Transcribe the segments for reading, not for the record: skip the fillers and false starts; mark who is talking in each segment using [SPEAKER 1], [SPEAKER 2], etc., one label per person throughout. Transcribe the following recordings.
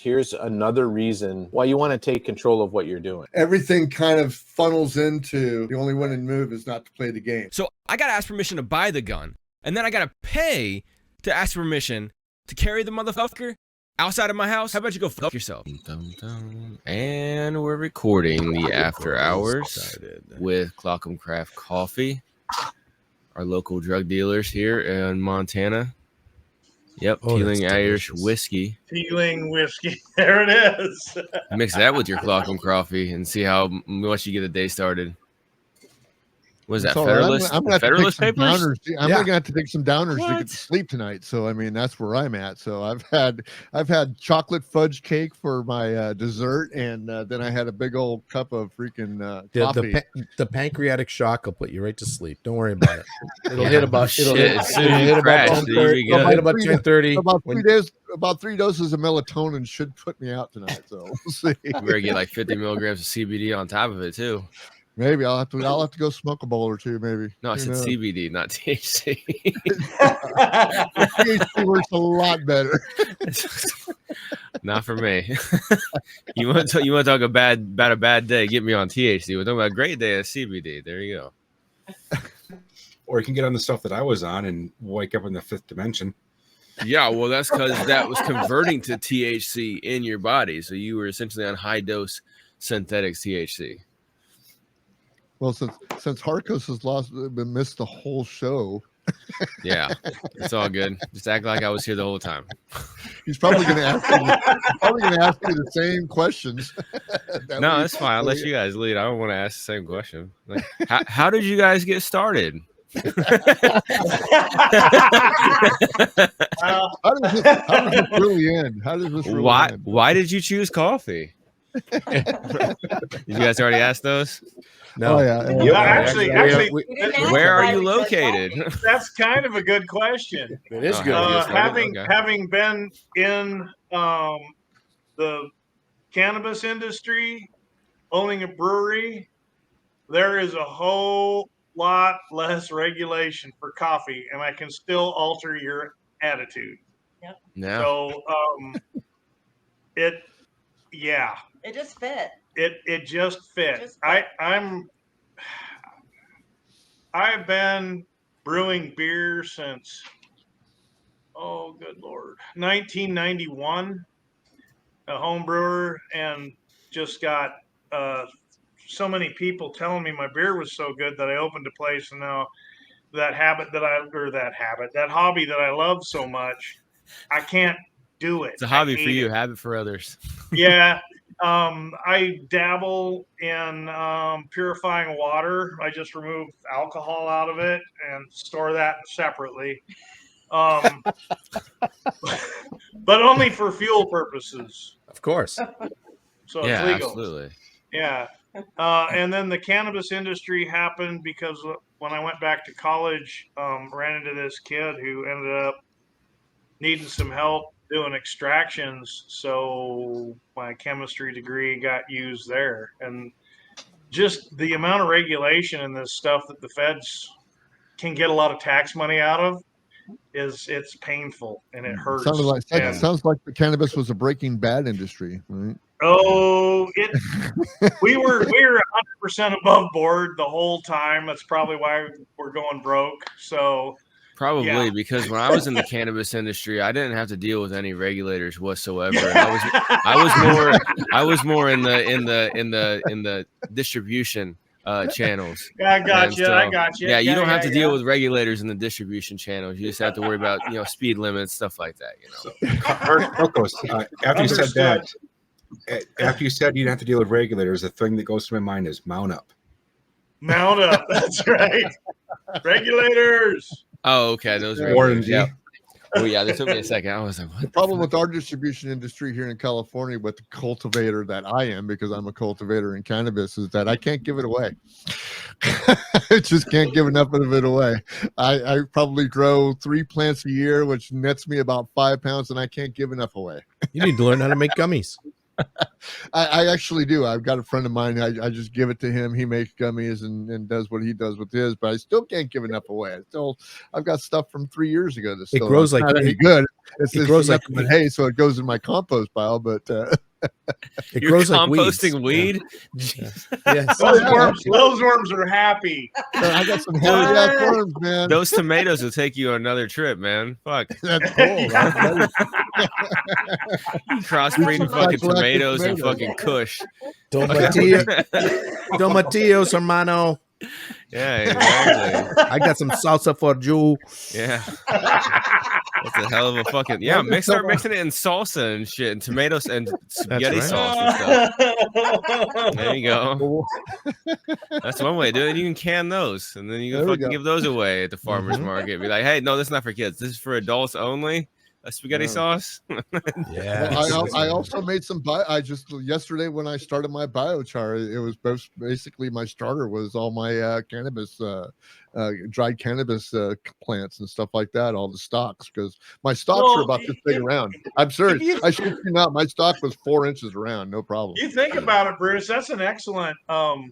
[SPEAKER 1] here's another reason why you want to take control of what you're doing.
[SPEAKER 2] Everything kind of funnels into the only winning move is not to play the game.
[SPEAKER 3] So I got to ask permission to buy the gun, and then I got to pay to ask permission to carry the motherfucker outside of my house. How about you go fuck yourself? And we're recording the After Hours with Colockum Craft Coffee, our local drug dealers here in Montana. Yep, Peeling Irish whiskey.
[SPEAKER 4] Peeling whiskey. There it is.
[SPEAKER 3] Mix that with your Colockum coffee and see how much you get the day started. What is that, Federalist?
[SPEAKER 2] I'm gonna
[SPEAKER 3] Federalist papers?
[SPEAKER 2] I'm gonna have to take some downers to get to sleep tonight. So I mean, that's where I'm at. So I've had chocolate fudge cake for my dessert, and then I had a big old cup of freaking coffee.
[SPEAKER 5] The pancreatic shock will put you right to sleep. Don't worry about it. It'll hit about
[SPEAKER 2] 10:30. About 3 doses of melatonin should put me out tonight. So we'll see.
[SPEAKER 3] You better get like 50 milligrams of CBD on top of it too.
[SPEAKER 2] Maybe I'll have to go smoke a bowl or two. Maybe.
[SPEAKER 3] No, I said CBD, not THC.
[SPEAKER 2] THC works a lot better.
[SPEAKER 3] Not for me. You want to talk about a bad day? Get me on THC. We're talking about a great day of CBD. There you go.
[SPEAKER 6] Or you can get on the stuff that I was on and wake up in the fifth dimension.
[SPEAKER 3] Yeah, well, that's because that was converting to THC in your body, so you were essentially on high dose synthetic THC.
[SPEAKER 2] Well, since Harkos has missed the whole show.
[SPEAKER 3] Yeah, it's all good. Just act like I was here the whole time.
[SPEAKER 2] He's probably going to ask me the same questions.
[SPEAKER 3] No, that's fine. I'll let you guys lead. I don't want to ask the same question. Like, how did you guys get started?
[SPEAKER 2] How does this really end?
[SPEAKER 3] Why did you choose coffee? Did you guys already ask those?
[SPEAKER 5] No.
[SPEAKER 2] Oh, yeah.
[SPEAKER 4] Actually,
[SPEAKER 3] where are you located?
[SPEAKER 4] That's kind of a good question.
[SPEAKER 5] It is good.
[SPEAKER 4] Having been in the cannabis industry, owning a brewery, there is a whole lot less regulation for coffee, and I can still alter your attitude.
[SPEAKER 7] Yep.
[SPEAKER 3] Yeah.
[SPEAKER 4] So, it just fit. It just fit. I've been brewing beer since, oh good Lord, 1991, a home brewer, and just got so many people telling me my beer was so good that I opened a place, and now that hobby that I love so much, I can't do it.
[SPEAKER 3] It's a hobby for you, habit for others.
[SPEAKER 4] Yeah. I dabble in purifying water. I just remove alcohol out of it and store that separately. But only for fuel purposes.
[SPEAKER 5] Of course.
[SPEAKER 4] So it's legal.
[SPEAKER 3] Absolutely.
[SPEAKER 4] Yeah. And then the cannabis industry happened because when I went back to college, ran into this kid who ended up needing some help doing extractions, so my chemistry degree got used there. And just the amount of regulation in this stuff that the feds can get a lot of tax money out of it's painful and it hurts.
[SPEAKER 2] Sounds like the cannabis was a Breaking Bad industry, right?
[SPEAKER 4] Oh, we were 100% above board the whole time. That's probably why we're going broke. So
[SPEAKER 3] probably because when I was in the cannabis industry, I didn't have to deal with any regulators whatsoever. And I was more in the distribution channels.
[SPEAKER 4] I got you.
[SPEAKER 3] Yeah, you don't have to deal with regulators in the distribution channels. You just have to worry about speed limits, stuff like that.
[SPEAKER 6] After you said that, after you said you didn't have to deal with regulators, the thing that goes to my mind is mount up.
[SPEAKER 4] Mount up. That's right. Regulators.
[SPEAKER 3] Oh, okay. Those are
[SPEAKER 6] Warren G.
[SPEAKER 3] Yeah. Oh, yeah. They took me a second. I was like, what?
[SPEAKER 2] The problem with our distribution industry here in California, with the cultivator that I am, because I'm a cultivator in cannabis, is that I can't give it away. I just can't give enough of it away. I probably grow 3 plants a year, which nets me about 5 pounds, and I can't give enough away.
[SPEAKER 5] You need to learn how to make gummies.
[SPEAKER 2] I actually do. I've got a friend of mine. I just give it to him. He makes gummies and does what he does with his. But I still can't give enough away. I've got stuff from 3 years ago that still
[SPEAKER 5] grows like
[SPEAKER 2] not any good. It's
[SPEAKER 5] grows like
[SPEAKER 2] nothing but hay, so it goes in my compost pile. But
[SPEAKER 5] it
[SPEAKER 3] You're
[SPEAKER 5] grows like
[SPEAKER 3] composting
[SPEAKER 5] weeds.
[SPEAKER 3] weed.
[SPEAKER 5] Yes.
[SPEAKER 4] Those worms are happy.
[SPEAKER 2] I got some heavy ass worms, man.
[SPEAKER 3] Those tomatoes will take you on another trip, man. Fuck.
[SPEAKER 2] That's cool.
[SPEAKER 3] Crossbreeding fucking
[SPEAKER 2] Selected
[SPEAKER 3] tomatoes and
[SPEAKER 2] tomatoes.
[SPEAKER 3] fucking Kush.
[SPEAKER 5] Tomatillos, hermano.
[SPEAKER 3] Yeah, exactly.
[SPEAKER 5] I got some salsa for you.
[SPEAKER 3] Yeah. That's a hell of a fucking start mixing it in salsa and shit and tomatoes and spaghetti
[SPEAKER 5] right.
[SPEAKER 3] sauce and stuff. There you go. That's one way to do it. You can can those and then you
[SPEAKER 2] There
[SPEAKER 3] can
[SPEAKER 2] we
[SPEAKER 3] fucking
[SPEAKER 2] go.
[SPEAKER 3] give those away at the farmer's market. Be like, hey, no, this is not for kids. This is for adults only. A spaghetti sauce.
[SPEAKER 5] Yeah.
[SPEAKER 2] Well, I also made some yesterday when I started my biochar, it was basically my starter was all my cannabis, dried cannabis plants and stuff like that, all the stalks, because my stalks are about this big around. I'm serious. I should you not. My stalk was 4 inches around, no problem.
[SPEAKER 4] You think about it, Bruce. That's an excellent crop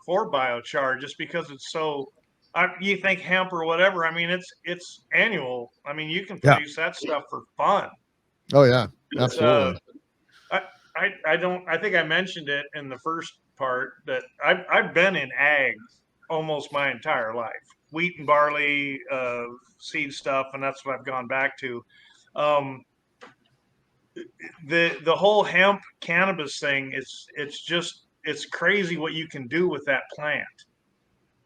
[SPEAKER 4] for biochar, just because it's so. You think hemp or whatever. I mean, it's annual. I mean, you can produce that stuff for fun.
[SPEAKER 2] Oh yeah,
[SPEAKER 4] It's,
[SPEAKER 2] absolutely.
[SPEAKER 4] I think I mentioned it in the first part that I've been in ag almost my entire life. Wheat and barley, seed stuff, and that's what I've gone back to. The whole hemp cannabis thing it's crazy what you can do with that plant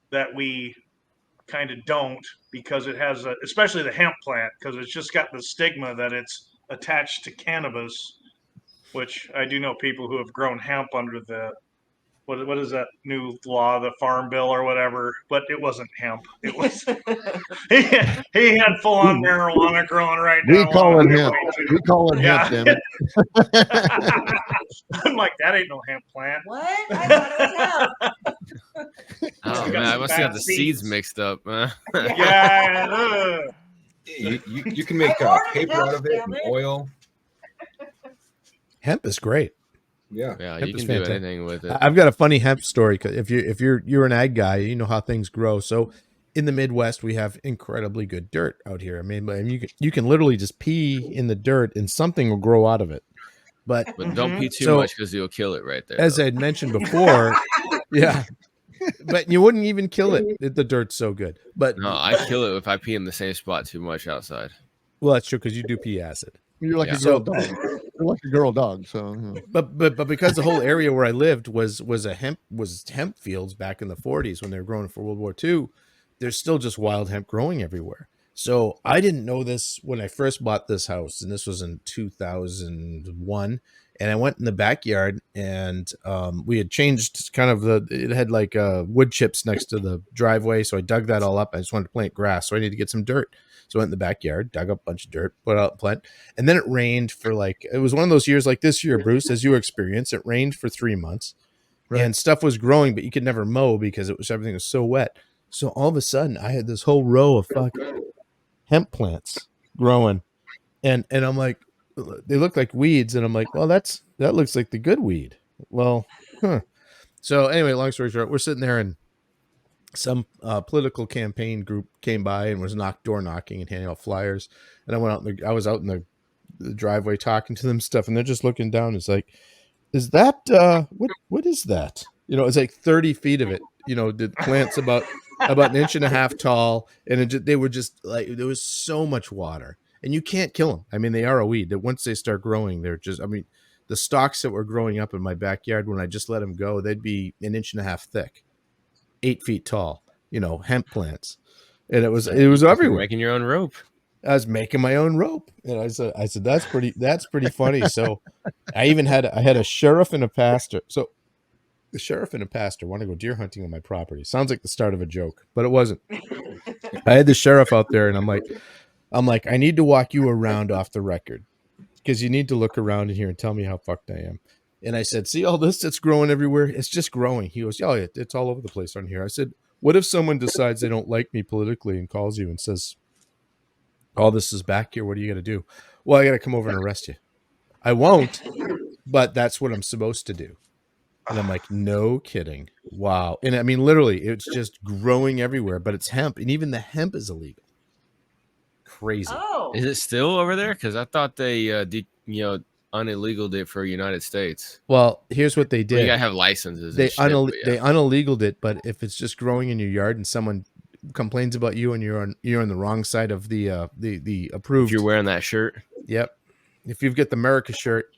[SPEAKER 4] that we kind of don't, because it has especially the hemp plant, because it's just got the stigma that it's attached to cannabis, which I do know people who have grown hemp under the what is that new law, the Farm Bill or whatever, but it wasn't hemp. It was he had full on marijuana growing right now.
[SPEAKER 2] We call it hemp. We call it hemp, damn it.
[SPEAKER 4] I'm like, that ain't no hemp plant.
[SPEAKER 7] What? I thought it was hemp.
[SPEAKER 3] Oh
[SPEAKER 4] You got
[SPEAKER 3] man, I
[SPEAKER 4] some
[SPEAKER 3] must have
[SPEAKER 4] bad
[SPEAKER 3] the seeds mixed up.
[SPEAKER 4] Yeah.
[SPEAKER 6] You can make paper out of it and oil.
[SPEAKER 5] Hemp is great.
[SPEAKER 6] Yeah.
[SPEAKER 3] Yeah,
[SPEAKER 5] Hemp
[SPEAKER 3] you
[SPEAKER 5] is
[SPEAKER 3] can do
[SPEAKER 5] fantastic.
[SPEAKER 3] anything with it.
[SPEAKER 5] I've got a funny hemp story. 'Cause if you're an ag guy, you know how things grow. So in the Midwest, we have incredibly good dirt out here. I mean, you can literally just pee in the dirt and something will grow out of it. But
[SPEAKER 3] Don't pee too
[SPEAKER 5] So-
[SPEAKER 3] much because you'll kill it right there.
[SPEAKER 5] as
[SPEAKER 3] though.
[SPEAKER 5] I had mentioned before, yeah. But you wouldn't even kill it. The dirt's so good. But
[SPEAKER 3] No, I kill it if I pee in the same spot too much outside.
[SPEAKER 5] well, that's true because you do pee acid.
[SPEAKER 2] You're like
[SPEAKER 3] Yeah.
[SPEAKER 2] a girl dog. You're like a girl dog. So
[SPEAKER 5] But because the whole area where I lived was hemp fields back in the 40s when they were growing for World War II, there's still just wild hemp growing everywhere. So I didn't know this when I first bought this house, and this was in 2001. And I went in the backyard, and we had changed kind of it had like wood chips next to the driveway, so I dug that all up. I just wanted to plant grass, so I needed to get some dirt. So I went in the backyard, dug up a bunch of dirt, put out plant, and then it rained for it was one of those years like this year, Bruce, as you experienced. It rained for 3 months, and stuff was growing, but you could never mow because everything was so wet. So all of a sudden, I had this whole row of fucking hemp plants growing, and I'm like, they look like weeds, and I'm like, well, that looks like the good weed. Well, So anyway, long story short, we're sitting there and some political campaign group came by and was door knocking and handing out flyers. And I went out I was out in the driveway talking to them stuff, and they're just looking down. It's like, is that what is that? You know, it's like 30 feet of it. You know, the plant's about an inch and a half tall, and they were just like, there was so much water, and you can't kill them. I mean, they are a weed. That once they start growing, they're just. I mean, the stalks that were growing up in my backyard when I just let them go, they'd be an inch and a half thick. 8 feet tall, you know, hemp plants, and it was everywhere.
[SPEAKER 3] Making your own rope.
[SPEAKER 5] I was making my own rope, and I said that's pretty funny. So I had a sheriff and a pastor. So the sheriff and a pastor want to go deer hunting on my property. Sounds like the start of a joke, but it wasn't. I had the sheriff out there, and I'm like, I need to walk you around off the record because you need to look around in here and tell me how fucked I am. And I said, see all this that's growing everywhere? It's just growing. He goes, oh, yeah, it's all over the place on here. I said, what if someone decides they don't like me politically and calls you and says, all this is back here? What are you going to do? Well, I got to come over and arrest you. I won't, but that's what I'm supposed to do. And I'm like, no kidding. Wow. And I mean, literally, it's just growing everywhere, but it's hemp. And even the hemp is illegal. Crazy.
[SPEAKER 7] Oh.
[SPEAKER 3] Is it still over there? Because I thought they, unillegaled it for United States.
[SPEAKER 5] Well, here's what they
[SPEAKER 3] You
[SPEAKER 5] did.
[SPEAKER 3] gotta have licenses.
[SPEAKER 5] They
[SPEAKER 3] and shit, but
[SPEAKER 5] they unillegaled it, but if it's just growing in your yard and someone complains about you and you're on the wrong side of the
[SPEAKER 3] if
[SPEAKER 5] approved.
[SPEAKER 3] you're wearing that shirt.
[SPEAKER 5] Yep. If you've got the America shirt,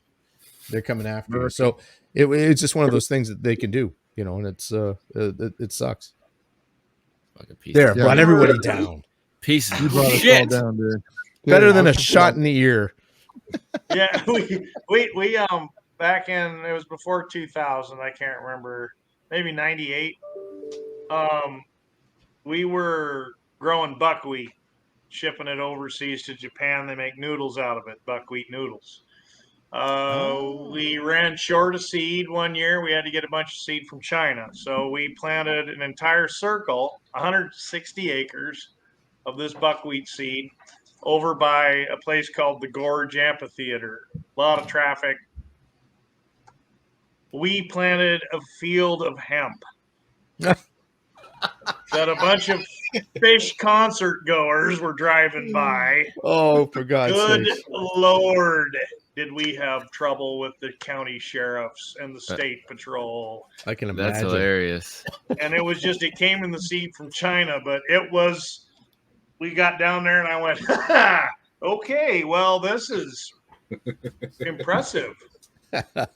[SPEAKER 5] they're coming after you. So it's just one of those things that they can do, and it's it sucks.
[SPEAKER 3] Fucking piece
[SPEAKER 5] There,
[SPEAKER 3] of
[SPEAKER 5] brought everybody down.
[SPEAKER 3] pieces
[SPEAKER 2] You
[SPEAKER 3] of
[SPEAKER 2] brought us all
[SPEAKER 3] shit.
[SPEAKER 2] down, dude.
[SPEAKER 5] Better than a
[SPEAKER 2] Dude,
[SPEAKER 5] shot in the ear.
[SPEAKER 4] Yeah, we back in, it was before 2000, I can't remember, maybe 98. We were growing buckwheat, shipping it overseas to Japan. They make noodles out of it, buckwheat noodles. We ran short of seed one year. We had to get a bunch of seed from China. So we planted an entire circle, 160 acres of this buckwheat seed over by a place called the Gorge Amphitheater. A lot of traffic. We planted a field of hemp that a bunch of fish concert goers were driving by.
[SPEAKER 5] Oh, for God's
[SPEAKER 4] Good
[SPEAKER 5] sake.
[SPEAKER 4] Lord, did we have trouble with the county sheriffs and the state patrol.
[SPEAKER 5] I can
[SPEAKER 3] That's
[SPEAKER 5] imagine.
[SPEAKER 3] hilarious.
[SPEAKER 4] And it came in the seed from China, but we got down there and I went, okay, well, this is impressive.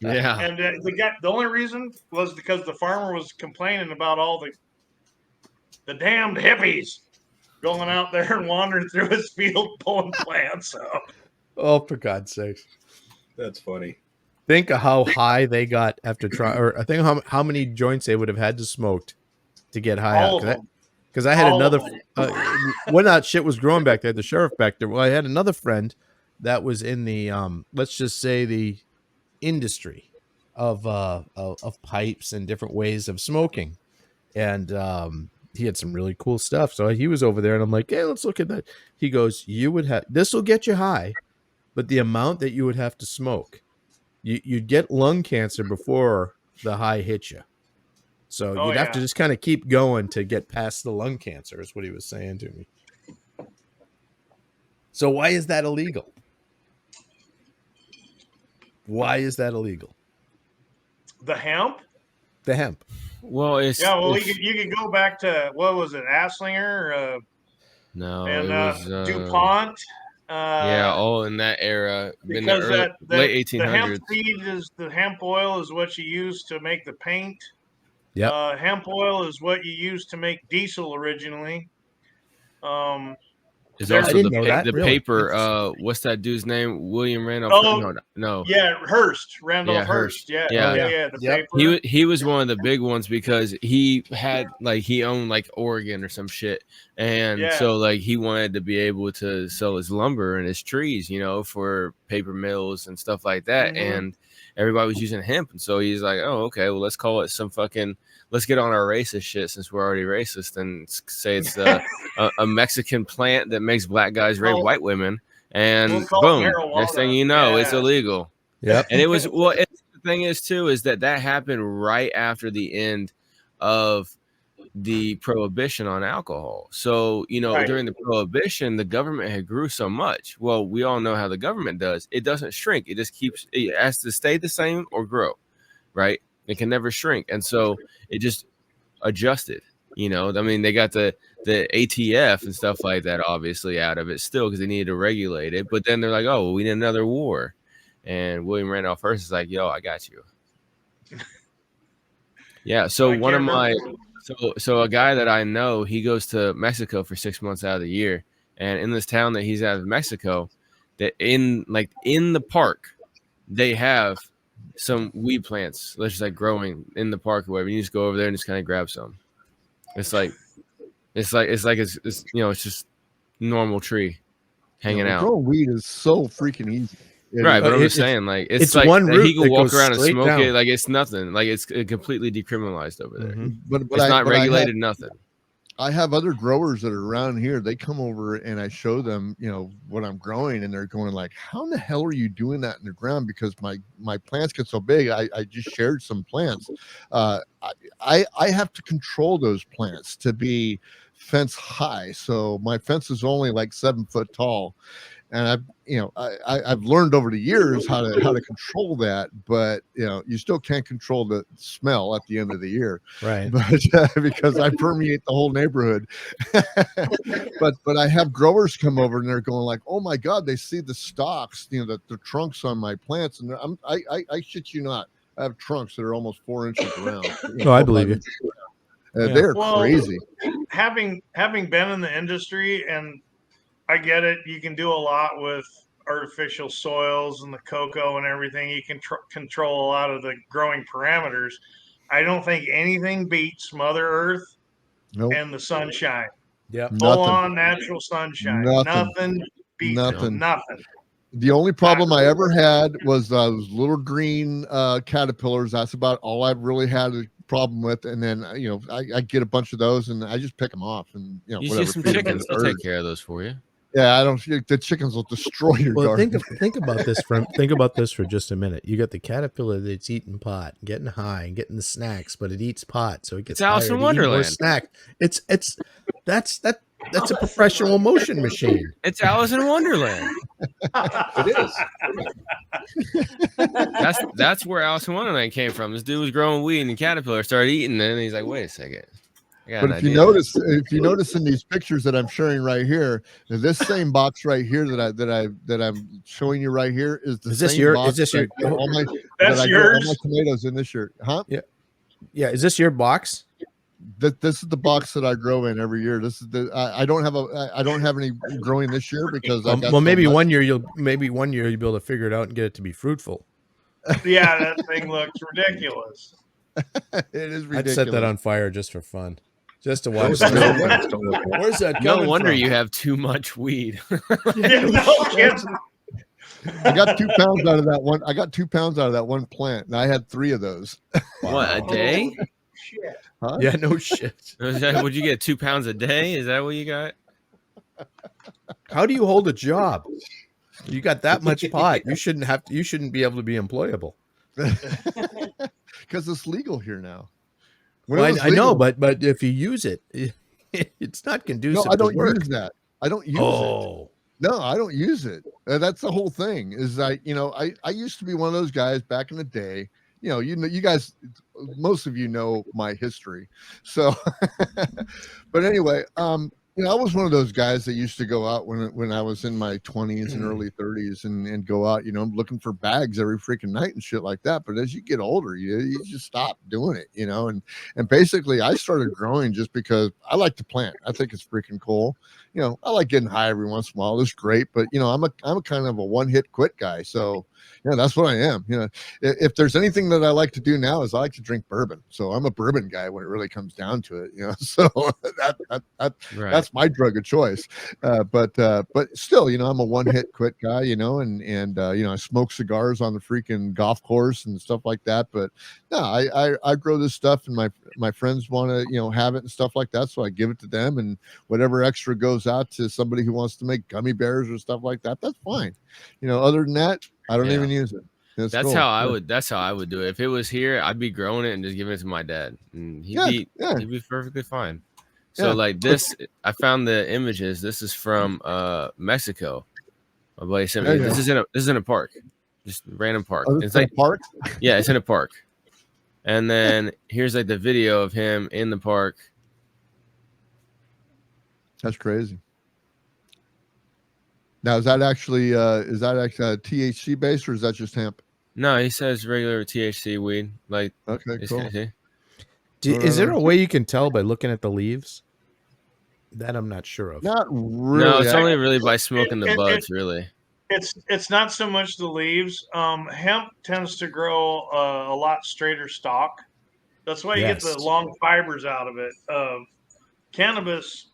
[SPEAKER 3] Yeah.
[SPEAKER 4] And the only reason was because the farmer was complaining about all the damned hippies going out there and wandering through his field pulling plants up.
[SPEAKER 5] Oh, for God's sake.
[SPEAKER 6] That's funny.
[SPEAKER 5] Think of how high they got after trying, or I think how many joints they would have had to smoke to get high
[SPEAKER 4] All
[SPEAKER 5] out.
[SPEAKER 4] of them.
[SPEAKER 5] Because I had
[SPEAKER 4] All
[SPEAKER 5] another,
[SPEAKER 4] of them.
[SPEAKER 5] when that shit was growing back there, the sheriff back there. Well, I had another friend that was in the, let's just say the industry of pipes and different ways of smoking. And he had some really cool stuff. So he was over there and I'm like, hey, let's look at that. He goes, this will get you high, but the amount that you would have to smoke, you'd get lung cancer before the high hit you. So you'd have to just kind of keep going to get past the lung cancer, is what he was saying to me. So why is that illegal? Why is that illegal?
[SPEAKER 4] The hemp?
[SPEAKER 5] The hemp.
[SPEAKER 3] Well,
[SPEAKER 4] You could go back to, what was it, Asslinger?
[SPEAKER 3] No,
[SPEAKER 4] And
[SPEAKER 3] it was
[SPEAKER 4] DuPont.
[SPEAKER 3] yeah, all in that era. In the
[SPEAKER 4] Because
[SPEAKER 3] late
[SPEAKER 4] the hemp
[SPEAKER 3] 1800s.
[SPEAKER 4] seed the hemp oil is what you use to make the paint.
[SPEAKER 5] Yep.
[SPEAKER 4] Hemp oil is what you use to make diesel originally.
[SPEAKER 3] It's
[SPEAKER 4] I
[SPEAKER 3] also
[SPEAKER 5] didn't know that,
[SPEAKER 3] the
[SPEAKER 5] really.
[SPEAKER 3] paper. What's that dude's name? William Randolph.
[SPEAKER 4] Oh,
[SPEAKER 3] No.
[SPEAKER 4] Yeah, Randolph
[SPEAKER 3] Yeah,
[SPEAKER 4] Hearst. Yeah,
[SPEAKER 3] Yeah.
[SPEAKER 4] the
[SPEAKER 5] Yep.
[SPEAKER 4] paper.
[SPEAKER 3] He was one of the big ones because he had he owned Oregon or some shit, and
[SPEAKER 4] Yeah.
[SPEAKER 3] so he wanted to be able to sell his lumber and his trees, for paper mills and stuff like that,
[SPEAKER 4] Mhm.
[SPEAKER 3] and everybody was using hemp, and so he's like, oh, okay, well, let's call it some fucking. Let's get on our racist shit since we're already racist and say it's a Mexican plant that makes black guys rape white women, and
[SPEAKER 4] We'll call
[SPEAKER 3] boom,
[SPEAKER 4] it marijuana.
[SPEAKER 3] next thing you know, it's
[SPEAKER 4] Yeah.
[SPEAKER 3] illegal.
[SPEAKER 5] Yep.
[SPEAKER 3] And it was the thing is too is that happened right after the end of the prohibition on alcohol. So
[SPEAKER 4] Right.
[SPEAKER 3] during the prohibition, the government had grew so much. Well, we all know how the government does. It doesn't shrink. It just it has to stay the same or grow, right? It can never shrink, and so it just adjusted. I mean, they got the ATF and stuff like that, obviously, out of it still because they needed to regulate it. But then they're like, oh, well, we need another war. And William Randolph Hearst is like, yo, I got you. Yeah. So
[SPEAKER 4] I
[SPEAKER 3] one of
[SPEAKER 4] can't
[SPEAKER 3] my,
[SPEAKER 4] remember.
[SPEAKER 3] so a guy that I know, he goes to Mexico for 6 months out of the year. And in this town that he's out of Mexico, that in the park, they have some weed plants that's just growing in the park or whatever. You just go over there and just kind of grab some. It's just normal tree hanging out.
[SPEAKER 2] Growing weed is so freaking easy.
[SPEAKER 3] Right, but I'm just
[SPEAKER 5] it's-
[SPEAKER 3] saying,
[SPEAKER 5] it's one
[SPEAKER 3] that
[SPEAKER 5] root
[SPEAKER 3] he
[SPEAKER 5] that
[SPEAKER 3] could walk
[SPEAKER 5] goes
[SPEAKER 3] around and
[SPEAKER 5] straight
[SPEAKER 3] smoke
[SPEAKER 5] down.
[SPEAKER 3] it it's nothing. It's completely decriminalized over there.
[SPEAKER 5] Mhm.
[SPEAKER 2] But
[SPEAKER 3] It's not
[SPEAKER 2] I had-
[SPEAKER 3] regulated, nothing.
[SPEAKER 2] I have other growers that are around here. They come over and I show them, what I'm growing, and they're going like, "How in the hell are you doing that in the ground?" Because my plants get so big. I just shared some plants. I have to control those plants to be fence high. So my fence is only like 7 foot tall, and I've learned over the years how to control that, but you still can't control the smell at the end of the year,
[SPEAKER 5] Right.
[SPEAKER 2] but because I permeate the whole neighborhood. but I have growers come over and they're going like, "Oh my God," they see the stalks, the trunks on my plants, and I shit you not, I have trunks that are almost 4 inches around.
[SPEAKER 5] No, I believe you.
[SPEAKER 2] They're crazy.
[SPEAKER 4] Having been in the industry, and I get it, you can do a lot with artificial soils and the cocoa and everything. You can control a lot of the growing parameters. I don't think anything beats Mother Earth and the sunshine.
[SPEAKER 5] Yeah.
[SPEAKER 4] Full on natural sunshine. Nothing beats
[SPEAKER 2] Nothing.
[SPEAKER 4] Nothing.
[SPEAKER 2] The only problem I ever had was those little green caterpillars. That's about all I've really had a problem with. And then I get a bunch of those and I just pick them off, and
[SPEAKER 3] You
[SPEAKER 2] whatever.
[SPEAKER 3] see some
[SPEAKER 2] feed 'em to
[SPEAKER 3] chickens,
[SPEAKER 2] the
[SPEAKER 3] they'll take
[SPEAKER 2] birds.
[SPEAKER 3] care of those for you.
[SPEAKER 2] Yeah, I don't think the chickens will destroy your
[SPEAKER 5] Well,
[SPEAKER 2] garden.
[SPEAKER 5] think about this for just a minute. You got the caterpillar that's eating pot, getting high, and getting the snacks, but it eats pot, so it gets
[SPEAKER 3] It's Alice
[SPEAKER 5] tired,
[SPEAKER 3] in
[SPEAKER 5] it eats more
[SPEAKER 3] Wonderland.
[SPEAKER 5] snack. That's a professional motion machine.
[SPEAKER 3] It's Alice in Wonderland.
[SPEAKER 6] It is.
[SPEAKER 3] That's where Alice in Wonderland came from. This dude was growing weed and the caterpillar started eating it, and he's like, "Wait a second." I got
[SPEAKER 2] But
[SPEAKER 3] an
[SPEAKER 2] if you notice in these pictures that I'm sharing right here, this same box right here that I'm showing you right here is the
[SPEAKER 5] Is this
[SPEAKER 2] same
[SPEAKER 5] your-
[SPEAKER 2] box
[SPEAKER 5] is this your-
[SPEAKER 2] that I grow all my,
[SPEAKER 4] That's
[SPEAKER 2] that I grow all
[SPEAKER 4] yours?
[SPEAKER 2] my tomatoes in this year, huh?
[SPEAKER 5] Yeah, is this your box?
[SPEAKER 2] This is the box that I grow in every year. This is I don't have any growing this year because I got
[SPEAKER 5] Well,
[SPEAKER 2] so
[SPEAKER 5] maybe
[SPEAKER 2] much.
[SPEAKER 5] one year you'll be able to figure it out and get it to be fruitful.
[SPEAKER 4] Yeah, that thing looks ridiculous.
[SPEAKER 2] It is ridiculous.
[SPEAKER 5] I'd set that on fire just for fun, just to watch.
[SPEAKER 6] Those still plants don't look good.
[SPEAKER 5] Where's that
[SPEAKER 3] No
[SPEAKER 5] coming
[SPEAKER 3] wonder
[SPEAKER 5] from?
[SPEAKER 3] you have too much weed.
[SPEAKER 4] Yeah, no kidding.
[SPEAKER 2] I got 2 pounds out of that one. I got 2 pounds out of that one plant, and I had 3 of those.
[SPEAKER 3] What, a day?
[SPEAKER 4] Shit.
[SPEAKER 2] Huh?
[SPEAKER 5] Yeah, no shit.
[SPEAKER 3] Would you get 2 pounds a day? Is that what you got?
[SPEAKER 5] How do you hold a job? You got that much pot. You shouldn't be able to be employable.
[SPEAKER 2] Because it's legal here now. When
[SPEAKER 5] Well,
[SPEAKER 2] it was
[SPEAKER 5] I know,
[SPEAKER 2] legal-
[SPEAKER 5] but if you use it, it's not conducive
[SPEAKER 2] no, I don't
[SPEAKER 5] to work.
[SPEAKER 2] use that. I don't use it.
[SPEAKER 5] Oh,
[SPEAKER 2] No, I don't use it. That's the whole thing. Is I used to be one of those guys back in the day. You guys, most of you know my history. So, but anyway, I was one of those guys that used to go out when I was in my 20s and early 30s and go out, looking for bags every freaking night and shit like that. But as you get older, you just stop doing it, and basically I started growing just because I like to plant. I think it's freaking cool. I like getting high every once in a while. It's great, but I'm a kind of a one-hit quit guy. So, that's what I am. If there's anything that I like to do now is I like to drink bourbon. So I'm a bourbon guy when it really comes down to it. So that's my drug of choice. But still, I'm a one-hit quit guy. And I smoke cigars on the freaking golf course and stuff like that. But no, I grow this stuff, and my friends want to have it and stuff like that. So I give it to them, and whatever extra goes out to somebody who wants to make gummy bears or stuff like that, that's fine. Other than that, I don't even use it.
[SPEAKER 3] That's
[SPEAKER 2] cool.
[SPEAKER 3] how I would. That's how I would do it. If it was here, I'd be growing it and just giving it to my dad, and he'd be perfectly fine. So like this, I found the images. This is from Mexico. My buddy sent me. This is in a park, just a random park.
[SPEAKER 2] Oh,
[SPEAKER 3] It's like
[SPEAKER 2] a park.
[SPEAKER 3] yeah, it's in a park. And then here's like the video of him in the park.
[SPEAKER 2] That's crazy. Now, is that actually THC based, or is that just hemp?
[SPEAKER 3] No, he says regular THC weed. Like
[SPEAKER 2] Okay,
[SPEAKER 3] it's
[SPEAKER 2] cool.
[SPEAKER 3] kinda-
[SPEAKER 5] is there a way you can tell by looking at the leaves? That I'm not sure of.
[SPEAKER 2] Not really.
[SPEAKER 3] No, it's only really by smoking the buds, really.
[SPEAKER 4] It's not so much the leaves. Hemp tends to grow a lot straighter stalk. That's why you get the long fibers out of it. Cannabis,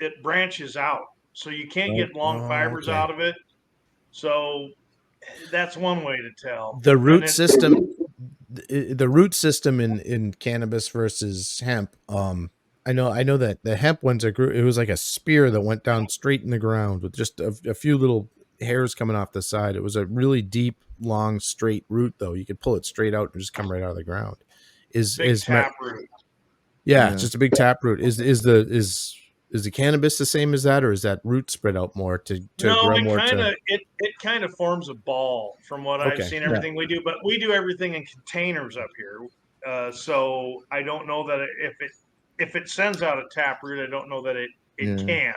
[SPEAKER 4] it branches out, so you can't get long fibers out of it. So that's one way to tell.
[SPEAKER 5] The root system in cannabis versus hemp. I know that the hemp ones are it was like a spear that went down straight in the ground with just a few little hairs coming off the side. It was a really deep, long, straight root though. You could pull it straight out and just come right out of the ground.
[SPEAKER 4] Big taproot.
[SPEAKER 5] Yeah, it's just a big taproot. Is the cannabis the same as that, or is that root spread out more to grow more?
[SPEAKER 4] It kind of forms a ball from what I've seen. Everything we do, but we do everything in containers up here. So I don't know that if it sends out a taproot, I don't know that it can.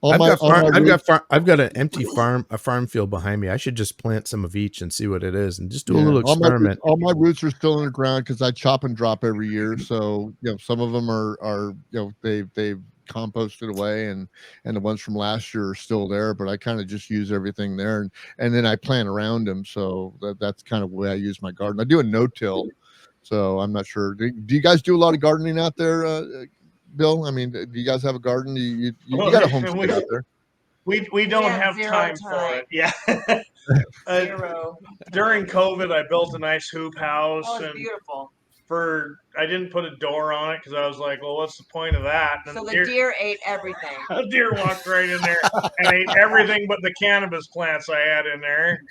[SPEAKER 5] I've got an empty farm field behind me. I should just plant some of each and see what it is, and just do a little experiment.
[SPEAKER 2] All my roots are still in the ground because I chop and drop every year. So some of them are they've composted away, and the ones from last year are still there. But I kind of just use everything there, and then I plant around them. So that's kind of the way I use my garden. I do a no-till, so I'm not sure. Do you guys do a lot of gardening out there? Bill, I mean, do you guys have a garden? You got a homestead out there.
[SPEAKER 4] We don't have time for it. Yeah.
[SPEAKER 7] Zero.
[SPEAKER 4] During COVID, I built a nice hoop house.
[SPEAKER 7] Oh, it's beautiful.
[SPEAKER 4] I didn't put a door on it because I was like, well, what's the point of that? And
[SPEAKER 7] so the deer ate everything.
[SPEAKER 4] A deer walked right in there and ate everything but the cannabis plants I had in there.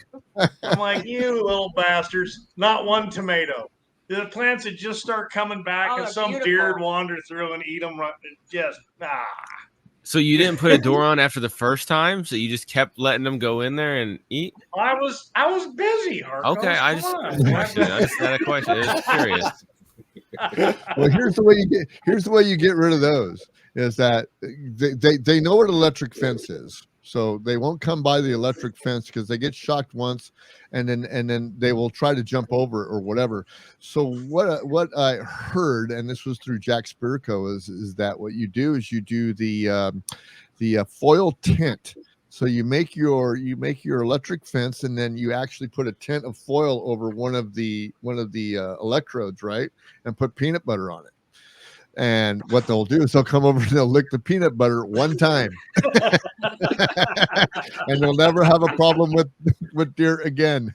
[SPEAKER 4] I'm like, you little bastards, not one tomato. The plants would just start coming back, and some deer would wander through and eat them.
[SPEAKER 3] So you didn't put a door on after the first time, so you just kept letting them go in there and eat?
[SPEAKER 4] I was busy, Harko.
[SPEAKER 3] Okay, I just had a question. I was curious.
[SPEAKER 2] Well, here's the way you get rid of those is that they know what an electric fence is. So they won't come by the electric fence because they get shocked once, and then they will try to jump over or whatever. So what I heard, and this was through Jack Spirko, is that what you do is you do the foil tint. So you make your electric fence, and then you actually put a tint of foil over one of the electrodes, right, and put peanut butter on it. And what they'll do is they'll come over and they'll lick the peanut butter one time, and they'll never have a problem with deer again.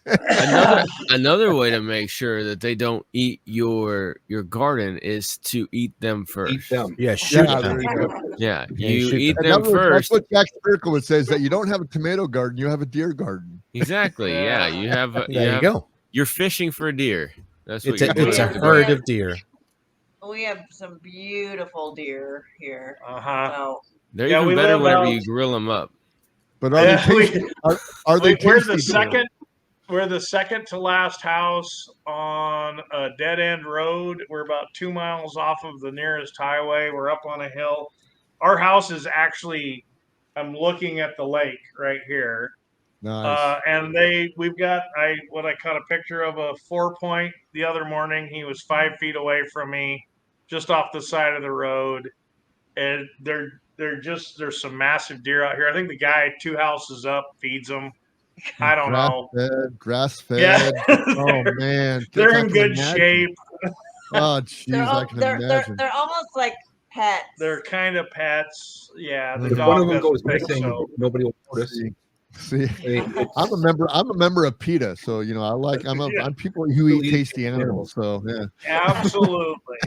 [SPEAKER 3] Another way to make sure that they don't eat your garden is to eat them first.
[SPEAKER 6] Eat them.
[SPEAKER 5] Yeah, shoot them.
[SPEAKER 3] Yeah, you eat them
[SPEAKER 2] That's
[SPEAKER 3] first.
[SPEAKER 2] what Jack Spirko would say, is that you don't have a tomato garden, you have a deer garden.
[SPEAKER 3] Exactly. Yeah, you have.
[SPEAKER 5] There you go.
[SPEAKER 3] You're fishing for a deer. That's what
[SPEAKER 5] it's a herd of deer.
[SPEAKER 7] We have some beautiful deer here.
[SPEAKER 4] So,
[SPEAKER 3] they're even better whenever you grill them up.
[SPEAKER 2] But are they
[SPEAKER 4] we're the second to last house on a dead end road. We're about 2 miles off of the nearest highway. We're up on a hill. Our house is actually, I'm looking at the lake right here.
[SPEAKER 2] Nice.
[SPEAKER 4] And we've got, I caught a picture of a 4-point the other morning. He was 5 feet away from me, just off the side of the road. And there's some massive deer out here. I think the guy 2 houses up feeds them. I don't know.
[SPEAKER 2] Grass fed.
[SPEAKER 4] Yeah.
[SPEAKER 2] Oh man.
[SPEAKER 4] They're in good shape.
[SPEAKER 2] Oh jeez, I can imagine.
[SPEAKER 7] They're almost like pets.
[SPEAKER 4] They're kind of pets. Yeah. The
[SPEAKER 6] If
[SPEAKER 4] dog
[SPEAKER 6] one of them
[SPEAKER 4] doesn't
[SPEAKER 6] goes
[SPEAKER 4] think
[SPEAKER 6] missing,
[SPEAKER 4] so.
[SPEAKER 6] nobody will notice.
[SPEAKER 2] See, I'm a member of PETA, so I'm people who eat tasty animals. So yeah,
[SPEAKER 4] absolutely.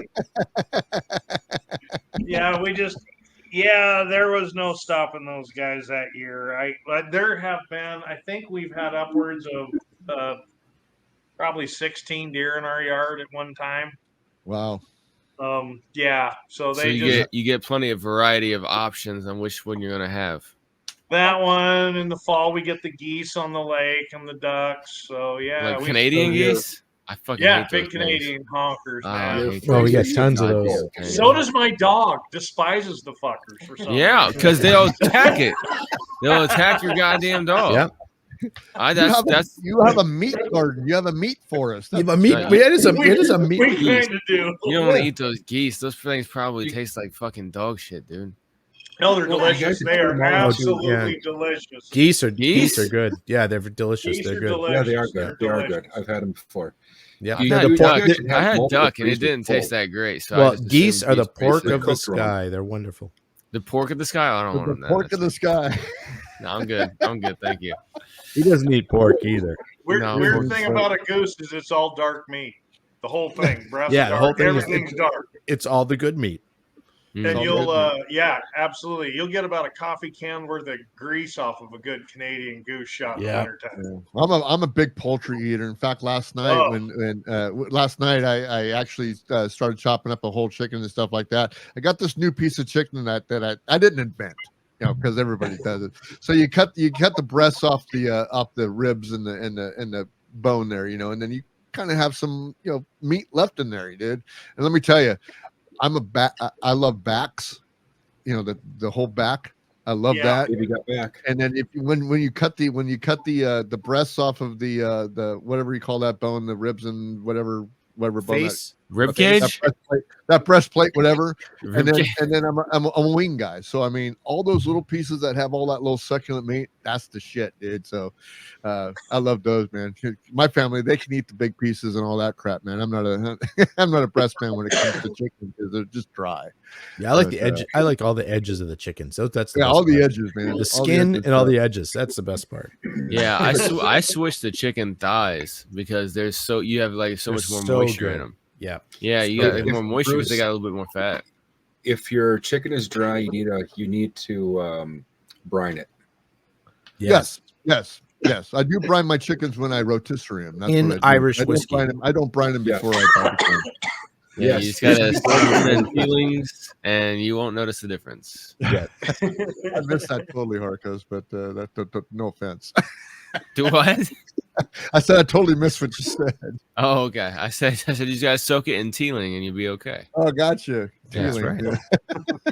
[SPEAKER 4] There was no stopping those guys that year. There have been, I think we've had upwards of probably 16 deer in our yard at one time.
[SPEAKER 2] Wow.
[SPEAKER 4] So
[SPEAKER 3] you get plenty of variety of options on which one you're gonna have.
[SPEAKER 4] That one in the fall, we get the geese on the lake and the ducks. So yeah,
[SPEAKER 3] like Canadian geese. I fucking hate those
[SPEAKER 4] big Canadian honkers, man.
[SPEAKER 5] Oh, we got tons of those.
[SPEAKER 4] So does my dog. Despises the fuckers for some reason.
[SPEAKER 3] Yeah, because they'll attack it. They'll attack your goddamn dog.
[SPEAKER 5] Yep.
[SPEAKER 2] You have a meat garden. You have a meat forest.
[SPEAKER 5] It is a meat.
[SPEAKER 4] We kind of do.
[SPEAKER 3] You don't want to eat those geese. Those things probably taste like fucking dog shit, dude.
[SPEAKER 4] No, they're delicious. They are absolutely delicious.
[SPEAKER 5] Geese are good. Yeah, they're delicious. They're good.
[SPEAKER 6] Yeah, they are good. They are good. I've had them before.
[SPEAKER 5] Yeah,
[SPEAKER 3] I had duck and it didn't taste that great. So
[SPEAKER 5] geese are the pork of the sky. They're wonderful.
[SPEAKER 3] The pork of the sky. I don't want them.
[SPEAKER 2] The pork of the sky.
[SPEAKER 3] No, I'm good. I'm good. Thank you.
[SPEAKER 5] He doesn't eat pork either.
[SPEAKER 4] Weird thing about a goose is it's all dark meat. The whole thing.
[SPEAKER 5] The whole thing.
[SPEAKER 4] Everything's dark.
[SPEAKER 5] It's all the good meat.
[SPEAKER 3] Mm.
[SPEAKER 4] And
[SPEAKER 2] all
[SPEAKER 4] you'll,
[SPEAKER 2] good.
[SPEAKER 4] yeah, absolutely. You'll get about a coffee can worth of grease off of a good Canadian goose shot in the
[SPEAKER 5] Yeah.
[SPEAKER 4] wintertime.
[SPEAKER 2] I'm a big poultry eater. In fact, last night
[SPEAKER 4] Oh.
[SPEAKER 2] last night I actually started chopping up a whole chicken and stuff like that. I got this new piece of chicken that I didn't invent, because everybody does it. So you cut the breasts off the ribs and the bone there, and then you kind of have some meat left in there, dude. And let me tell you, I love backs, the whole back. I love
[SPEAKER 4] Yeah.
[SPEAKER 2] that.
[SPEAKER 6] Baby got back.
[SPEAKER 2] And then when you cut the breasts off of the whatever you call that bone, the ribs and whatever bone
[SPEAKER 5] Face.
[SPEAKER 3] Rib
[SPEAKER 2] that
[SPEAKER 3] cage.
[SPEAKER 2] breastplate, whatever.
[SPEAKER 3] Rib
[SPEAKER 2] And
[SPEAKER 3] cage.
[SPEAKER 2] then I'm a wing guy. So I mean, all those little pieces that have all that little succulent meat, that's the shit, dude. So I love those, man. My family, they can eat the big pieces and all that crap, man. I'm not a breast man when it comes to chicken because they're just dry.
[SPEAKER 5] Yeah, I like
[SPEAKER 2] But,
[SPEAKER 5] the edge. I like all the edges of the chicken. So that's the
[SPEAKER 2] Yeah,
[SPEAKER 5] best
[SPEAKER 2] all the
[SPEAKER 5] part.
[SPEAKER 2] edges, man.
[SPEAKER 5] The
[SPEAKER 2] All the
[SPEAKER 5] skin
[SPEAKER 2] edges,
[SPEAKER 5] and all the edges. That's the best part.
[SPEAKER 3] Yeah, I switched to chicken thighs because you have like so
[SPEAKER 5] They're
[SPEAKER 3] much more
[SPEAKER 5] so
[SPEAKER 3] moisture
[SPEAKER 5] good.
[SPEAKER 3] in them.
[SPEAKER 5] Yeah.
[SPEAKER 3] Yeah, you
[SPEAKER 6] So
[SPEAKER 3] got like,
[SPEAKER 6] if
[SPEAKER 3] more moisture because they
[SPEAKER 6] Bruce-
[SPEAKER 3] got a little bit more fat.
[SPEAKER 6] If your chicken is dry, you need to brine it.
[SPEAKER 2] Yes. I do brine my chickens when I rotisserie them. That's
[SPEAKER 5] In
[SPEAKER 2] what I do.
[SPEAKER 5] Irish whiskey.
[SPEAKER 2] I don't brine them
[SPEAKER 6] Yeah.
[SPEAKER 2] before I barbecue them.
[SPEAKER 3] Yeah,
[SPEAKER 6] Yes.
[SPEAKER 3] you just gotta soak them in peelings, and you won't notice the difference.
[SPEAKER 2] Yeah, I missed that totally, Harkos, but no offense.
[SPEAKER 3] Do what?
[SPEAKER 2] I said I totally missed what you said.
[SPEAKER 3] Oh, okay. I said you just gotta soak it in teeling, and you'll be okay.
[SPEAKER 2] Oh, gotcha.
[SPEAKER 3] That's
[SPEAKER 2] Teeling,
[SPEAKER 3] right.
[SPEAKER 2] yeah.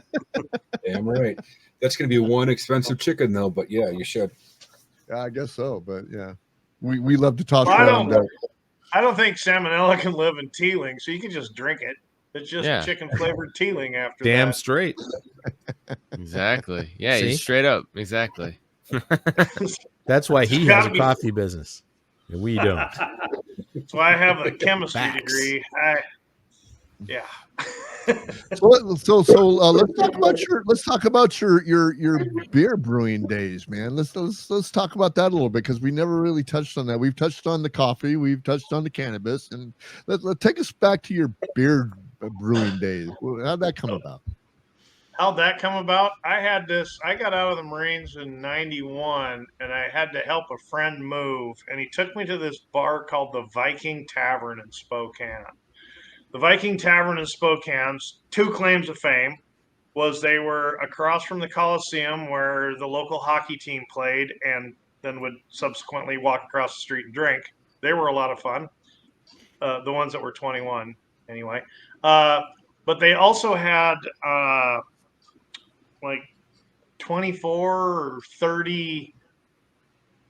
[SPEAKER 6] Damn right. That's going to be one expensive chicken, though. But yeah, you should.
[SPEAKER 2] Yeah, I guess so, but yeah, we love to toss
[SPEAKER 4] Well,
[SPEAKER 2] around.
[SPEAKER 4] I don't think salmonella can live in teeling, so you can just drink it. It's just
[SPEAKER 3] Yeah.
[SPEAKER 4] chicken flavored teeling after
[SPEAKER 5] Damn
[SPEAKER 4] that.
[SPEAKER 5] straight.
[SPEAKER 3] Exactly. Yeah,
[SPEAKER 5] See?
[SPEAKER 3] straight up. Exactly.
[SPEAKER 5] That's why he
[SPEAKER 4] It's
[SPEAKER 5] has
[SPEAKER 4] gotta
[SPEAKER 5] a
[SPEAKER 4] be-
[SPEAKER 5] coffee business. And we don't.
[SPEAKER 4] So I have a chemistry
[SPEAKER 5] Facts.
[SPEAKER 4] degree. Yeah.
[SPEAKER 2] So let's talk about your beer brewing days, man. Let's talk about that a little bit because we never really touched on that. We've touched on the coffee, we've touched on the cannabis, and let's take us back to your beer brewing days. How'd that come about?
[SPEAKER 4] How'd that come about? I got out of the Marines in 91 and I had to help a friend move. And he took me to this bar called the Viking Tavern in Spokane. The Viking Tavern in Spokane's two claims of fame was they were across from the Coliseum where the local hockey team played and then would subsequently walk across the street and drink. They were a lot of fun. The ones that were 21 anyway. But they also had like 24 or 30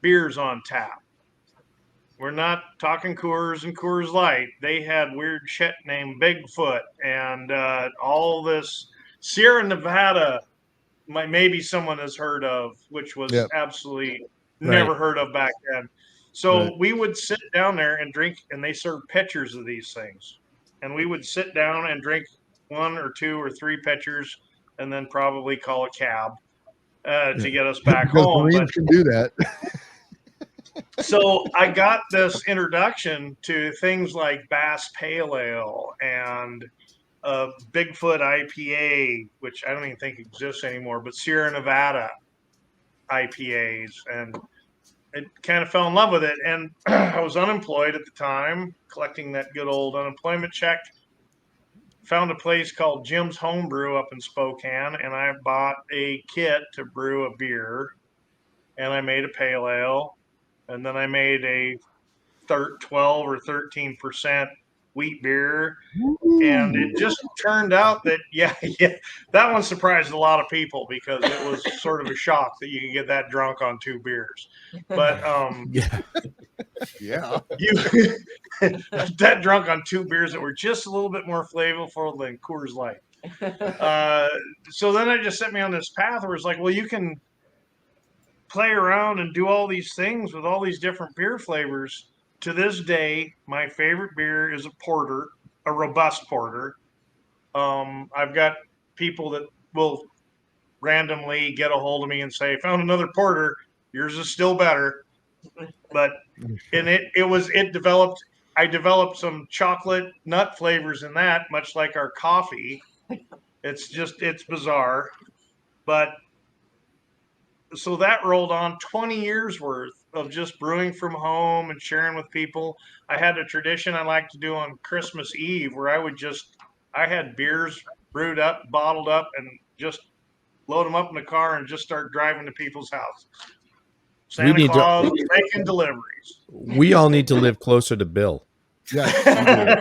[SPEAKER 4] beers on tap. We're not talking Coors and Coors Light. They had weird shit named Bigfoot and all this Sierra Nevada. Maybe someone has heard of, which was absolutely never heard of back then. So we would sit down there and drink, and they served pitchers of these things, and we would sit down and drink 1 or 2 or 3 pitchers, and then probably call a cab to get us back
[SPEAKER 2] Because
[SPEAKER 4] home.
[SPEAKER 2] Marines can do that.
[SPEAKER 4] So I got this introduction to things like Bass Pale Ale and Bigfoot IPA, which I don't even think exists anymore, but Sierra Nevada IPAs. And I kind of fell in love with it. And I was unemployed at the time, collecting that good old unemployment check. Found a place called Jim's Homebrew up in Spokane, and I bought a kit to brew a beer. And I made a pale ale. And then I made a 12 or 13% wheat beer. And it just turned out that, that one surprised a lot of people because it was sort of a shock that you could get that drunk on 2 beers. But that drunk on 2 beers that were just a little bit more flavorful than Coors Light. So then it just set me on this path where it's like, well, you can play around and do all these things with all these different beer flavors. To this day, my favorite beer is a porter, a robust porter. I've got people that will randomly get a hold of me and say, found another porter, yours is still better. But I developed some chocolate nut flavors in that, much like our coffee. It's bizarre. But so that rolled on 20 years worth of just brewing from home and sharing with people. I had a tradition I like to do on Christmas Eve where I had beers brewed up, bottled up, and just load them up in the car and just start driving to people's houses. Santa Claus making deliveries.
[SPEAKER 5] We all need to live closer to Bill.
[SPEAKER 2] Yeah.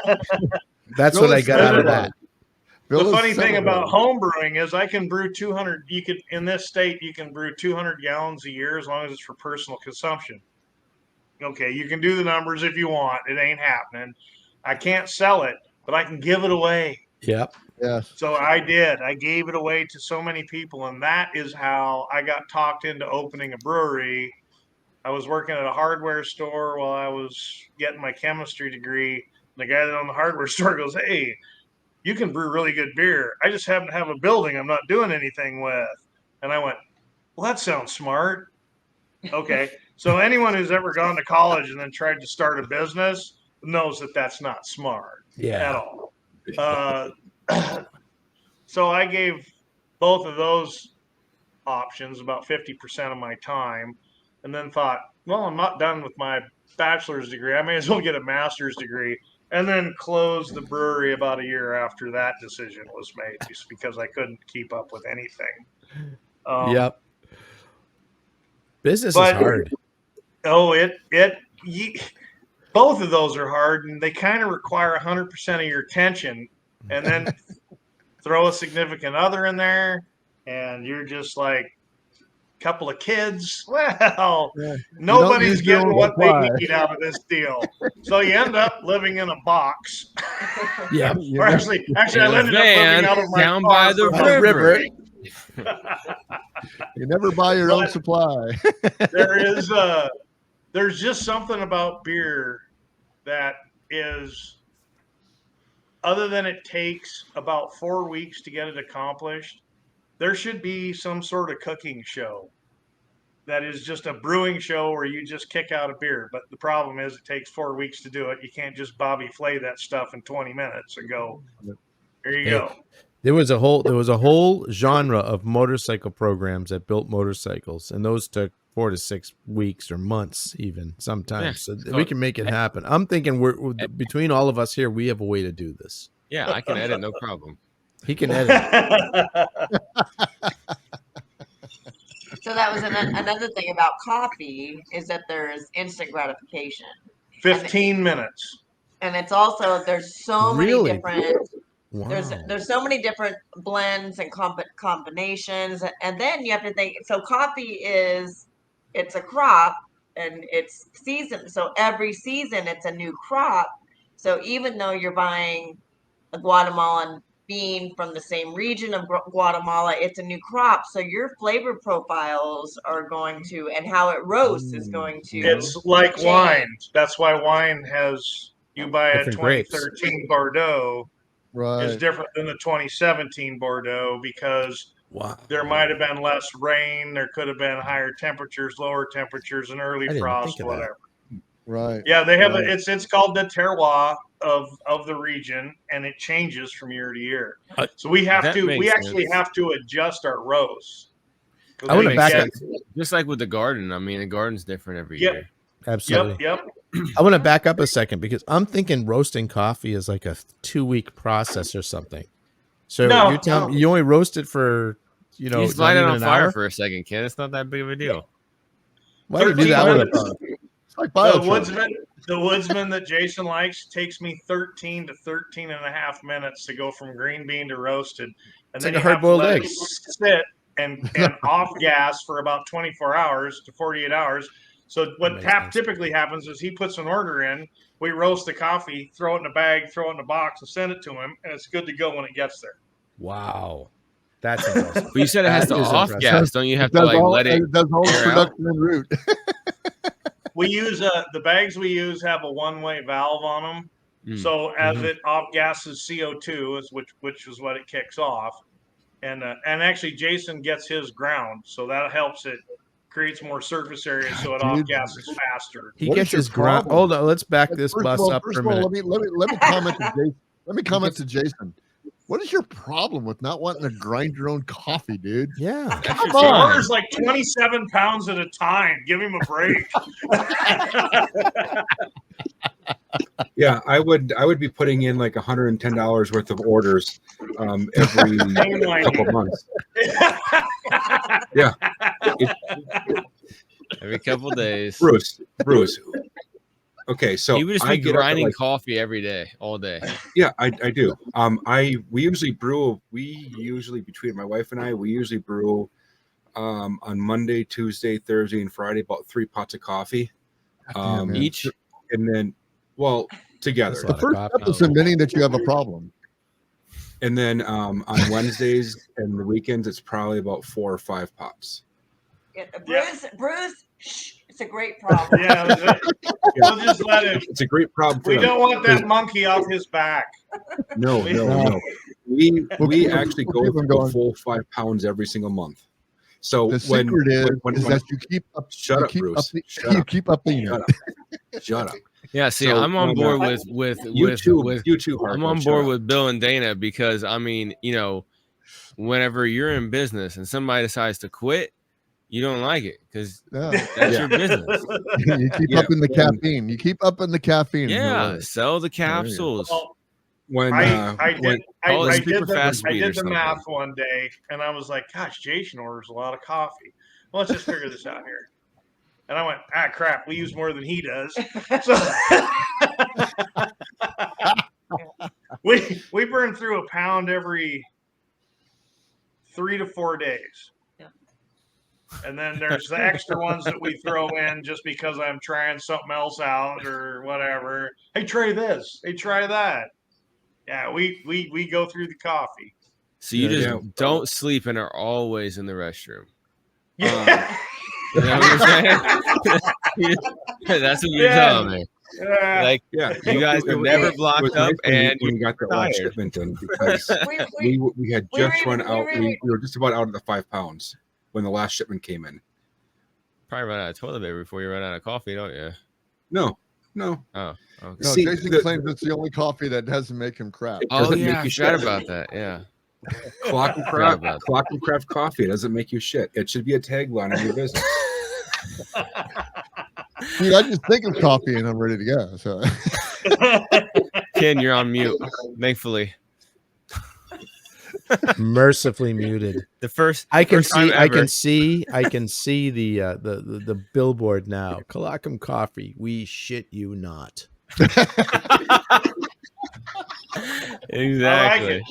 [SPEAKER 5] That's what I got out of that.
[SPEAKER 4] The funny thing about home brewing is I can brew 200. In this state, you can brew 200 gallons a year as long as it's for personal consumption. Okay, you can do the numbers if you want. It ain't happening. I can't sell it, but I can give it away.
[SPEAKER 5] Yep.
[SPEAKER 2] Yes.
[SPEAKER 4] So I did. I gave it away to so many people, and that is how I got talked into opening a brewery. I was working at a hardware store while I was getting my chemistry degree. The guy that owned the hardware store goes, "Hey, you can brew really good beer. I just happen to have a building I'm not doing anything with." And I went, "Well, that sounds smart." Okay. So anyone who's ever gone to college and then tried to start a business knows that that's not smart at all. So I gave both of those options about 50% of my time, and then thought, well, I'm not done with my bachelor's degree. I may as well get a master's degree, and then close the brewery about a year after that decision was made, just because I couldn't keep up with anything.
[SPEAKER 5] Yep. Business is hard.
[SPEAKER 4] Oh, both of those are hard, and they kind of require 100% of your attention, and then throw a significant other in there, and you're just like, couple of kids. Well, nobody's getting what they need out of this deal. So you end up living in a box.
[SPEAKER 5] Yeah.
[SPEAKER 4] Or actually, I ended up living out of my
[SPEAKER 3] down
[SPEAKER 4] car
[SPEAKER 3] by the
[SPEAKER 4] for
[SPEAKER 3] river.
[SPEAKER 2] You never buy your own supply.
[SPEAKER 4] There's just something about beer that is, other than it takes about 4 weeks to get it accomplished, there should be some sort of cooking show that is just a brewing show where you just kick out a beer. But the problem is it takes 4 weeks to do it. You can't just Bobby Flay that stuff in 20 minutes and go, here you go.
[SPEAKER 5] There was a whole genre of motorcycle programs that built motorcycles, and those took 4 to 6 weeks or months, even sometimes.
[SPEAKER 3] Yeah.
[SPEAKER 5] So we can make it happen. I'm thinking we're between all of us here, we have a way to do this.
[SPEAKER 3] Yeah, I can edit, no problem.
[SPEAKER 5] He can edit.
[SPEAKER 7] So that was another thing about coffee is that there's instant gratification.
[SPEAKER 4] 15 minutes.
[SPEAKER 7] And it's also, there's so many different,
[SPEAKER 5] Wow.
[SPEAKER 7] there's so many different blends and combinations. And then you have to think, so coffee it's a crop and it's season. So every season it's a new crop. So even though you're buying a Guatemalan bean from the same region of Guatemala, it's a new crop. So your flavor profiles are going to, and how it roasts is going to.
[SPEAKER 4] It's like
[SPEAKER 7] change.
[SPEAKER 4] wine. That's why wine has, you buy a
[SPEAKER 5] Different grapes.
[SPEAKER 4] 2013 Bordeaux
[SPEAKER 2] Right.
[SPEAKER 4] is different than the 2017 Bordeaux because
[SPEAKER 5] Wow.
[SPEAKER 4] there might have been less rain. There could have been higher temperatures, lower temperatures, and early
[SPEAKER 5] didn't
[SPEAKER 4] frost,
[SPEAKER 5] think of that.
[SPEAKER 4] whatever.
[SPEAKER 2] Right.
[SPEAKER 4] Yeah, they have
[SPEAKER 2] Right.
[SPEAKER 4] it's called the terroir of the region, and it changes from year to year. So we have
[SPEAKER 3] that
[SPEAKER 4] to
[SPEAKER 3] makes
[SPEAKER 4] actually
[SPEAKER 3] sense.
[SPEAKER 4] have to adjust our rows.
[SPEAKER 5] I wanna
[SPEAKER 3] Makes
[SPEAKER 5] back up.
[SPEAKER 3] sense. Just like with the garden. I mean, the garden's different every
[SPEAKER 4] Yep.
[SPEAKER 3] year.
[SPEAKER 5] Absolutely.
[SPEAKER 4] Yep.
[SPEAKER 5] I want to back up a second because I'm thinking roasting coffee is like a 2-week process or something. So
[SPEAKER 4] No,
[SPEAKER 5] you're telling
[SPEAKER 4] no.
[SPEAKER 5] you only roast it for,
[SPEAKER 3] You
[SPEAKER 5] not
[SPEAKER 3] just light it
[SPEAKER 5] even
[SPEAKER 3] on
[SPEAKER 5] an
[SPEAKER 3] fire
[SPEAKER 5] hour?
[SPEAKER 3] for a second, Ken. It's not that big of a deal.
[SPEAKER 5] Why do you do
[SPEAKER 4] 13
[SPEAKER 5] that with
[SPEAKER 4] minutes.
[SPEAKER 5] a
[SPEAKER 2] It's like
[SPEAKER 4] The
[SPEAKER 2] biochar.
[SPEAKER 4] woodsman that Jason likes takes me 13 to 13 and a half minutes to go from green bean to roasted. And
[SPEAKER 5] It's
[SPEAKER 4] then
[SPEAKER 5] like a
[SPEAKER 4] you have to
[SPEAKER 5] hard-boiled
[SPEAKER 4] let
[SPEAKER 5] egg.
[SPEAKER 4] it sit and off gas for about 24 hours to 48 hours. So what
[SPEAKER 5] makes sense.
[SPEAKER 4] typically happens is he puts an order in, we roast the coffee, throw it in a bag, throw it in a box, and send it to him, and it's good to go when it gets there.
[SPEAKER 5] Wow. That's impressive.
[SPEAKER 3] But you said it has to
[SPEAKER 5] That is
[SPEAKER 3] off
[SPEAKER 5] impressive.
[SPEAKER 3] gas. Don't you have to
[SPEAKER 2] Does
[SPEAKER 3] like
[SPEAKER 2] all-
[SPEAKER 3] let it?
[SPEAKER 2] it does all the
[SPEAKER 3] air out?
[SPEAKER 2] production en route.
[SPEAKER 4] We use the bags we use have a one-way valve on them.
[SPEAKER 3] Mm.
[SPEAKER 4] So as it off gases CO2, which is what it kicks off, and actually Jason gets his ground, so that helps it creates more surface area, so it off
[SPEAKER 2] Dude.
[SPEAKER 4] gases faster.
[SPEAKER 5] He
[SPEAKER 2] What
[SPEAKER 5] gets
[SPEAKER 2] is your
[SPEAKER 5] his ground.
[SPEAKER 2] problem?
[SPEAKER 5] Hold on, let's back this
[SPEAKER 2] First
[SPEAKER 5] bus
[SPEAKER 2] of all,
[SPEAKER 5] up
[SPEAKER 2] first
[SPEAKER 5] for a
[SPEAKER 2] of all,
[SPEAKER 5] minute.
[SPEAKER 2] let me comment to Jason. Let me comment to Jason. What is your problem with not wanting to grind your own coffee, dude?
[SPEAKER 5] Yeah.
[SPEAKER 2] Come
[SPEAKER 4] He
[SPEAKER 2] on.
[SPEAKER 4] orders like 27 pounds at a time. Give him a break.
[SPEAKER 6] Yeah, I would be putting in like $110 worth of orders every couple months. Yeah.
[SPEAKER 3] Every couple days.
[SPEAKER 6] Bruce. Okay, so
[SPEAKER 3] He would just
[SPEAKER 6] I
[SPEAKER 3] be
[SPEAKER 6] get up at,
[SPEAKER 3] grinding
[SPEAKER 6] like,
[SPEAKER 3] coffee every day, all day.
[SPEAKER 6] yeah, I do. We usually between my wife and I, we usually brew on Monday, Tuesday, Thursday, and Friday about 3 pots of coffee.
[SPEAKER 2] Damn, man.
[SPEAKER 3] Each.
[SPEAKER 6] And then together.
[SPEAKER 5] That's a lot
[SPEAKER 2] The first
[SPEAKER 5] of
[SPEAKER 2] step
[SPEAKER 5] coffee.
[SPEAKER 2] is admitting that you have a problem.
[SPEAKER 6] And then on Wednesdays and the weekends, it's probably about 4 or 5 pots.
[SPEAKER 7] Bruce, shh, it's a great problem.
[SPEAKER 4] Yeah, we'll just let him.
[SPEAKER 6] It's a great problem for
[SPEAKER 4] We
[SPEAKER 6] them.
[SPEAKER 4] don't want that monkey off his back.
[SPEAKER 6] No. We actually go
[SPEAKER 2] keep 'em
[SPEAKER 6] for
[SPEAKER 2] going.
[SPEAKER 6] a full 5 pounds every single month. So
[SPEAKER 2] The secret is that you keep up.
[SPEAKER 6] Shut
[SPEAKER 2] you
[SPEAKER 6] up,
[SPEAKER 2] keep
[SPEAKER 6] Bruce.
[SPEAKER 2] Up the,
[SPEAKER 6] Shut
[SPEAKER 2] you
[SPEAKER 6] up.
[SPEAKER 2] keep up the
[SPEAKER 6] Shut
[SPEAKER 2] unit.
[SPEAKER 6] up. Shut up.
[SPEAKER 3] Yeah, see,
[SPEAKER 6] So,
[SPEAKER 3] I'm on board with
[SPEAKER 6] You too.
[SPEAKER 3] I'm on board with Bill and Dana because I mean, whenever you're in business and somebody decides to quit, you don't like it because
[SPEAKER 2] Yeah.
[SPEAKER 3] that's your business.
[SPEAKER 2] You keep
[SPEAKER 6] Yeah,
[SPEAKER 2] up in the
[SPEAKER 6] when-
[SPEAKER 2] caffeine. You keep up in the caffeine.
[SPEAKER 3] Yeah, sell the
[SPEAKER 2] There you go.
[SPEAKER 3] capsules.
[SPEAKER 4] Well,
[SPEAKER 6] When
[SPEAKER 4] I
[SPEAKER 6] when-
[SPEAKER 4] did
[SPEAKER 3] call it
[SPEAKER 4] I
[SPEAKER 3] super
[SPEAKER 4] did the,
[SPEAKER 3] fast
[SPEAKER 4] I
[SPEAKER 3] speed or
[SPEAKER 4] did the
[SPEAKER 3] something.
[SPEAKER 4] math one day, and I was like, "Gosh, Jason orders a lot of coffee. Well, let's just figure this out here." And I went, crap, we use more than he does. So we burn through a pound every 3 to 4 days.
[SPEAKER 7] Yeah.
[SPEAKER 4] And then there's the extra ones that we throw in just because I'm trying something else out or whatever. Hey, try this. Hey, try that. Yeah, we go through the coffee.
[SPEAKER 3] So you
[SPEAKER 2] Yeah,
[SPEAKER 3] just
[SPEAKER 6] yeah.
[SPEAKER 3] don't sleep and are always in the restroom.
[SPEAKER 4] Yeah.
[SPEAKER 3] You know what I'm saying? That's what you're
[SPEAKER 4] Yeah.
[SPEAKER 3] telling me.
[SPEAKER 4] Yeah.
[SPEAKER 3] Like
[SPEAKER 6] yeah,
[SPEAKER 3] you guys
[SPEAKER 6] it
[SPEAKER 3] were
[SPEAKER 6] was-
[SPEAKER 3] never
[SPEAKER 6] it
[SPEAKER 3] blocked
[SPEAKER 6] was
[SPEAKER 3] up
[SPEAKER 6] nice when
[SPEAKER 3] and
[SPEAKER 6] we got that last
[SPEAKER 3] tired.
[SPEAKER 6] shipment in because
[SPEAKER 7] we,
[SPEAKER 6] we had
[SPEAKER 7] we
[SPEAKER 6] just
[SPEAKER 7] were
[SPEAKER 6] run
[SPEAKER 7] even-
[SPEAKER 6] out.
[SPEAKER 7] we
[SPEAKER 6] We
[SPEAKER 7] were-
[SPEAKER 6] were just about out of the 5 pounds when the last shipment came in.
[SPEAKER 3] probably run out of toilet paper before you run out of coffee, don't you?
[SPEAKER 6] No.
[SPEAKER 3] Oh, okay.
[SPEAKER 2] No,
[SPEAKER 6] See,
[SPEAKER 2] Jason
[SPEAKER 6] the-
[SPEAKER 2] claims it's the only coffee that doesn't make him crap.
[SPEAKER 3] Oh
[SPEAKER 6] doesn't
[SPEAKER 3] yeah,
[SPEAKER 6] make
[SPEAKER 3] I
[SPEAKER 6] you
[SPEAKER 3] forgot
[SPEAKER 6] shit.
[SPEAKER 3] about that. Yeah.
[SPEAKER 6] Colockum Craft Coffee. It doesn't make you shit. It should be a tagline on your business.
[SPEAKER 2] Dude, I just think of coffee and I'm ready to go. So
[SPEAKER 3] Ken, you're on mute. Thankfully,
[SPEAKER 5] Mercifully muted.
[SPEAKER 3] the first
[SPEAKER 5] I can
[SPEAKER 3] first time
[SPEAKER 5] see. I
[SPEAKER 3] ever.
[SPEAKER 5] can see the billboard now. Colockum Coffee. We shit you not.
[SPEAKER 3] Exactly.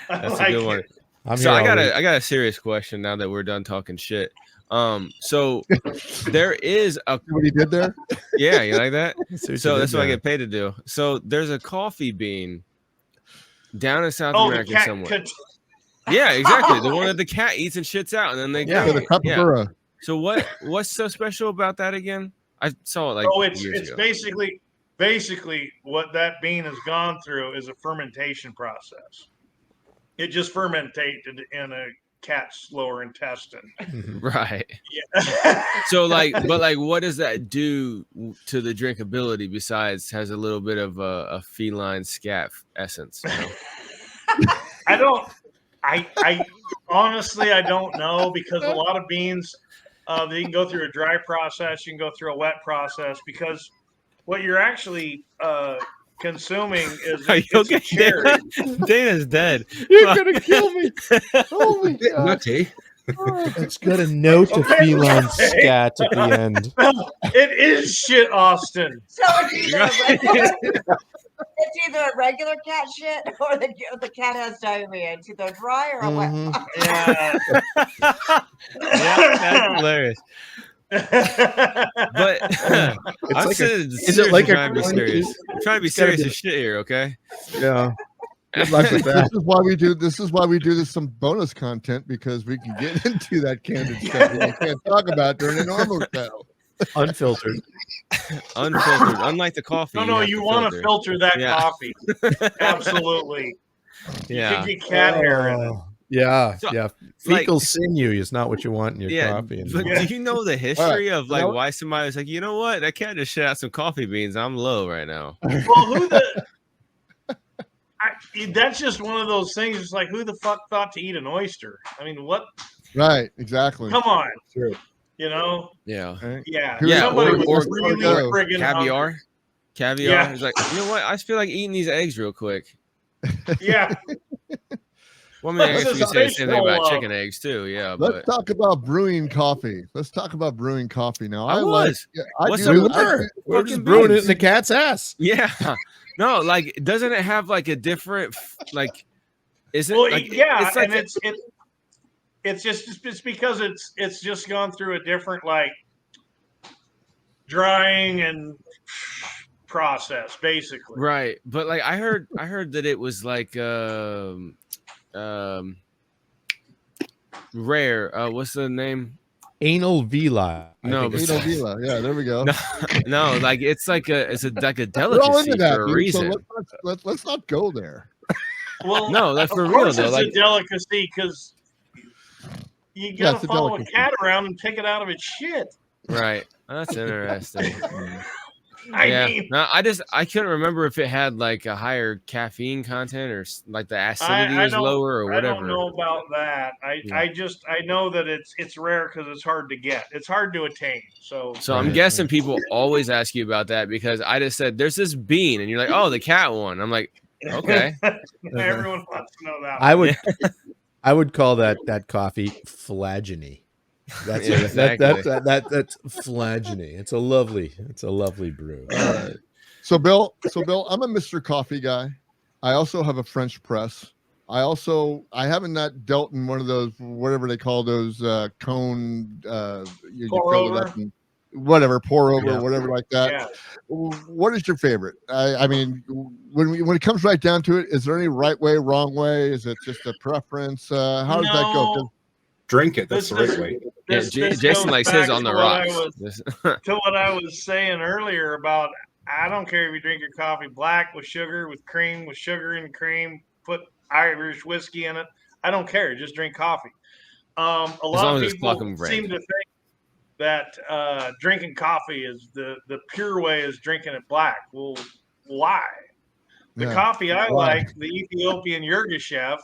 [SPEAKER 4] I
[SPEAKER 3] That's
[SPEAKER 4] like
[SPEAKER 3] a good
[SPEAKER 4] it.
[SPEAKER 3] one.
[SPEAKER 5] I'm
[SPEAKER 3] So
[SPEAKER 5] here
[SPEAKER 3] I got
[SPEAKER 5] already.
[SPEAKER 3] a serious question now that we're done talking shit. So there is a
[SPEAKER 2] see what he did there?
[SPEAKER 3] yeah, you like that?
[SPEAKER 5] See what
[SPEAKER 3] So
[SPEAKER 5] you
[SPEAKER 3] that's
[SPEAKER 5] did
[SPEAKER 3] what I
[SPEAKER 5] there.
[SPEAKER 3] get paid to do. So there's a coffee bean down in South
[SPEAKER 4] Oh, the
[SPEAKER 3] America
[SPEAKER 4] cat
[SPEAKER 3] somewhere.
[SPEAKER 4] could.
[SPEAKER 3] Yeah, exactly. The one that the cat eats and shits out, and then they
[SPEAKER 5] Yeah.
[SPEAKER 2] Yeah,
[SPEAKER 3] go.
[SPEAKER 2] the capybara.
[SPEAKER 3] So what's so special about that again? I saw it like
[SPEAKER 4] Oh, it's
[SPEAKER 3] years ago.
[SPEAKER 4] basically what that bean has gone through is a fermentation process. It just fermented in a cat's lower intestine.
[SPEAKER 3] Right.
[SPEAKER 4] Yeah.
[SPEAKER 3] So but what does that do to the drinkability besides has a little bit of a feline scat essence? You know?
[SPEAKER 4] I honestly I don't know because a lot of beans they can go through a dry process, you can go through a wet process because what you're actually consuming is
[SPEAKER 3] Are you
[SPEAKER 4] it's a
[SPEAKER 3] okay?
[SPEAKER 4] cherry.
[SPEAKER 3] Dana's dead.
[SPEAKER 2] You're gonna kill me. Holy God.
[SPEAKER 6] Nutty.
[SPEAKER 5] It's got a note of
[SPEAKER 4] Okay.
[SPEAKER 5] feline scat at the end.
[SPEAKER 4] It is shit, Austin.
[SPEAKER 7] So it's either a regular cat shit or the cat has diarrhea. It's either dry or a wet.
[SPEAKER 5] Mhm.
[SPEAKER 4] Yeah.
[SPEAKER 3] Yeah, that's hilarious. But I'm
[SPEAKER 2] like
[SPEAKER 3] is
[SPEAKER 2] it like a
[SPEAKER 3] trying to be
[SPEAKER 2] coin
[SPEAKER 3] serious?
[SPEAKER 2] too?
[SPEAKER 3] I'm trying to be
[SPEAKER 2] It's gotta
[SPEAKER 3] serious
[SPEAKER 2] be-
[SPEAKER 3] as shit here, okay?
[SPEAKER 2] Yeah. Good luck with that. This is why we do. This is why we do this some bonus content because we can get into that candid stuff that you can't talk about during a normal show.
[SPEAKER 5] Unfiltered.
[SPEAKER 3] Unfiltered, unlike the coffee.
[SPEAKER 4] No,
[SPEAKER 3] have
[SPEAKER 4] you want to filter that
[SPEAKER 3] Yeah.
[SPEAKER 4] coffee. Absolutely.
[SPEAKER 3] Yeah.
[SPEAKER 4] You could get cat hair in it.
[SPEAKER 5] Oh, yeah,
[SPEAKER 3] So,
[SPEAKER 5] yeah.
[SPEAKER 3] like-
[SPEAKER 5] Fecal sinew is not what you want in your
[SPEAKER 3] Yeah,
[SPEAKER 5] coffee. And
[SPEAKER 3] but do you know the history of like
[SPEAKER 2] know-
[SPEAKER 3] why somebody was like, you know what, that cat just shit out some coffee beans. I'm low right now.
[SPEAKER 4] Well, who the? That's just one of those things. It's like, who the fuck thought to eat an oyster? I mean, what?
[SPEAKER 2] Right, exactly.
[SPEAKER 4] Come on,
[SPEAKER 6] True.
[SPEAKER 4] you know?
[SPEAKER 3] Yeah.
[SPEAKER 2] Right.
[SPEAKER 4] Yeah,
[SPEAKER 2] Who-
[SPEAKER 4] somebody
[SPEAKER 3] or-
[SPEAKER 4] was
[SPEAKER 3] or-
[SPEAKER 4] really
[SPEAKER 2] or
[SPEAKER 4] friggin'
[SPEAKER 3] Caviar.
[SPEAKER 4] hungry.
[SPEAKER 3] Caviar.
[SPEAKER 4] Yeah.
[SPEAKER 3] It's like, you know what? I just feel like eating these eggs real quick.
[SPEAKER 4] Yeah,
[SPEAKER 3] Well, I mean, I
[SPEAKER 4] Let's
[SPEAKER 3] guess we could
[SPEAKER 4] just
[SPEAKER 3] say the same thing about
[SPEAKER 4] roll up.
[SPEAKER 3] chicken eggs too. Yeah,
[SPEAKER 2] Let's
[SPEAKER 3] but
[SPEAKER 2] talk about brewing coffee. Let's talk about brewing coffee now.
[SPEAKER 3] I
[SPEAKER 2] like.
[SPEAKER 3] was.
[SPEAKER 2] Yeah, I
[SPEAKER 3] What's
[SPEAKER 2] do.
[SPEAKER 3] up
[SPEAKER 5] We
[SPEAKER 3] with
[SPEAKER 2] I
[SPEAKER 5] were.
[SPEAKER 2] do.
[SPEAKER 5] We're
[SPEAKER 3] fucking
[SPEAKER 5] just brewing it
[SPEAKER 3] beans.
[SPEAKER 5] in the cat's ass.
[SPEAKER 3] yeah, no, like, doesn't it have like a different like? Is it
[SPEAKER 4] well,
[SPEAKER 3] like?
[SPEAKER 4] yeah,
[SPEAKER 3] it's like
[SPEAKER 4] and it's just because it's just gone through a different like drying and process, basically.
[SPEAKER 3] right, but like I heard that it was like rare. What's the name?
[SPEAKER 5] Anal villi.
[SPEAKER 3] No,
[SPEAKER 5] I think it's
[SPEAKER 2] Vino
[SPEAKER 5] called.
[SPEAKER 2] Vila. Yeah, there we go.
[SPEAKER 3] No, no, like it's like a
[SPEAKER 2] We're all
[SPEAKER 3] delicacy
[SPEAKER 2] into that,
[SPEAKER 3] for a
[SPEAKER 2] dude.
[SPEAKER 3] reason.
[SPEAKER 2] So let's not go there.
[SPEAKER 4] Well,
[SPEAKER 3] No, like
[SPEAKER 4] of
[SPEAKER 3] for real
[SPEAKER 4] course
[SPEAKER 3] though,
[SPEAKER 4] it's
[SPEAKER 3] like
[SPEAKER 4] a delicacy because you
[SPEAKER 2] Yeah,
[SPEAKER 4] gotta
[SPEAKER 2] it's a
[SPEAKER 4] follow a
[SPEAKER 2] delicacy.
[SPEAKER 4] cat around and pick it out of its shit.
[SPEAKER 3] right. That's interesting.
[SPEAKER 4] I
[SPEAKER 3] yeah,
[SPEAKER 4] mean,
[SPEAKER 3] no, I couldn't remember if it had like a higher caffeine content or like the acidity
[SPEAKER 4] I
[SPEAKER 3] was lower or
[SPEAKER 4] I
[SPEAKER 3] whatever.
[SPEAKER 4] don't know about that.
[SPEAKER 3] Yeah.
[SPEAKER 4] I know that it's rare because it's hard to get. It's hard to attain. So
[SPEAKER 3] So I'm
[SPEAKER 5] Right,
[SPEAKER 3] guessing people always ask you about that because I just said there's this bean and you're like, oh, the cat one. I'm like, okay.
[SPEAKER 4] everyone wants to know that.
[SPEAKER 5] I would, I would call that coffee flagony. That's
[SPEAKER 3] Yeah, exactly.
[SPEAKER 5] that's flagony. It's a lovely brew.
[SPEAKER 2] So Bill, I'm a Mr. Coffee guy. I also have a French press. I haven't not dealt in one of those whatever they call those cone you
[SPEAKER 4] Pour
[SPEAKER 2] fill
[SPEAKER 4] over?
[SPEAKER 2] it up and whatever pour over
[SPEAKER 5] Yeah.
[SPEAKER 2] whatever like that.
[SPEAKER 4] Yeah.
[SPEAKER 2] What is your favorite? I mean, when it comes right down to it, is there any right way, wrong way? Is it just a preference? How does that go? 'Cause
[SPEAKER 4] No,
[SPEAKER 6] Drink it. That's
[SPEAKER 4] This
[SPEAKER 6] the
[SPEAKER 4] is-
[SPEAKER 6] right way.
[SPEAKER 3] Yeah,
[SPEAKER 4] this
[SPEAKER 3] Jason
[SPEAKER 4] goes
[SPEAKER 3] likes
[SPEAKER 4] back
[SPEAKER 3] his on
[SPEAKER 4] to
[SPEAKER 3] the
[SPEAKER 4] what I
[SPEAKER 3] rocks.
[SPEAKER 4] was- to what I was saying earlier about I don't care if you drink your coffee black with sugar, with cream, with sugar and cream, put Irish whiskey in it. I don't care. Just drink coffee. A
[SPEAKER 3] As
[SPEAKER 4] lot
[SPEAKER 3] long
[SPEAKER 4] of
[SPEAKER 3] as it's
[SPEAKER 4] people
[SPEAKER 3] Colockum brand.
[SPEAKER 4] seem to think that drinking coffee is the pure way is drinking it black. Well, why? The
[SPEAKER 2] Yeah.
[SPEAKER 4] coffee I
[SPEAKER 2] Why?
[SPEAKER 4] like, the Ethiopian Yirgacheffe,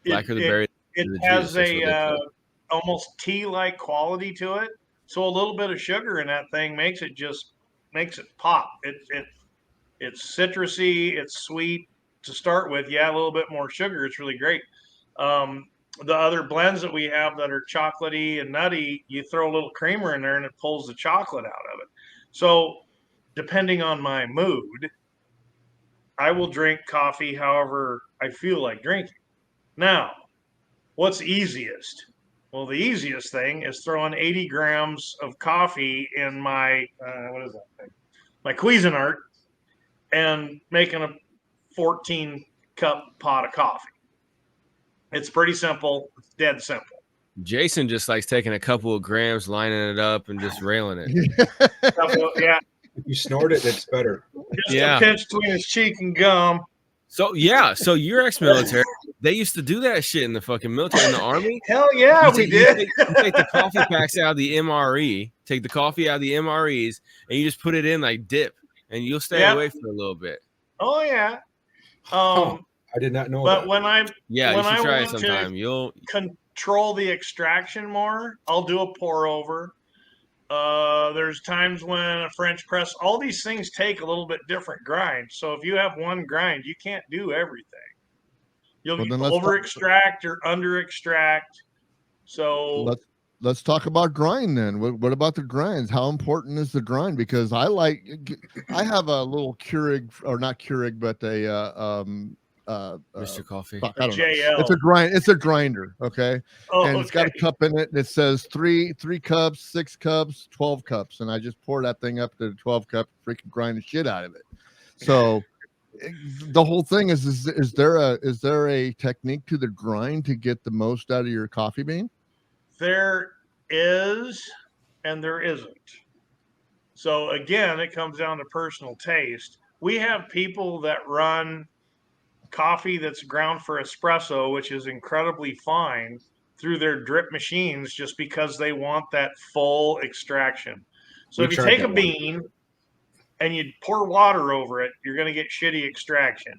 [SPEAKER 3] Blacker the berry.
[SPEAKER 4] it
[SPEAKER 3] the
[SPEAKER 4] has
[SPEAKER 3] juice, that's what they
[SPEAKER 4] a
[SPEAKER 3] call it.
[SPEAKER 4] almost tea-like quality to it. So a little bit of sugar in that thing makes it pop. It's citrusy, it's sweet to start with. Yeah, a little bit more sugar. It's really great. The other blends that we have that are chocolatey and nutty, you throw a little creamer in there and it pulls the chocolate out of it. So depending on my mood, I will drink coffee however I feel like drinking. Now, what's easiest? Well, the easiest thing is throwing 80 grams of coffee in my what is that thing? My Cuisinart and making a 14 cup pot of coffee. It's pretty simple. It's dead simple.
[SPEAKER 3] Jason just likes taking a couple of grams, lining it up, and just railing it.
[SPEAKER 4] Yeah,
[SPEAKER 6] If you snort it, it's better.
[SPEAKER 4] just
[SPEAKER 3] Yeah.
[SPEAKER 4] a pinch between his cheek and gum.
[SPEAKER 3] So yeah, so you're ex-military. They used to do that shit in the fucking military, in the army.
[SPEAKER 4] Hell yeah,
[SPEAKER 3] You
[SPEAKER 4] we
[SPEAKER 3] take- you
[SPEAKER 4] did.
[SPEAKER 3] You take the coffee packs out of the MRE, take the coffee out of the MREs, and you just put it in like dip, and you'll stay
[SPEAKER 4] Yeah.
[SPEAKER 3] away for a little bit.
[SPEAKER 4] Oh yeah.
[SPEAKER 6] I did not know
[SPEAKER 4] But
[SPEAKER 6] that.
[SPEAKER 4] when I
[SPEAKER 3] Yeah,
[SPEAKER 4] When
[SPEAKER 3] you should
[SPEAKER 4] I
[SPEAKER 3] try it
[SPEAKER 4] want to-
[SPEAKER 3] sometime. You'll
[SPEAKER 4] control the extraction more, I'll do a pour over. There's times when a French press, all these things take a little bit different grind. So if you have one grind, you can't do everything. You'll
[SPEAKER 2] Well, then let's
[SPEAKER 4] over extract or under extract. So
[SPEAKER 2] Let's talk about grind then. What about the grinds? How important is the grind? Because I have a little Keurig, or not Keurig, but a
[SPEAKER 3] Mr. Coffee.
[SPEAKER 2] fuck, I don't know.
[SPEAKER 4] JL.
[SPEAKER 2] It's a grind. It's a grinder. Okay.
[SPEAKER 4] Oh,
[SPEAKER 2] And it's got a
[SPEAKER 4] okay.
[SPEAKER 2] cup in it and it says three cups, 6 cups, 12 cups. And I just pour that thing up to the 12 cup, freaking grind the shit out of it. So the whole thing is there a technique to the grind to get the most out of your coffee bean?
[SPEAKER 4] There is and there isn't. So again, it comes down to personal taste. We have people that run coffee that's ground for espresso, which is incredibly fine, through their drip machines just because they want that full extraction. So
[SPEAKER 6] We
[SPEAKER 4] if you
[SPEAKER 6] tried
[SPEAKER 4] take a
[SPEAKER 6] that one.
[SPEAKER 4] bean and you pour water over it, you're going to get shitty extraction.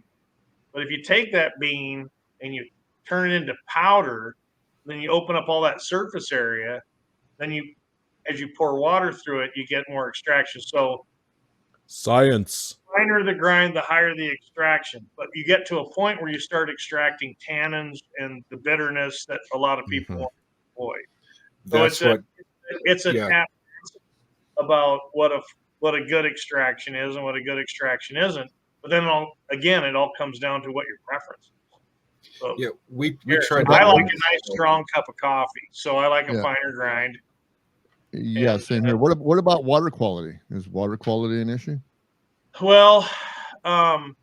[SPEAKER 4] But if you take that bean and you turn it into powder, then you open up all that surface area, then as you pour water through it, you get more extraction. So
[SPEAKER 5] Science.
[SPEAKER 4] the finer the grind, the higher the extraction. But you get to a point where you start extracting tannins and the bitterness that a lot of people want to avoid. So
[SPEAKER 6] That's
[SPEAKER 4] it's a
[SPEAKER 6] yeah.
[SPEAKER 4] tap about what a good extraction is and what a good extraction isn't. But then it all comes down to what your preference is. So
[SPEAKER 6] Yeah, we tried
[SPEAKER 4] I
[SPEAKER 6] that.
[SPEAKER 4] like a nice strong cup of coffee, so I like a finer grind.
[SPEAKER 2] Yeah, same here. What about water quality? Is water quality an issue?
[SPEAKER 4] Well,
[SPEAKER 2] I'm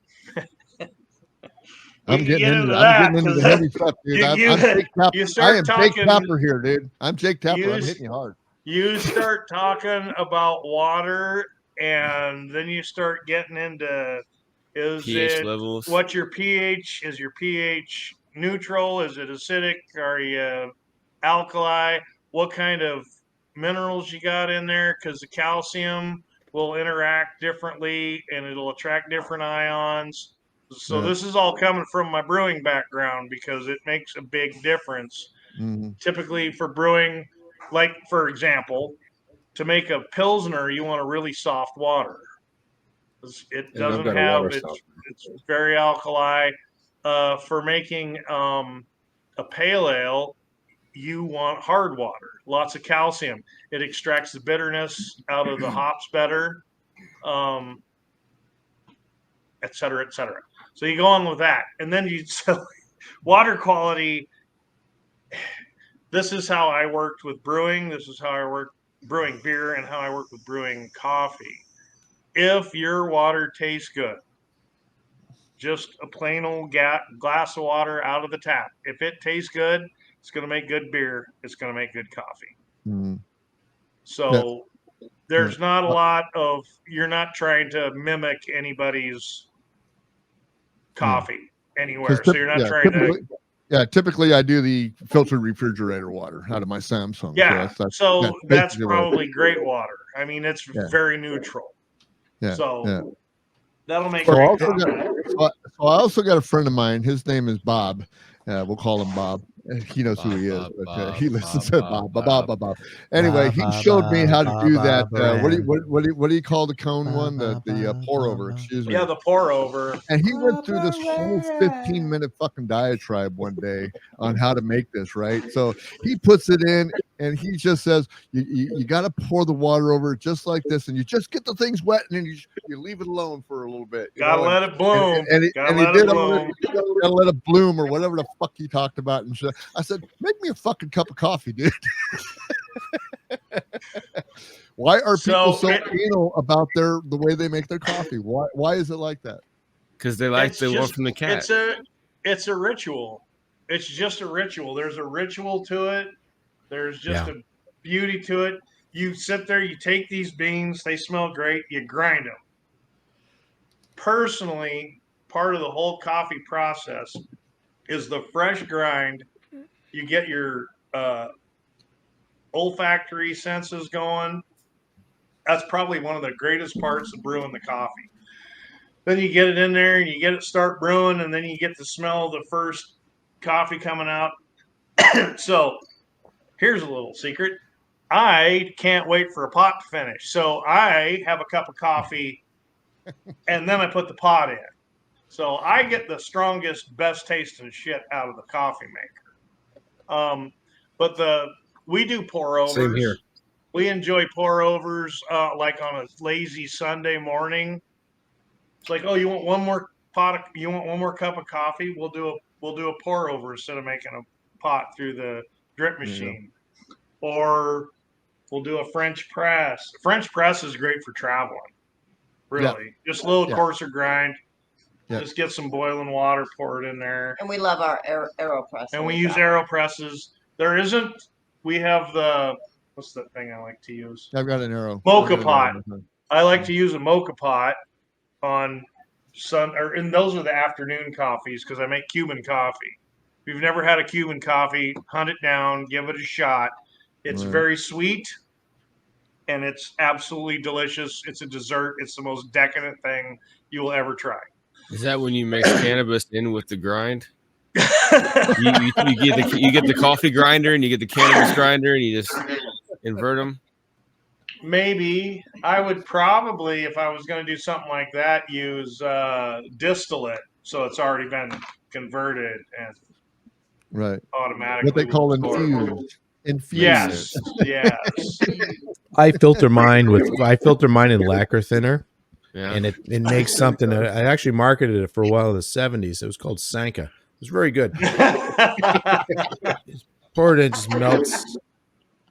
[SPEAKER 2] getting into the heavy stuff, dude. I'm Jake Tapper. I am Jake Tapper here, dude. I'm Jake Tapper. I'm hitting you hard.
[SPEAKER 4] You start talking about water, and then you start getting into
[SPEAKER 3] pH levels.
[SPEAKER 4] What's your pH? Is your pH neutral? Is it acidic? Are you alkali? What kind of minerals you got in there? Because the calcium will interact differently, and it'll attract different ions. So this is all coming from my brewing background because it makes a big difference.
[SPEAKER 2] Mm-hmm.
[SPEAKER 4] Typically for brewing, like for example, to make a Pilsner, you want a really soft water. It doesn't have, it's very alkali. For making a pale ale, you want hard water, lots of calcium. It extracts the bitterness out of the hops better, et cetera, et cetera. So you go on with that. And then water quality, this is how I worked with brewing. This is how I worked brewing beer and how I work with brewing coffee. If your water tastes good, just a plain old glass of water out of the tap. If it tastes good, it's going to make good beer. It's going to make good coffee.
[SPEAKER 2] Mm-hmm.
[SPEAKER 4] So there's not a lot of, you're not trying to mimic anybody's coffee anywhere. So you're not trying to.
[SPEAKER 2] Yeah, typically I do the filtered refrigerator water out of my Samsung.
[SPEAKER 4] Yeah, so that's probably great water. I mean, it's very neutral.
[SPEAKER 2] Yeah.
[SPEAKER 4] So that'll make
[SPEAKER 2] so
[SPEAKER 4] great
[SPEAKER 2] I also got a friend of mine. His name is Bob. We'll call him Bob. He knows who he is, but he listens to Bob. Anyway, he showed me how to do that. What do you call the cone one? The pour over. Excuse me.
[SPEAKER 4] Yeah, the pour over.
[SPEAKER 2] And he went through this whole 15-minute fucking diatribe one day on how to make this, right? So he puts it in, and he just says, you got to pour the water over it just like this, and you just get the things wet, and then you leave it alone for a little bit.
[SPEAKER 4] Gotta let it bloom.
[SPEAKER 2] And he did gotta let it bloom, or whatever the fuck he talked about. And so I said, make me a fucking cup of coffee, dude. Why are people so anal about the way they make their coffee? Why is it like that?
[SPEAKER 3] Because they like the one from the cat.
[SPEAKER 4] It's a ritual. It's just a ritual. There's a ritual to it. There's just a beauty to it. You sit there, you take these beans, they smell great, you grind them. Personally, part of the whole coffee process is the fresh grind. You get your olfactory senses going. That's probably one of the greatest parts of brewing the coffee. Then you get it in there and you get it start brewing, and then you get to smell the first coffee coming out. So here's a little secret. I can't wait for a pot to finish. So I have a cup of coffee and then I put the pot in. So I get the strongest, best tasting shit out of the coffee maker. But we do pour overs.
[SPEAKER 6] Same here.
[SPEAKER 4] We enjoy pour overs like on a lazy Sunday morning. It's like, oh, you want one more pot? You want one more cup of coffee? We'll do a pour over instead of making a pot through the drip machine. Or we'll do a French press. French press is great for traveling. Really, just a little coarser grind. Just get some boiling water, pour it in there.
[SPEAKER 7] And we love our AeroPress.
[SPEAKER 4] And we use AeroPresses. We have what's that thing I like to use?
[SPEAKER 2] I've got an Aero.
[SPEAKER 4] Mocha pot. I like to use a mocha pot on and those are the afternoon coffees because I make Cuban coffee. If you've never had a Cuban coffee, hunt it down, give it a shot. It's very sweet and it's absolutely delicious. It's a dessert. It's the most decadent thing you will ever try.
[SPEAKER 3] Is that when you mix cannabis in with the grind? You get the coffee grinder and you get the cannabis grinder and you just invert them.
[SPEAKER 4] Maybe I would probably, if I was going to do something like that, use distillate, so it's already been converted and
[SPEAKER 2] Right.
[SPEAKER 4] automatically.
[SPEAKER 2] What they call
[SPEAKER 4] absorb.
[SPEAKER 2] infused.
[SPEAKER 4] Yes, yes.
[SPEAKER 5] I filter mine in lacquer thinner,
[SPEAKER 3] Yeah.
[SPEAKER 5] and it makes something. I actually marketed it for a while in the 70s. It was called Sanka. It was very good. Pour it in, just melts.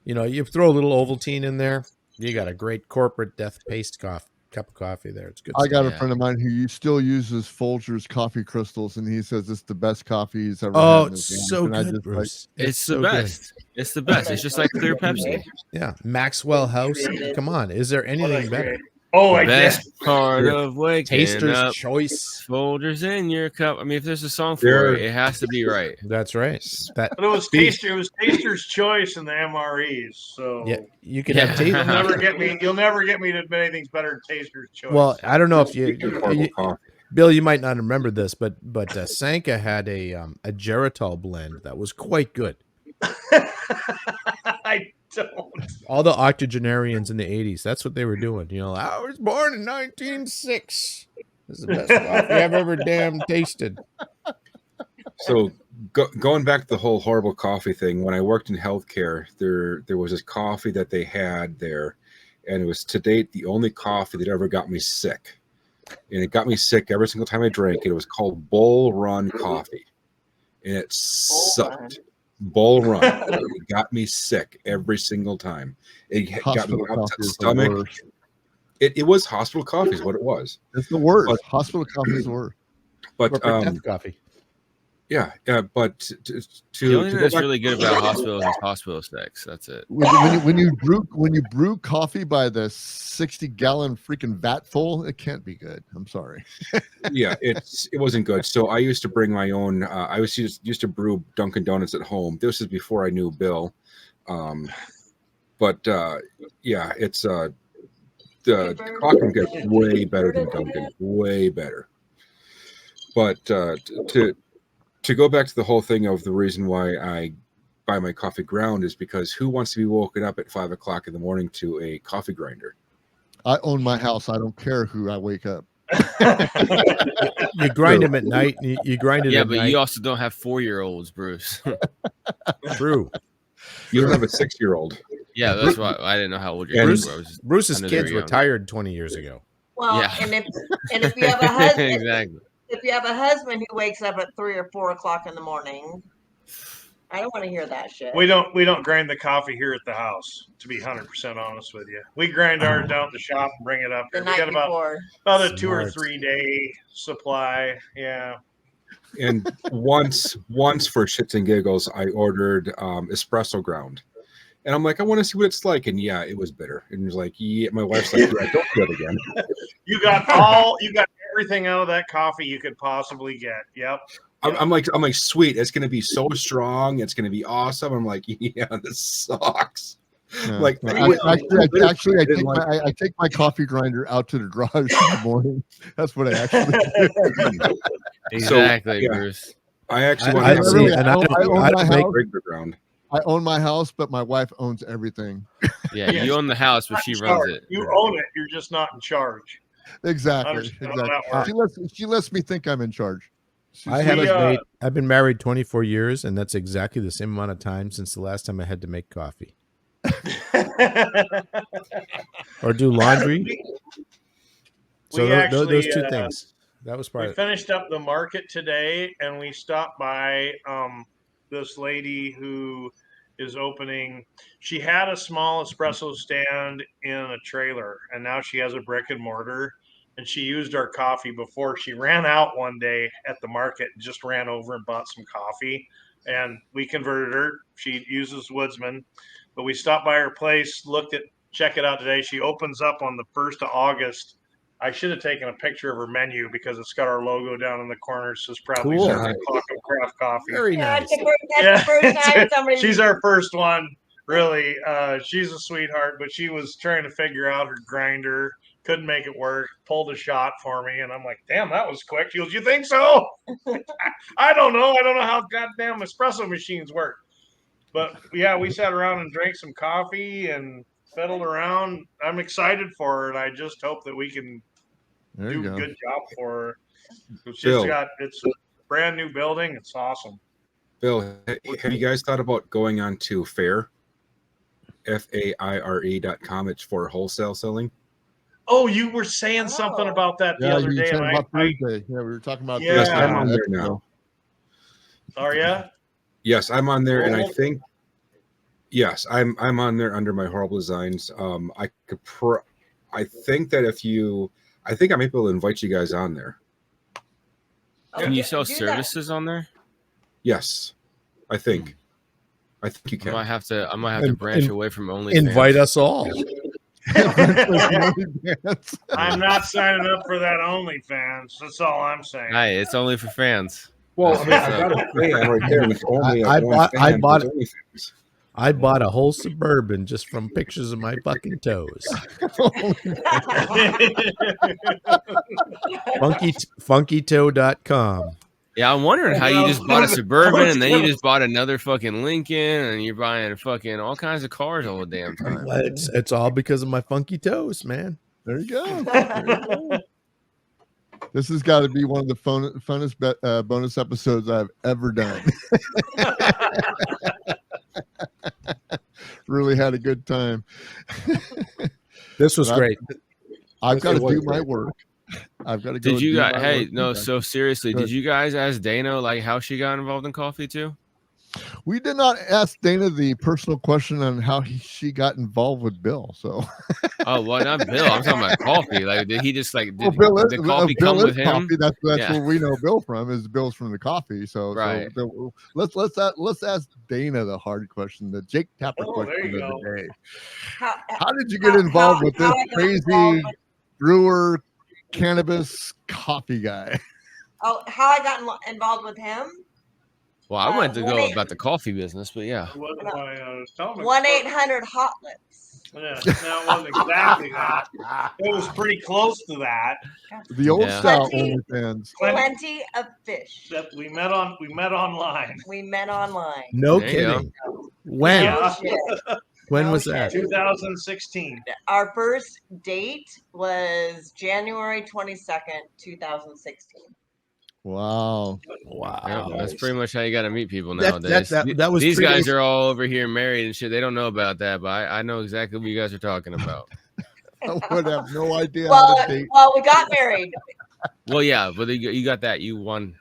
[SPEAKER 5] You know, you throw a little Ovaltine in there, you got a great corporate death paste cup of coffee there. It's good.
[SPEAKER 2] I got a
[SPEAKER 3] Yeah.
[SPEAKER 2] friend of mine who still uses Folgers coffee crystals, and he says it's the best coffee he's ever
[SPEAKER 5] Oh,
[SPEAKER 2] had. in his
[SPEAKER 5] it's
[SPEAKER 2] life.
[SPEAKER 5] so
[SPEAKER 2] And I
[SPEAKER 5] good,
[SPEAKER 2] just, like,
[SPEAKER 5] Bruce.
[SPEAKER 3] It's the
[SPEAKER 5] so good.
[SPEAKER 3] best. It's the best. It's just like clear Pepsi.
[SPEAKER 5] Yeah, Maxwell House. Come on, is there anything better?
[SPEAKER 4] Oh, I
[SPEAKER 3] Best
[SPEAKER 4] guess.
[SPEAKER 3] part of waking
[SPEAKER 5] Taster's
[SPEAKER 3] up.
[SPEAKER 5] Choice.
[SPEAKER 3] Folders in your cup. I mean, if there's a song for
[SPEAKER 6] There-
[SPEAKER 3] it, it has to be right.
[SPEAKER 5] That's right. That
[SPEAKER 4] But it was Taster's Choice in the MREs. So
[SPEAKER 5] yeah, you could
[SPEAKER 3] Yeah.
[SPEAKER 5] have
[SPEAKER 4] you'll
[SPEAKER 5] taste.
[SPEAKER 4] never get me. You'll never get me to admit anything's better than Taster's Choice.
[SPEAKER 5] Well, I don't know if
[SPEAKER 6] Horrible coffee.
[SPEAKER 5] Bill, you might not remember this, but Sanka had a Geritol blend that was quite good.
[SPEAKER 4] I don't.
[SPEAKER 5] All the octogenarians in the 80s, that's what they were doing. You know, I was born in 1906. This is the best coffee I've ever damn tasted.
[SPEAKER 6] So going back to the whole horrible coffee thing, when I worked in healthcare, there was this coffee that they had there, and it was to date the only coffee that ever got me sick. And it got me sick every single time I drank it. It was called Bull Run coffee, and it sucked. Bull Run. It got me sick every single time. It got me
[SPEAKER 2] Hospital
[SPEAKER 6] upset
[SPEAKER 2] coffee is the
[SPEAKER 6] stomach.
[SPEAKER 2] worst.
[SPEAKER 6] It was hospital coffee is what it was.
[SPEAKER 2] It's the worst.
[SPEAKER 6] But-
[SPEAKER 2] Hospital coffee is the worst.
[SPEAKER 6] But
[SPEAKER 5] Corporate death coffee.
[SPEAKER 6] yeah, but to
[SPEAKER 3] The only thing
[SPEAKER 6] go
[SPEAKER 3] that's
[SPEAKER 6] back-
[SPEAKER 3] really good about hospitals is hospital sex. That's it.
[SPEAKER 2] When you brew coffee by the 60-gallon freaking vat full, it can't be good. I'm sorry.
[SPEAKER 6] yeah, it wasn't good. So I used to bring my own. I was used to brew Dunkin' Donuts at home. This is before I knew Bill. But yeah, it's the Colockum gets way better than Dunkin', way better. But to go back to the whole thing of the reason why I buy my coffee ground is because who wants to be woken up at 5 o'clock in the morning to a coffee grinder?
[SPEAKER 2] I own my house. I don't care who I wake up.
[SPEAKER 5] You grind them at night. You grind it
[SPEAKER 3] Yeah,
[SPEAKER 5] at
[SPEAKER 3] but
[SPEAKER 5] night.
[SPEAKER 3] you also don't have 4-year-olds, Bruce.
[SPEAKER 5] True.
[SPEAKER 6] You don't have a 6-year-old.
[SPEAKER 3] Yeah, that's why I didn't know how old your
[SPEAKER 6] And
[SPEAKER 3] kids were. I was just-
[SPEAKER 5] Bruce's
[SPEAKER 3] I know they were
[SPEAKER 5] kids
[SPEAKER 3] young.
[SPEAKER 5] retired 20 years ago.
[SPEAKER 7] Well,
[SPEAKER 3] Yeah.
[SPEAKER 7] and if you have a husband,
[SPEAKER 3] Exactly.
[SPEAKER 7] if you have a husband who wakes up at 3 or 4 o'clock in the morning, I don't want to hear that shit.
[SPEAKER 4] We don't grind the coffee here at the house. To be 100% honest with you, we grind ours down at the shop and bring it up.
[SPEAKER 7] the
[SPEAKER 4] here. We
[SPEAKER 7] night
[SPEAKER 4] got
[SPEAKER 7] before.
[SPEAKER 4] about a 2 or
[SPEAKER 5] Smart.
[SPEAKER 4] 3 day supply. Yeah.
[SPEAKER 6] And once for shits and giggles, I ordered espresso ground. And I'm like, I want to see what it's like. And yeah, it was bitter. And it was like, yeah, my wife's like, yeah, don't do it again.
[SPEAKER 4] You got everything out of that coffee you could possibly get. Yep.
[SPEAKER 6] I'm like, sweet. It's going to be so strong. It's going to be awesome. I'm like, yeah, this sucks.
[SPEAKER 2] Yeah.
[SPEAKER 6] Like,
[SPEAKER 2] I take my coffee grinder out to the garage in the morning. That's what I actually do.
[SPEAKER 3] Exactly,
[SPEAKER 6] yeah.
[SPEAKER 3] Bruce.
[SPEAKER 6] I actually
[SPEAKER 5] I
[SPEAKER 6] want
[SPEAKER 5] see,
[SPEAKER 6] to
[SPEAKER 5] and I don't make
[SPEAKER 6] regular ground.
[SPEAKER 2] I own my house, but my wife owns everything.
[SPEAKER 3] Yeah,
[SPEAKER 4] Yes.
[SPEAKER 3] you own the house, but
[SPEAKER 4] Not
[SPEAKER 3] she
[SPEAKER 4] in
[SPEAKER 3] runs
[SPEAKER 4] charge.
[SPEAKER 3] it.
[SPEAKER 4] You own it. You're just not in charge.
[SPEAKER 2] Exactly.
[SPEAKER 4] Understand how that
[SPEAKER 2] Exactly.
[SPEAKER 4] works.
[SPEAKER 2] She lets me think I'm in charge.
[SPEAKER 5] I've been married 24 years, and that's exactly the same amount of time since the last time I had to make coffee or do laundry. So
[SPEAKER 4] We
[SPEAKER 5] those two
[SPEAKER 4] actually,
[SPEAKER 5] things. That was part
[SPEAKER 4] We
[SPEAKER 5] of it.
[SPEAKER 4] finished up the market today, and we stopped by this lady who is opening. She had a small espresso stand in a trailer, and now she has a brick and mortar. And she used our coffee before. She ran out one day at the market and just ran over and bought some coffee. And we converted her. She uses Woodsman, but we stopped by her place, check it out today. She opens up on the 1st of August. I should have taken a picture of her menu because it's got our logo down in the corner. It says proudly
[SPEAKER 5] Cool.
[SPEAKER 4] serving Colockum Craft Coffee.
[SPEAKER 5] Very
[SPEAKER 7] Yeah,
[SPEAKER 5] nice.
[SPEAKER 7] that's the first time somebody.
[SPEAKER 4] She's our first one, really. She's a sweetheart, but she was trying to figure out her grinder couldn't make it work. Pulled a shot for me, and I'm like, damn, that was quick. She goes, you think so? I don't know. I don't know how goddamn espresso machines work. But yeah, we sat around and drank some coffee and fiddled around. I'm excited for her, and I just hope that we can
[SPEAKER 2] There
[SPEAKER 4] do
[SPEAKER 2] you
[SPEAKER 4] a
[SPEAKER 2] go.
[SPEAKER 4] good job for her.
[SPEAKER 6] Bill.
[SPEAKER 4] It's a brand new building. It's awesome.
[SPEAKER 6] Bill, have you guys thought about going on to Fair? FAIRE.com. It's for wholesale selling.
[SPEAKER 4] Oh, you were saying something about that the
[SPEAKER 2] Yeah,
[SPEAKER 4] other
[SPEAKER 2] you
[SPEAKER 4] day.
[SPEAKER 2] said
[SPEAKER 4] and
[SPEAKER 2] about
[SPEAKER 4] I
[SPEAKER 2] Thursday. Yeah, we were talking about
[SPEAKER 4] Yeah.
[SPEAKER 6] Yes,
[SPEAKER 2] Thursday.
[SPEAKER 6] I'm on there
[SPEAKER 2] That's
[SPEAKER 6] now.
[SPEAKER 4] are you?
[SPEAKER 6] Yes, I'm on there, and I
[SPEAKER 4] Oh.
[SPEAKER 6] think yes, I'm on there under my horrible designs. I think that I think I might be able to invite you guys on there.
[SPEAKER 3] Can you sell
[SPEAKER 7] Do that.
[SPEAKER 3] services on there?
[SPEAKER 6] Yes, I think you
[SPEAKER 3] I
[SPEAKER 6] can.
[SPEAKER 3] might have to branch away from OnlyFans.
[SPEAKER 5] Invite us all.
[SPEAKER 4] I'm not signing up for that OnlyFans. That's all I'm saying.
[SPEAKER 3] Hey, it's only for fans.
[SPEAKER 6] Well, I mean, I got a fan right there, and it's only
[SPEAKER 5] I
[SPEAKER 6] one fan
[SPEAKER 5] bought-
[SPEAKER 6] with OnlyFans.
[SPEAKER 5] I bought a whole Suburban just from pictures of my fucking toes. Funkytoe.com.
[SPEAKER 3] Yeah, I'm wondering how you
[SPEAKER 4] Well,
[SPEAKER 3] just bought a
[SPEAKER 4] I
[SPEAKER 3] Suburban
[SPEAKER 4] was
[SPEAKER 3] and then you
[SPEAKER 4] gonna-
[SPEAKER 3] just bought another fucking Lincoln and you're buying fucking all kinds of cars all the damn time.
[SPEAKER 5] It's all because of my funky toes, man.
[SPEAKER 2] There you go. This has got to be one of the funnest bonus episodes I've ever done. Really had a good time.
[SPEAKER 5] This was
[SPEAKER 2] But
[SPEAKER 5] great.
[SPEAKER 2] I've got to
[SPEAKER 6] It was
[SPEAKER 2] do my
[SPEAKER 6] great.
[SPEAKER 2] work. I've got to go.
[SPEAKER 3] Did you
[SPEAKER 2] do
[SPEAKER 3] guys?
[SPEAKER 2] my
[SPEAKER 3] Hey,
[SPEAKER 2] work.
[SPEAKER 3] no. So seriously,
[SPEAKER 2] Good.
[SPEAKER 3] did you guys ask Dana like how she got involved in coffee too?
[SPEAKER 2] We did not ask Dana the personal question on how she got involved with Bill. So,
[SPEAKER 3] Oh, well, not Bill. I'm talking about coffee. Like, did he just like did,
[SPEAKER 2] well, Bill
[SPEAKER 3] did the coffee
[SPEAKER 2] Bill
[SPEAKER 3] come
[SPEAKER 2] is
[SPEAKER 3] with him?
[SPEAKER 2] Coffee. That's
[SPEAKER 3] Yeah.
[SPEAKER 2] where we know Bill from. Is Bill's from the coffee. So,
[SPEAKER 3] Right.
[SPEAKER 2] so let's ask Dana the hard question, the Jake Tapper
[SPEAKER 4] Oh, there
[SPEAKER 2] question
[SPEAKER 4] you
[SPEAKER 2] of
[SPEAKER 4] go.
[SPEAKER 2] the day.
[SPEAKER 7] How,
[SPEAKER 2] How did you get involved with this
[SPEAKER 7] how I got
[SPEAKER 2] crazy
[SPEAKER 7] involved with-
[SPEAKER 2] brewer cannabis coffee guy?
[SPEAKER 7] Oh, how I got involved with him?
[SPEAKER 3] Well, I wanted to go
[SPEAKER 7] 1-800
[SPEAKER 3] about the coffee business, but yeah.
[SPEAKER 4] It wasn't my stomach.
[SPEAKER 7] 1-800-HOT LIPS.
[SPEAKER 4] Yeah, no, it wasn't exactly that. It was pretty close to that.
[SPEAKER 2] The old
[SPEAKER 3] Yeah.
[SPEAKER 2] style
[SPEAKER 7] Plenty.
[SPEAKER 2] OnlyFans.
[SPEAKER 7] Plenty of fish.
[SPEAKER 4] That we met online.
[SPEAKER 7] We met online.
[SPEAKER 5] No
[SPEAKER 3] There you go.
[SPEAKER 5] kidding. When?
[SPEAKER 7] No
[SPEAKER 4] Yeah.
[SPEAKER 7] shit.
[SPEAKER 5] When
[SPEAKER 7] No
[SPEAKER 5] was
[SPEAKER 7] shit.
[SPEAKER 5] that?
[SPEAKER 4] 2016.
[SPEAKER 7] Our first date was January 22nd, 2016.
[SPEAKER 2] Wow.
[SPEAKER 5] Wow.
[SPEAKER 3] Yeah, that's pretty much how you got to meet people
[SPEAKER 5] That-
[SPEAKER 3] nowadays.
[SPEAKER 5] that was
[SPEAKER 3] These
[SPEAKER 5] 3
[SPEAKER 3] guys
[SPEAKER 5] days-
[SPEAKER 3] are all over here married and shit. They don't know about that, but I know exactly what you guys are talking about.
[SPEAKER 2] I would have no idea
[SPEAKER 7] Well,
[SPEAKER 2] how to date.
[SPEAKER 7] we got married.
[SPEAKER 3] Well, yeah, but you got that. You won.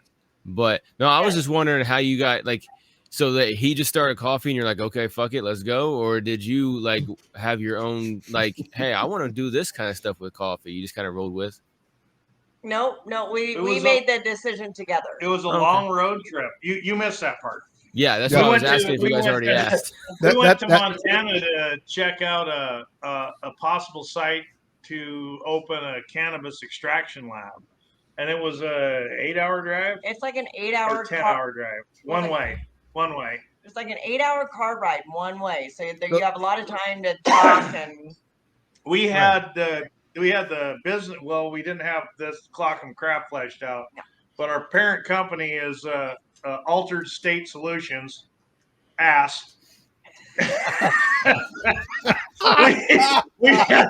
[SPEAKER 3] But no, I was just wondering how you got like, so that he just started coffee and you're like, okay, fuck it, let's go. Or did you like have your own, like, hey, I want to do this kind of stuff with coffee? You just kind of rolled with?
[SPEAKER 7] No, we
[SPEAKER 4] It was
[SPEAKER 7] made the decision together.
[SPEAKER 4] It was a
[SPEAKER 3] Okay.
[SPEAKER 4] long road trip. You missed that part.
[SPEAKER 3] Yeah, that's
[SPEAKER 2] Yeah.
[SPEAKER 3] what I was
[SPEAKER 4] We went to-
[SPEAKER 3] asking if
[SPEAKER 4] we
[SPEAKER 3] you guys
[SPEAKER 4] went
[SPEAKER 3] already
[SPEAKER 4] to-
[SPEAKER 3] asked.
[SPEAKER 4] We went to
[SPEAKER 5] that-
[SPEAKER 4] Montana to check out a possible site to open a cannabis extraction lab, and it was a 8-hour drive
[SPEAKER 7] It's like an
[SPEAKER 4] or
[SPEAKER 7] 8-hour
[SPEAKER 4] 10-hour drive, one way.
[SPEAKER 7] It's like an 8-hour car ride one way. So you have a lot of time to talk and
[SPEAKER 4] We had the business. Well, we didn't have this Colockum Craft fleshed out, but our parent company is Altered State Solutions. Ass. we had,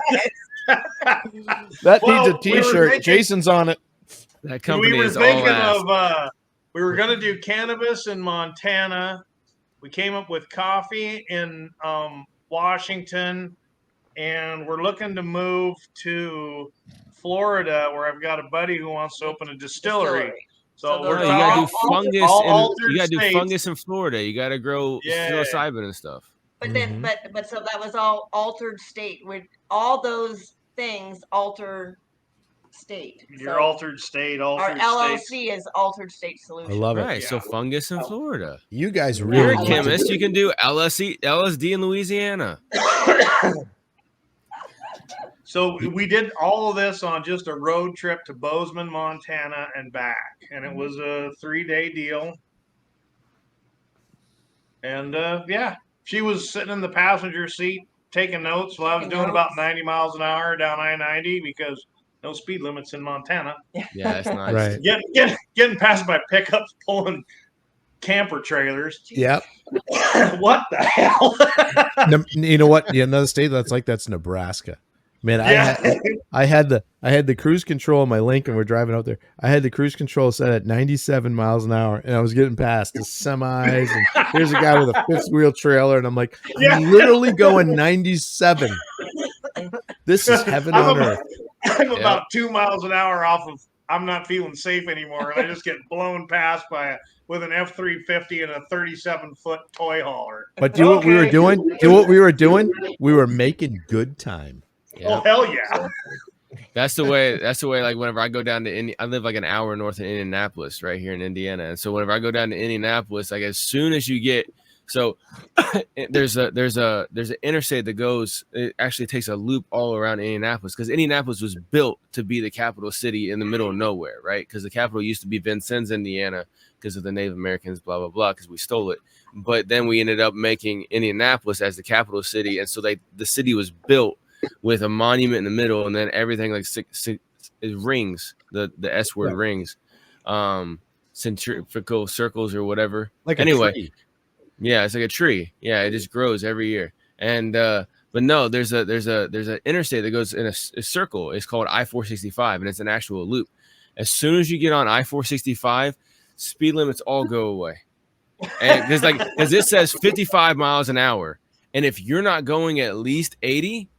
[SPEAKER 5] That
[SPEAKER 4] Well,
[SPEAKER 5] needs a
[SPEAKER 4] we were
[SPEAKER 5] T-shirt.
[SPEAKER 4] thinking-
[SPEAKER 5] Jason's on it.
[SPEAKER 3] That company
[SPEAKER 4] we were
[SPEAKER 3] is all
[SPEAKER 4] thinking
[SPEAKER 3] ass.
[SPEAKER 4] of we were going to do cannabis in Montana. We came up with coffee in Washington, and we're looking to move to Florida, where I've got a buddy who wants to open a distillery. So
[SPEAKER 7] So
[SPEAKER 4] we're
[SPEAKER 3] Oh, you gotta do
[SPEAKER 4] talking-
[SPEAKER 3] fungus.
[SPEAKER 4] all
[SPEAKER 3] In,
[SPEAKER 4] altered
[SPEAKER 3] you gotta do
[SPEAKER 4] states.
[SPEAKER 3] fungus in Florida. You gotta grow
[SPEAKER 4] Yeah.
[SPEAKER 3] psilocybin and stuff.
[SPEAKER 7] But then, but so that was all altered state. With all those things, altered state.
[SPEAKER 4] Your
[SPEAKER 7] So
[SPEAKER 4] altered state,
[SPEAKER 7] our
[SPEAKER 4] altered
[SPEAKER 7] LLC
[SPEAKER 4] states.
[SPEAKER 7] is altered state
[SPEAKER 5] I
[SPEAKER 7] solution.
[SPEAKER 5] love it.
[SPEAKER 3] Right. So
[SPEAKER 4] Yeah.
[SPEAKER 3] fungus in Florida.
[SPEAKER 5] You guys
[SPEAKER 3] You're
[SPEAKER 5] really
[SPEAKER 3] a
[SPEAKER 5] need to
[SPEAKER 3] chemist.
[SPEAKER 5] do-
[SPEAKER 3] You can do LSD in Louisiana.
[SPEAKER 4] So we did all of this on just a road trip to Bozeman, Montana, and back, and it was a 3-day deal. And yeah, she was sitting in the passenger seat taking notes while I was doing about 90 miles an hour down I-90 because no speed limits in Montana.
[SPEAKER 3] Yeah, that's nice.
[SPEAKER 5] Right.
[SPEAKER 4] Getting past my pickups pulling camper trailers.
[SPEAKER 5] Yep.
[SPEAKER 4] What the hell?
[SPEAKER 5] You know what? Yeah, another state that's Nebraska. Man, I had the cruise control on my Lincoln. We're driving out there. I had the cruise control set at 97 miles an hour, and I was getting past the semis. And here's a guy with a fifth wheel trailer, and I'm like, I'm literally going 97. This is heaven on earth.
[SPEAKER 4] I'm about 2 miles an hour off of. I'm not feeling safe anymore, and I just get blown past with an F-350 and a 37-foot toy hauler.
[SPEAKER 5] But do what we were doing. Do what we were doing. We were making good time.
[SPEAKER 4] Oh hell yeah!
[SPEAKER 3] That's the way. Like whenever I go down to I live like an hour north of Indianapolis, right here in Indiana. And so whenever I go down to Indianapolis, like as soon as you get, so there's a interstate that goes. It actually takes a loop all around Indianapolis because Indianapolis was built to be the capital city in the middle of nowhere, right? Because the capital used to be Vincennes, Indiana, because of the Native Americans, blah blah blah, because we stole it. But then we ended up making Indianapolis as the capital city, and so the city was built with a monument in the middle, and then everything like it rings, the S word rings, centrifugal circles or whatever.
[SPEAKER 5] Like
[SPEAKER 3] anyway,
[SPEAKER 5] a tree.
[SPEAKER 3] Yeah, it's like a tree. Yeah, it just grows every year. And but no, there's an interstate that goes in a circle. It's called I-465, and it's an actual loop. As soon as you get on I-465, speed limits all go away. And because it says 55 miles an hour, and if you're not going at least 80.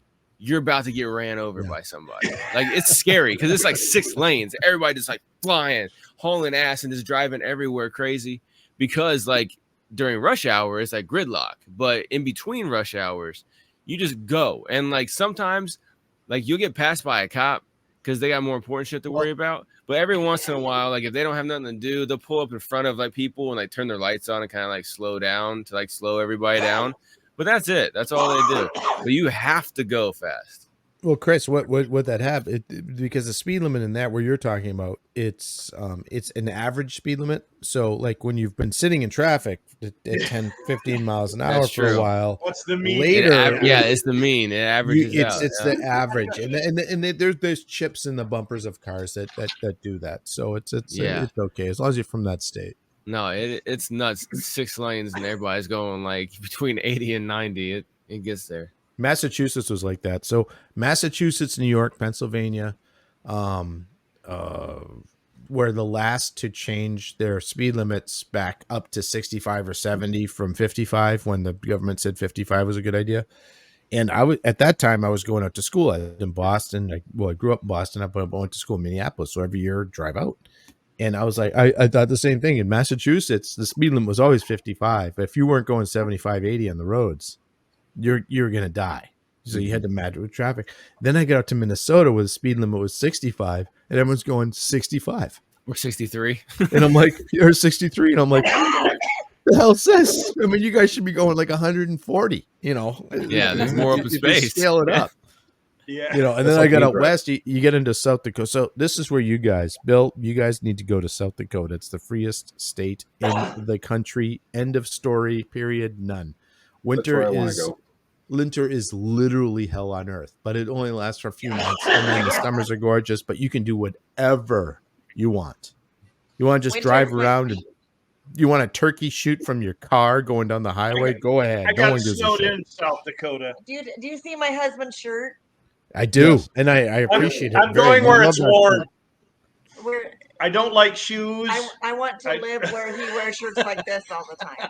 [SPEAKER 3] You're about to get ran over by somebody. Like, it's scary because it's like 6 lanes. Everybody just like flying, hauling ass, and just driving everywhere crazy. Because like during rush hour, it's like gridlock. But in between rush hours, you just go. And like sometimes, like you'll get passed by a cop because they got more important shit to worry about. But every once in a while, like if they don't have nothing to do, they'll pull up in front of like people and like turn their lights on and kind of like slow down to like slow everybody down. But that's it. That's all they do. But you have to go fast.
[SPEAKER 5] Well, Chris, what that have? Because the speed limit in that where you're talking about, it's an average speed limit. So like when you've been sitting in traffic at 10, 15 miles an hour for a while.
[SPEAKER 4] What's the mean?
[SPEAKER 5] Later,
[SPEAKER 3] it's the mean. It averages out.
[SPEAKER 5] It's the average, and there's chips in the bumpers of cars that do that. So it's okay as long as you're from that state.
[SPEAKER 3] No, it's nuts. 6 lanes and everybody's going like between 80 and 90. It gets there.
[SPEAKER 5] Massachusetts was like that. So Massachusetts, New York, Pennsylvania, were the last to change their speed limits back up to 65 or 70 from 55 when the government said 55 was a good idea. And at that time I was going out to school. I lived in Boston. I grew up in Boston, but I went to school in Minneapolis. So every year I'd drive out. And I was like, I thought the same thing. In Massachusetts, the speed limit was always 55. But if you weren't going 75, 80 on the roads, you're going to die. So you had to match with traffic. Then I got out to Minnesota where the speed limit was 65 and everyone's going 65.
[SPEAKER 3] Or 63.
[SPEAKER 5] And I'm like, you're 63. And I'm like, what the hell is this? I mean, you guys should be going like 140, you know?
[SPEAKER 3] Yeah, there's more open space.
[SPEAKER 5] Scale it up.
[SPEAKER 4] Yeah.
[SPEAKER 5] You know, and then I got out west, you get into South Dakota. So this is where you guys, Bill, you guys need to go to South Dakota. It's the freest state in the country. End of story, period, none. Winter is literally hell on earth, but it only lasts for a few months. And then the summers are gorgeous, but you can do whatever you want. You want to just drive around and you want a turkey shoot from your car going down the highway? Go ahead.
[SPEAKER 4] I got snowed in South Dakota.
[SPEAKER 7] Do you see my husband's shirt?
[SPEAKER 5] I do, yes. And I appreciate it.
[SPEAKER 4] I'm going where it's warm.
[SPEAKER 7] Where
[SPEAKER 4] I don't like shoes.
[SPEAKER 7] I want to live where he wears shirts like this all the time.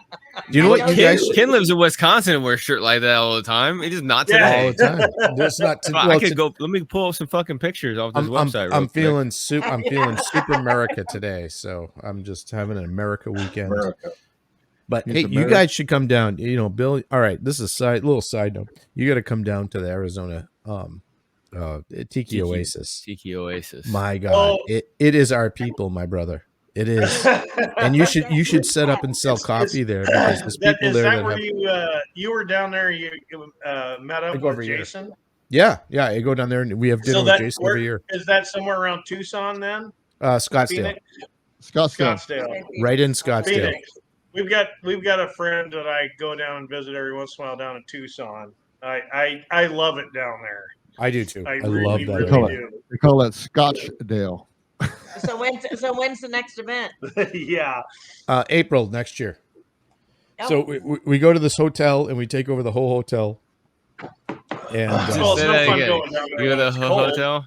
[SPEAKER 5] Do you know what?
[SPEAKER 3] Ken lives in Wisconsin and wears a shirt like that all the time. He does not today.
[SPEAKER 5] All the time. There's not.
[SPEAKER 3] I could go. Let me pull up some fucking pictures off this website.
[SPEAKER 5] I'm feeling super America today, so I'm just having an America weekend. But hey, you guys should come down. You know, Bill. All right, this is a little side note. You got to come down to the Arizona Tiki Oasis.
[SPEAKER 3] Tiki Oasis.
[SPEAKER 5] My God, it is our people, my brother. It is, and you should set up and sell coffee there because there's people there.
[SPEAKER 4] Is that where you were down there? You met up with Jason.
[SPEAKER 5] Yeah, I go down there and we have dinner with Jason every year.
[SPEAKER 4] Is that somewhere around Tucson then?
[SPEAKER 5] Scottsdale.
[SPEAKER 4] Scottsdale.
[SPEAKER 5] Right in Scottsdale.
[SPEAKER 4] Phoenix. We've got a friend that I go down and visit every once in a while down in Tucson. I love it down there.
[SPEAKER 5] I do too.
[SPEAKER 4] I
[SPEAKER 5] I
[SPEAKER 4] really,
[SPEAKER 5] love that
[SPEAKER 4] really
[SPEAKER 5] area.
[SPEAKER 4] do.
[SPEAKER 2] They call that Scotchdale.
[SPEAKER 7] So when's the next event?
[SPEAKER 4] Yeah.
[SPEAKER 5] April next year.
[SPEAKER 7] Oh.
[SPEAKER 5] So we go to this hotel and we take over the whole hotel. And
[SPEAKER 4] Well,
[SPEAKER 3] Just
[SPEAKER 4] it's
[SPEAKER 3] say
[SPEAKER 4] no
[SPEAKER 3] that
[SPEAKER 4] fun
[SPEAKER 3] again.
[SPEAKER 4] going down there
[SPEAKER 3] You go
[SPEAKER 4] when
[SPEAKER 3] to
[SPEAKER 4] it's
[SPEAKER 3] the
[SPEAKER 4] cold.
[SPEAKER 3] hotel?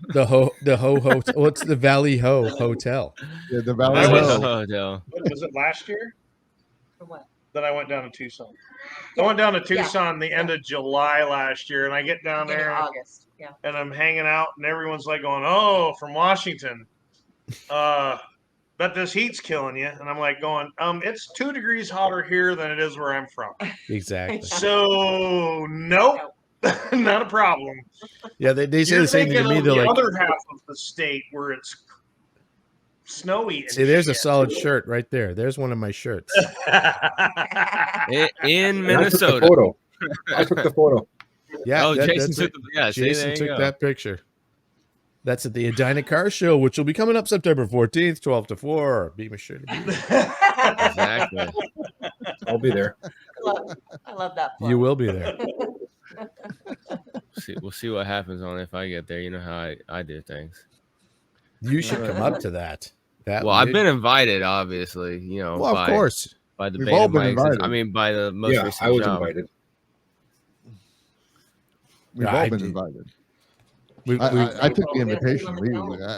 [SPEAKER 5] the ho hotel. What's the Valley Ho Hotel?
[SPEAKER 2] Yeah, the
[SPEAKER 4] I
[SPEAKER 2] Valley
[SPEAKER 4] was-
[SPEAKER 2] Ho.
[SPEAKER 3] Hotel.
[SPEAKER 4] What, was it last year
[SPEAKER 7] For what?
[SPEAKER 4] that I went down to Tucson? I went down to
[SPEAKER 7] Yeah.
[SPEAKER 4] Tucson the end of July last year, and I get down
[SPEAKER 7] Beginning
[SPEAKER 4] there
[SPEAKER 7] of August. Yeah.
[SPEAKER 4] and I'm hanging out, and everyone's like going, "Oh, from Washington." Bet this heat's killing you. And I'm like going, it's 2 degrees hotter here than it is where I'm from.
[SPEAKER 5] Exactly.
[SPEAKER 4] So nope, not a problem.
[SPEAKER 5] Yeah, they say
[SPEAKER 4] You're
[SPEAKER 5] the same thing to
[SPEAKER 4] thinking
[SPEAKER 5] me.
[SPEAKER 4] of
[SPEAKER 5] They're
[SPEAKER 4] the
[SPEAKER 5] like,
[SPEAKER 4] other half of the state where it's snowy. And
[SPEAKER 5] see, there's a
[SPEAKER 4] shit.
[SPEAKER 5] solid shirt right there. There's one of my shirts.
[SPEAKER 3] In
[SPEAKER 6] And
[SPEAKER 3] Minnesota.
[SPEAKER 6] I took the photo.
[SPEAKER 5] Yeah.
[SPEAKER 3] Oh, Jason
[SPEAKER 5] that's
[SPEAKER 3] took
[SPEAKER 5] it.
[SPEAKER 3] the yeah. See,
[SPEAKER 5] Jason
[SPEAKER 3] there you
[SPEAKER 5] took
[SPEAKER 3] go.
[SPEAKER 5] that picture. That's at the Edina Car Show, which will be coming up September 14th, 12 to 4. Be sure to be there.
[SPEAKER 3] Exactly.
[SPEAKER 6] I'll be there.
[SPEAKER 7] I love that.
[SPEAKER 5] You will be there.
[SPEAKER 3] We'll see what happens on if I get there. You know how I do things.
[SPEAKER 5] You should come up to that. That
[SPEAKER 3] Well, I've
[SPEAKER 5] would-
[SPEAKER 3] been invited, obviously. You know,
[SPEAKER 5] Well, of course.
[SPEAKER 3] by the
[SPEAKER 2] We've
[SPEAKER 3] beta
[SPEAKER 2] all been
[SPEAKER 3] mics.
[SPEAKER 2] invited.
[SPEAKER 3] I mean, by the most
[SPEAKER 6] Yeah,
[SPEAKER 3] recent
[SPEAKER 6] I was
[SPEAKER 3] job.
[SPEAKER 6] invited.
[SPEAKER 2] We've
[SPEAKER 5] I
[SPEAKER 2] all been
[SPEAKER 5] did.
[SPEAKER 2] invited.
[SPEAKER 5] We,
[SPEAKER 2] I took the
[SPEAKER 7] we-
[SPEAKER 2] invitation.
[SPEAKER 7] we-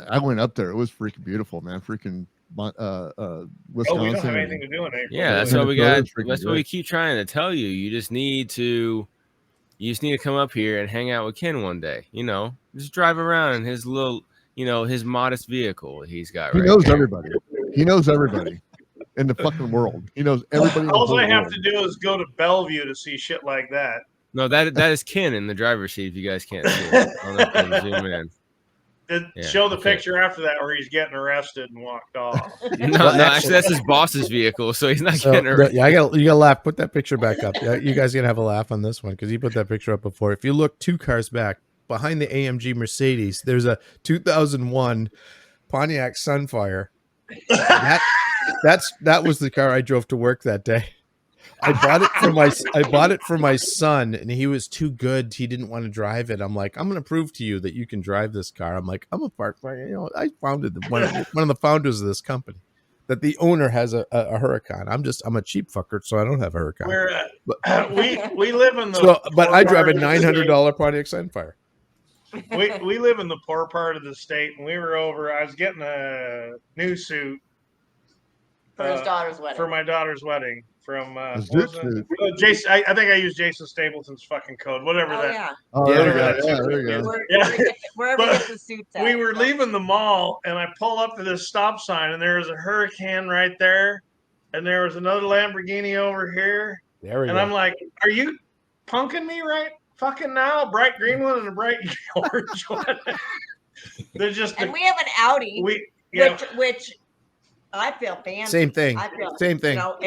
[SPEAKER 2] I went up there. It was freaking beautiful, man. Freaking Wisconsin.
[SPEAKER 4] Oh, we don't have anything to do in April.
[SPEAKER 3] Yeah, that's
[SPEAKER 2] Yeah,
[SPEAKER 3] what we
[SPEAKER 2] Minnesota
[SPEAKER 3] got.
[SPEAKER 2] is freaking
[SPEAKER 3] That's what we
[SPEAKER 2] great.
[SPEAKER 3] keep trying to tell you. You just need to come up here and hang out with Ken one day. You know, just drive around in his little, his modest vehicle he's got.
[SPEAKER 2] He
[SPEAKER 3] right
[SPEAKER 2] knows
[SPEAKER 3] there.
[SPEAKER 2] everybody. He knows everybody in the fucking world. He knows everybody. In the
[SPEAKER 4] All
[SPEAKER 2] whole
[SPEAKER 4] I have
[SPEAKER 2] world.
[SPEAKER 4] to do is go to Bellevue to see shit like that.
[SPEAKER 3] No, that is Ken in the driver's seat. If you guys can't see it, I'll let them zoom in.
[SPEAKER 4] And
[SPEAKER 3] Yeah,
[SPEAKER 4] show the
[SPEAKER 3] okay.
[SPEAKER 4] picture after that where he's getting arrested and walked off.
[SPEAKER 3] No, actually, that's his boss's vehicle, so he's not
[SPEAKER 5] So,
[SPEAKER 3] getting arrested.
[SPEAKER 5] yeah, you gotta laugh. Put that picture back up. Yeah, you guys gonna have a laugh on this one because he put that picture up before. If you look 2 cars back behind the AMG Mercedes, there's a 2001 Pontiac Sunfire. That was the car I drove to work that day. I bought it for my son, and he was too good. He didn't want to drive it. I'm like, I'm going to prove to you that you can drive this car. I'm like, I'm a part. I founded one of the founders of this company. That the owner has a Huracan. I'm a cheap fucker, so I don't have a Huracan.
[SPEAKER 4] We live in the.
[SPEAKER 5] But
[SPEAKER 4] poor
[SPEAKER 5] I drive a
[SPEAKER 4] part of the state.
[SPEAKER 5] $900 Pontiac Sunfire.
[SPEAKER 4] We live in the poor part of the state, and we were over. I was getting a new suit
[SPEAKER 7] For his daughter's wedding.
[SPEAKER 4] for my daughter's wedding from
[SPEAKER 2] A
[SPEAKER 4] what
[SPEAKER 2] zoot
[SPEAKER 4] was it?
[SPEAKER 2] suit.
[SPEAKER 4] Jason. I think I used Jason Stapleton's fucking code, whatever
[SPEAKER 7] Oh
[SPEAKER 4] that.
[SPEAKER 7] yeah.
[SPEAKER 2] Oh,
[SPEAKER 5] Yeah,
[SPEAKER 2] there you
[SPEAKER 4] whatever
[SPEAKER 2] go.
[SPEAKER 4] that
[SPEAKER 2] Yeah,
[SPEAKER 4] shit
[SPEAKER 2] there you
[SPEAKER 4] is.
[SPEAKER 2] go.
[SPEAKER 4] Yeah.
[SPEAKER 7] Wherever
[SPEAKER 4] But
[SPEAKER 7] he gets the suits at.
[SPEAKER 4] We were leaving the mall, and I pull up to this stop sign, and there was a Huracan right there, and there was another Lamborghini over here,
[SPEAKER 5] There we
[SPEAKER 4] and
[SPEAKER 5] go.
[SPEAKER 4] I'm like, "Are you punking me right fucking now? A bright green one and a bright orange one." They're just
[SPEAKER 7] And we have an Audi, which I feel fancy.
[SPEAKER 5] Same thing.
[SPEAKER 7] I feel,
[SPEAKER 5] Same thing.
[SPEAKER 7] You know,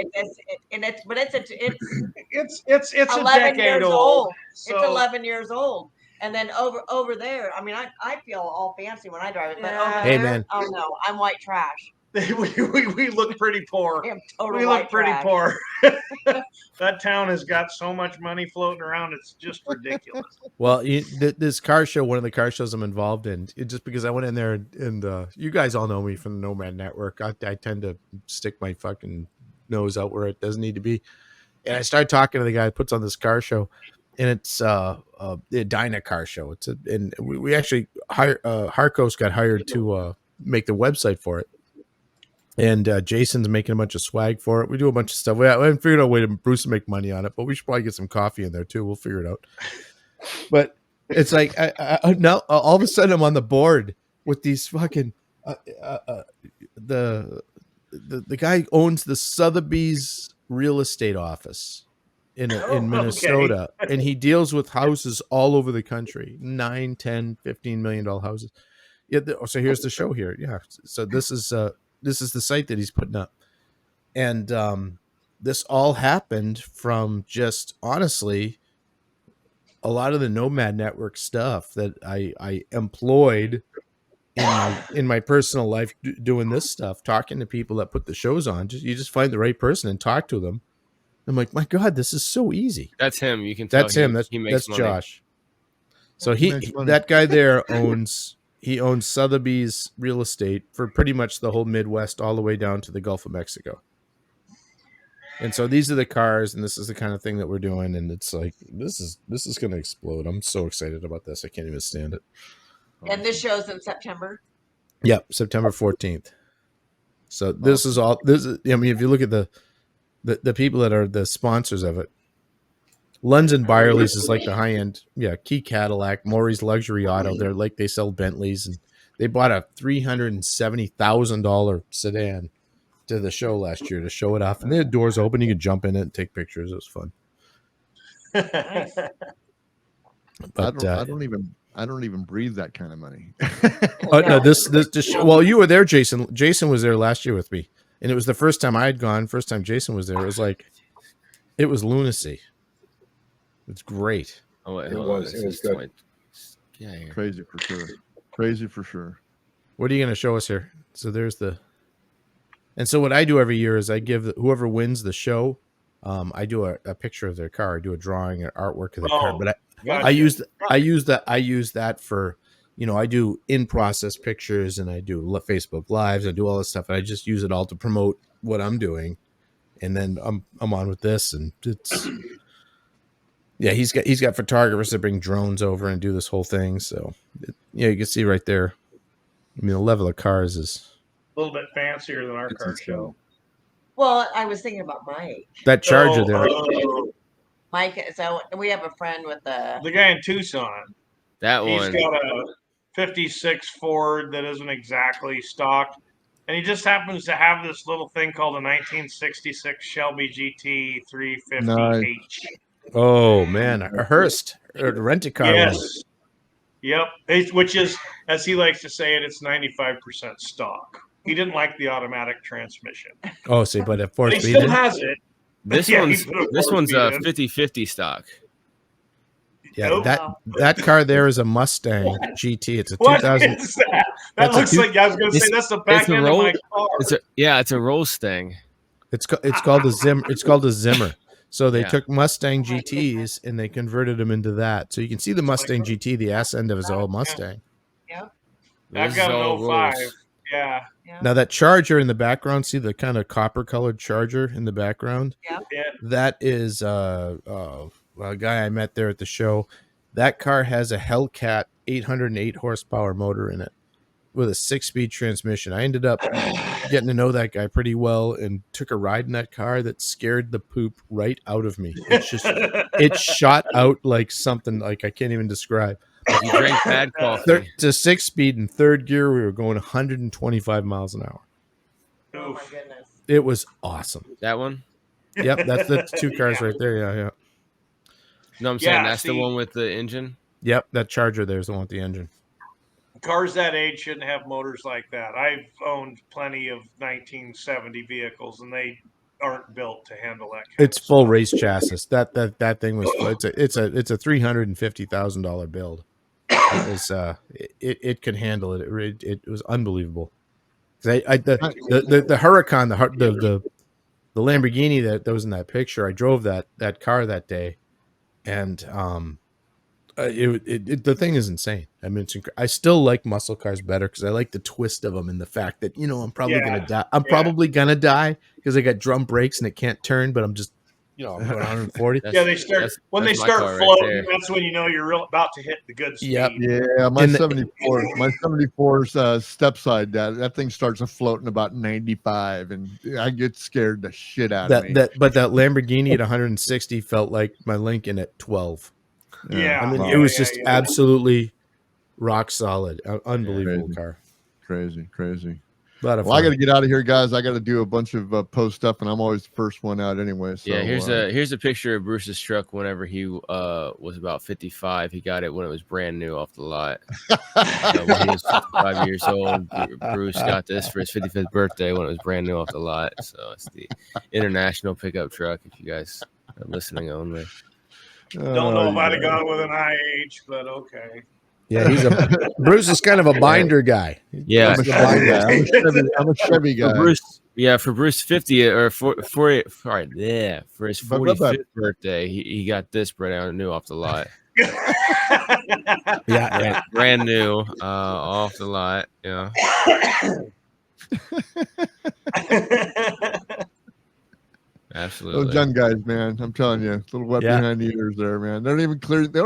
[SPEAKER 7] it's
[SPEAKER 4] it's a
[SPEAKER 7] 11
[SPEAKER 4] decade
[SPEAKER 7] years
[SPEAKER 4] old.
[SPEAKER 7] old.
[SPEAKER 4] So,
[SPEAKER 7] It's 11 years old. And then over there, I mean, I feel all fancy when I drive it, but over
[SPEAKER 4] Yeah.
[SPEAKER 5] Hey,
[SPEAKER 7] there,
[SPEAKER 5] man.
[SPEAKER 7] oh no, I'm white trash.
[SPEAKER 4] we look pretty poor.
[SPEAKER 7] I am total
[SPEAKER 4] We
[SPEAKER 7] white
[SPEAKER 4] look pretty
[SPEAKER 7] trash.
[SPEAKER 4] poor. That town has got so much money floating around; it's just ridiculous.
[SPEAKER 5] Well, this car show, one of the car shows I'm involved in, just because I went in there and you guys all know me from the Nomad Network. I tend to stick my fucking nose out where it doesn't need to be. And I started talking to the guy who puts on this car show, and it's the Edina car show. And we actually Harcos got hired to make the website for it. And Jason's making a bunch of swag for it. We do a bunch of stuff. We haven't figured out a way to Bruce to make money on it, but we should probably get some coffee in there too. We'll figure it out. But it's like I now all of a sudden I'm on the board with these fucking the guy owns the Sotheby's real estate office in Minnesota, and he deals with houses all over the country, 9, 10, $15 million houses. Yeah. So here's the show here. Yeah. So this is the site that he's putting up. And this all happened from just honestly a lot of the Nomad Network stuff that I employed in my personal life doing this stuff, talking to people that put the shows on. You just find the right person and talk to them. I'm like, my God, this is so easy.
[SPEAKER 3] That's him. You can tell.
[SPEAKER 5] That's him.
[SPEAKER 3] He makes
[SPEAKER 5] That's
[SPEAKER 3] money.
[SPEAKER 5] Josh. So
[SPEAKER 2] He makes money.
[SPEAKER 5] that guy there owns Sotheby's real estate for pretty much the whole Midwest, all the way down to the Gulf of Mexico. And so these are the cars, and this is the kind of thing that we're doing. And it's like, this is going to explode. I'm so excited about this. I can't even stand it.
[SPEAKER 7] And this show's in September.
[SPEAKER 5] Yep, September 14th. So this is all. This is. I mean, if you look at the people that are the sponsors of it, Lunds and Byerly's is like the high end. Yeah, Key Cadillac, Maury's Luxury Auto. They're like, they sell Bentleys, and they bought a $370,000 sedan to the show last year to show it off, and they had doors open. You could jump in it and take pictures. It was fun.
[SPEAKER 7] Nice.
[SPEAKER 5] But
[SPEAKER 2] I don't even breathe that kind of money.
[SPEAKER 5] no, this well, you were there, Jason. Jason was there last year with me, and it was the first time I had gone. First time Jason was there. It was like, it was lunacy. It's great.
[SPEAKER 3] Oh, wait,
[SPEAKER 6] It
[SPEAKER 3] hold on.
[SPEAKER 6] was
[SPEAKER 3] This is
[SPEAKER 6] good.
[SPEAKER 3] 20 Yeah, here.
[SPEAKER 2] Crazy for sure. Crazy for sure.
[SPEAKER 5] What are you going to show us here? So there's the, and so what I do every year is I give whoever wins the show, I do a picture of their car. I do a drawing or artwork of the car. But I use that for, I do in process pictures, and I do Facebook Lives. I do all this stuff, and I just use it all to promote what I'm doing. And then I'm on with this, and it's. Yeah, he's got photographers that bring drones over and do this whole thing. So, you can see right there. I mean, the level of cars is
[SPEAKER 4] A little bit fancier than our car show.
[SPEAKER 7] Well, I was thinking about Mike.
[SPEAKER 5] that Charger there.
[SPEAKER 7] Mike, so we have a friend with a.
[SPEAKER 4] The guy in Tucson.
[SPEAKER 3] That
[SPEAKER 4] He's
[SPEAKER 3] one.
[SPEAKER 4] got a 56 Ford that isn't exactly stock. And he just happens to have this little thing called a 1966 Shelby GT 350H.
[SPEAKER 5] Oh man, a Hearst or a rent-a-car.
[SPEAKER 4] Yes. Yep. Which is, as he likes to say it, it's 95% stock. He didn't like the automatic transmission.
[SPEAKER 5] Oh, see, but at
[SPEAKER 4] But he still has it.
[SPEAKER 3] This
[SPEAKER 4] Yeah,
[SPEAKER 3] one's
[SPEAKER 4] he put a
[SPEAKER 3] this one's
[SPEAKER 4] four-speed in.
[SPEAKER 3] 50/50 stock.
[SPEAKER 5] Yeah,
[SPEAKER 4] Nope.
[SPEAKER 5] that car there is a Mustang GT. It's a
[SPEAKER 4] What
[SPEAKER 5] 2000.
[SPEAKER 4] is that? That
[SPEAKER 5] That's a
[SPEAKER 4] looks
[SPEAKER 5] two-
[SPEAKER 4] like, I was going to say, that's the back
[SPEAKER 3] a
[SPEAKER 4] end
[SPEAKER 3] roll-
[SPEAKER 4] of my car.
[SPEAKER 3] It's a roll stang.
[SPEAKER 5] It's called a Zimmer. It's called a Zimmer. So they
[SPEAKER 3] Yeah.
[SPEAKER 5] took Mustang GTs and they converted them into that. So you can see the Mustang GT. The ass end of his old Mustang.
[SPEAKER 4] I've
[SPEAKER 3] This is
[SPEAKER 4] got
[SPEAKER 3] all
[SPEAKER 4] an 05.
[SPEAKER 3] rolls.
[SPEAKER 4] Yeah.
[SPEAKER 5] Now that Charger in the background, see the kind of copper colored Charger in the background?
[SPEAKER 4] Yeah.
[SPEAKER 5] That is a guy I met there at the show. That car has a Hellcat 808 horsepower motor in it with a 6-speed transmission. I ended up getting to know that guy pretty well and took a ride in that car that scared the poop right out of me. It's just, it shot out like something like I can't even describe.
[SPEAKER 3] You drank bad coffee.
[SPEAKER 5] It's a 6-speed in third gear. We were going 125 miles an hour.
[SPEAKER 7] Oh my goodness.
[SPEAKER 5] It was awesome.
[SPEAKER 3] That one?
[SPEAKER 5] Yep, that's the two cars right there. Yeah.
[SPEAKER 3] No, I'm saying
[SPEAKER 4] Yeah,
[SPEAKER 3] that's the
[SPEAKER 4] see-
[SPEAKER 3] one with the engine.
[SPEAKER 5] Yep, that Charger there's the one with the engine.
[SPEAKER 4] Cars that age shouldn't have motors like that. I've owned plenty of 1970 vehicles, and they aren't built to handle that.
[SPEAKER 5] It's full race chassis. That thing was it's a $350,000 build. It was it could handle it. It was unbelievable. The Huracan, the Lamborghini that was in that picture. I drove that car that day, and the thing is insane. I mean, I still like muscle cars better because I like the twist of them and the fact that I'm probably gonna die. I'm probably gonna die because I got drum brakes and it can't turn, but I'm just I'm going 140.
[SPEAKER 4] Yeah, they start when they
[SPEAKER 3] that's my
[SPEAKER 4] start
[SPEAKER 3] car right
[SPEAKER 4] floating.
[SPEAKER 3] there.
[SPEAKER 4] That's when you know you're about to hit the good speed.
[SPEAKER 5] Yep.
[SPEAKER 2] Yeah, my
[SPEAKER 5] In the-
[SPEAKER 2] 74's step side, that thing starts floating about 95, and I get scared the shit out of me.
[SPEAKER 5] But that Lamborghini at 160 felt like my Lincoln at 12.
[SPEAKER 4] Yeah.
[SPEAKER 5] I mean,
[SPEAKER 4] Yeah,
[SPEAKER 5] it was
[SPEAKER 4] yeah,
[SPEAKER 5] just
[SPEAKER 4] yeah.
[SPEAKER 5] absolutely rock solid, unbelievable
[SPEAKER 2] Crazy.
[SPEAKER 5] car.
[SPEAKER 2] Crazy.
[SPEAKER 5] A lot of
[SPEAKER 2] Well, I
[SPEAKER 5] fun.
[SPEAKER 2] got to get out of here, guys. I got to do a bunch of post stuff, and I'm always the first one out anyway. So,
[SPEAKER 3] Yeah, here's a picture of Bruce's truck whenever he was about 55. He got it when it was brand new off the lot. When he was 55 years old, Bruce got this for his 55th birthday when it was brand new off the lot. So it's the international pickup truck. If you guys are listening only.
[SPEAKER 4] Don't know if I'd have gone with an IH, but okay.
[SPEAKER 5] Yeah, Bruce is kind of a binder guy.
[SPEAKER 3] Yeah,
[SPEAKER 2] I'm a Chevy guy. I'm a Chevy guy.
[SPEAKER 3] So Yeah, for Bruce's 50th or for his 45th birthday, he got this bread out new off the lot.
[SPEAKER 5] Yeah.
[SPEAKER 3] Brand new, off the lot. Yeah. Absolutely.
[SPEAKER 2] Those young guys, man. I'm telling you, a little wet
[SPEAKER 5] Yeah.
[SPEAKER 2] behind the ears there, man. They don't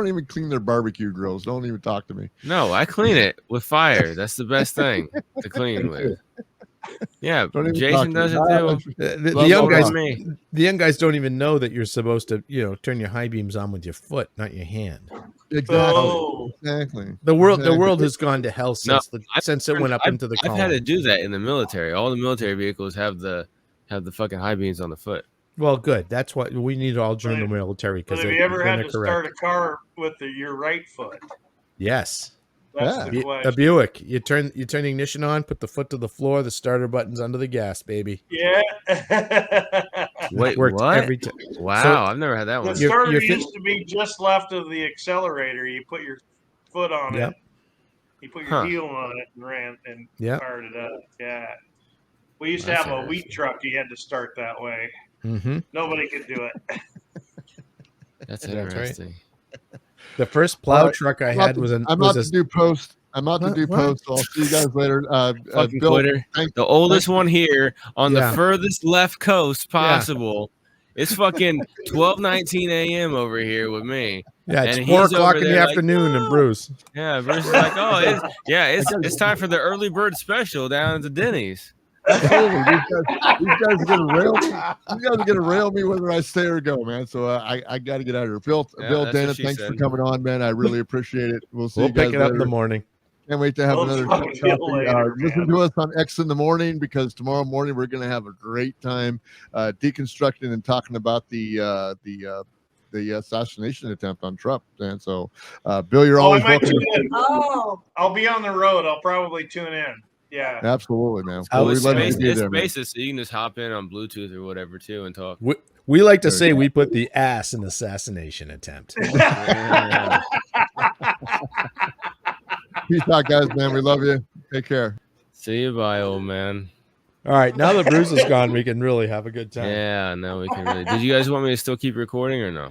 [SPEAKER 2] even clean their barbecue grills. Don't even talk to me.
[SPEAKER 3] No, I clean it with fire. That's the best thing to clean with. Yeah,
[SPEAKER 2] Don't even
[SPEAKER 3] Jason
[SPEAKER 2] talk to
[SPEAKER 3] does it
[SPEAKER 2] me.
[SPEAKER 3] too.
[SPEAKER 5] The
[SPEAKER 2] Love
[SPEAKER 5] young
[SPEAKER 2] going
[SPEAKER 5] guys,
[SPEAKER 2] on.
[SPEAKER 5] the young guys don't even know that you're supposed to, turn your high beams on with your foot, not your hand.
[SPEAKER 2] Exactly.
[SPEAKER 4] Oh.
[SPEAKER 2] Exactly.
[SPEAKER 5] The world
[SPEAKER 2] Exactly.
[SPEAKER 5] has gone to hell since since it went up into the
[SPEAKER 3] I've
[SPEAKER 5] column.
[SPEAKER 3] had to do that in the military. All the military vehicles have the fucking high beams on the foot.
[SPEAKER 5] Well, good. That's what we need to all join the military
[SPEAKER 4] But
[SPEAKER 5] because
[SPEAKER 4] have you ever had to start a car with your right foot?
[SPEAKER 5] Yes.
[SPEAKER 4] That's
[SPEAKER 2] Yeah.
[SPEAKER 4] the
[SPEAKER 5] A
[SPEAKER 4] question.
[SPEAKER 5] Buick. You turn the ignition on, put the foot to the floor, the starter button's under the gas, baby.
[SPEAKER 4] Yeah.
[SPEAKER 3] Wait,
[SPEAKER 5] Worked
[SPEAKER 3] what?
[SPEAKER 5] every time.
[SPEAKER 3] Wow, I've never had that
[SPEAKER 4] The
[SPEAKER 3] one.
[SPEAKER 4] starter
[SPEAKER 5] you're fit-
[SPEAKER 4] used to be just left of the accelerator. You put your foot on
[SPEAKER 5] Yep.
[SPEAKER 4] it. You put your
[SPEAKER 3] Huh.
[SPEAKER 4] heel on it and ran and
[SPEAKER 5] Yep.
[SPEAKER 4] fired it up. Yeah. We used to
[SPEAKER 3] That's
[SPEAKER 4] have a wheat
[SPEAKER 3] interesting.
[SPEAKER 4] truck. You had to start that way.
[SPEAKER 5] Mm-hmm.
[SPEAKER 4] Nobody could do it.
[SPEAKER 3] That's
[SPEAKER 5] That's right.
[SPEAKER 3] interesting.
[SPEAKER 5] The first plow
[SPEAKER 2] All right.
[SPEAKER 5] truck I
[SPEAKER 2] I'm
[SPEAKER 5] had
[SPEAKER 2] out
[SPEAKER 5] was
[SPEAKER 2] to,
[SPEAKER 5] an
[SPEAKER 2] I'm
[SPEAKER 5] was
[SPEAKER 2] out
[SPEAKER 5] a
[SPEAKER 2] to do post. I'm out to
[SPEAKER 5] What?
[SPEAKER 2] do
[SPEAKER 5] What?
[SPEAKER 2] post. I'll see you guys later.
[SPEAKER 3] Fucking
[SPEAKER 2] Bill,
[SPEAKER 3] quitter.
[SPEAKER 2] thank-
[SPEAKER 3] The oldest
[SPEAKER 2] thank-
[SPEAKER 3] one here on
[SPEAKER 5] Yeah.
[SPEAKER 3] the furthest left coast possible. It's fucking 12:19 a.m. over here with me.
[SPEAKER 5] yeah. It's
[SPEAKER 3] and
[SPEAKER 5] 4
[SPEAKER 3] he's
[SPEAKER 5] o'clock
[SPEAKER 3] over
[SPEAKER 5] in the
[SPEAKER 3] there like,
[SPEAKER 5] afternoon in
[SPEAKER 3] "Oh."
[SPEAKER 5] Bruce.
[SPEAKER 3] Yeah, Bruce is like, oh, it's time for the early bird special down at the Denny's.
[SPEAKER 2] Absolutely. These guys are gonna rail me. You guys are gonna rail me whether I stay or go, man. So I got to get out of here. Bill,
[SPEAKER 3] Yeah,
[SPEAKER 2] Bill,
[SPEAKER 3] that's
[SPEAKER 2] Dana,
[SPEAKER 3] what she
[SPEAKER 2] thanks for
[SPEAKER 3] said.
[SPEAKER 2] coming on, man. I really appreciate it. We'll see
[SPEAKER 5] We'll
[SPEAKER 2] you guys
[SPEAKER 5] pick it up in
[SPEAKER 2] later.
[SPEAKER 5] the morning.
[SPEAKER 2] Can't wait to have
[SPEAKER 4] We'll
[SPEAKER 2] another
[SPEAKER 4] talk
[SPEAKER 2] cup of
[SPEAKER 4] to you
[SPEAKER 2] coffee.
[SPEAKER 4] later,
[SPEAKER 2] Listen
[SPEAKER 4] man.
[SPEAKER 2] to us on X in the morning because tomorrow morning we're going to have a great time deconstructing and talking about the assassination attempt on Trump. And so, Bill, you're
[SPEAKER 4] I
[SPEAKER 2] always
[SPEAKER 4] might
[SPEAKER 2] welcome.
[SPEAKER 4] tune in.
[SPEAKER 7] Oh,
[SPEAKER 4] I'll be on the road. I'll probably tune in. Yeah.
[SPEAKER 2] Absolutely, man.
[SPEAKER 5] I
[SPEAKER 2] Well,
[SPEAKER 5] was
[SPEAKER 2] we love you
[SPEAKER 3] It's
[SPEAKER 2] to be there, man.
[SPEAKER 3] spaces, so you can just hop in on Bluetooth or whatever too and talk.
[SPEAKER 5] We like to
[SPEAKER 2] There
[SPEAKER 5] say
[SPEAKER 2] you go.
[SPEAKER 5] we put the ass in assassination attempt.
[SPEAKER 2] Peace out, guys, man. We love you. Take care.
[SPEAKER 3] See you, bye, old man.
[SPEAKER 5] All right, now that Bruce is gone, we can really have a good time.
[SPEAKER 3] Yeah, no, we can really. Did you guys want me to still keep recording or no?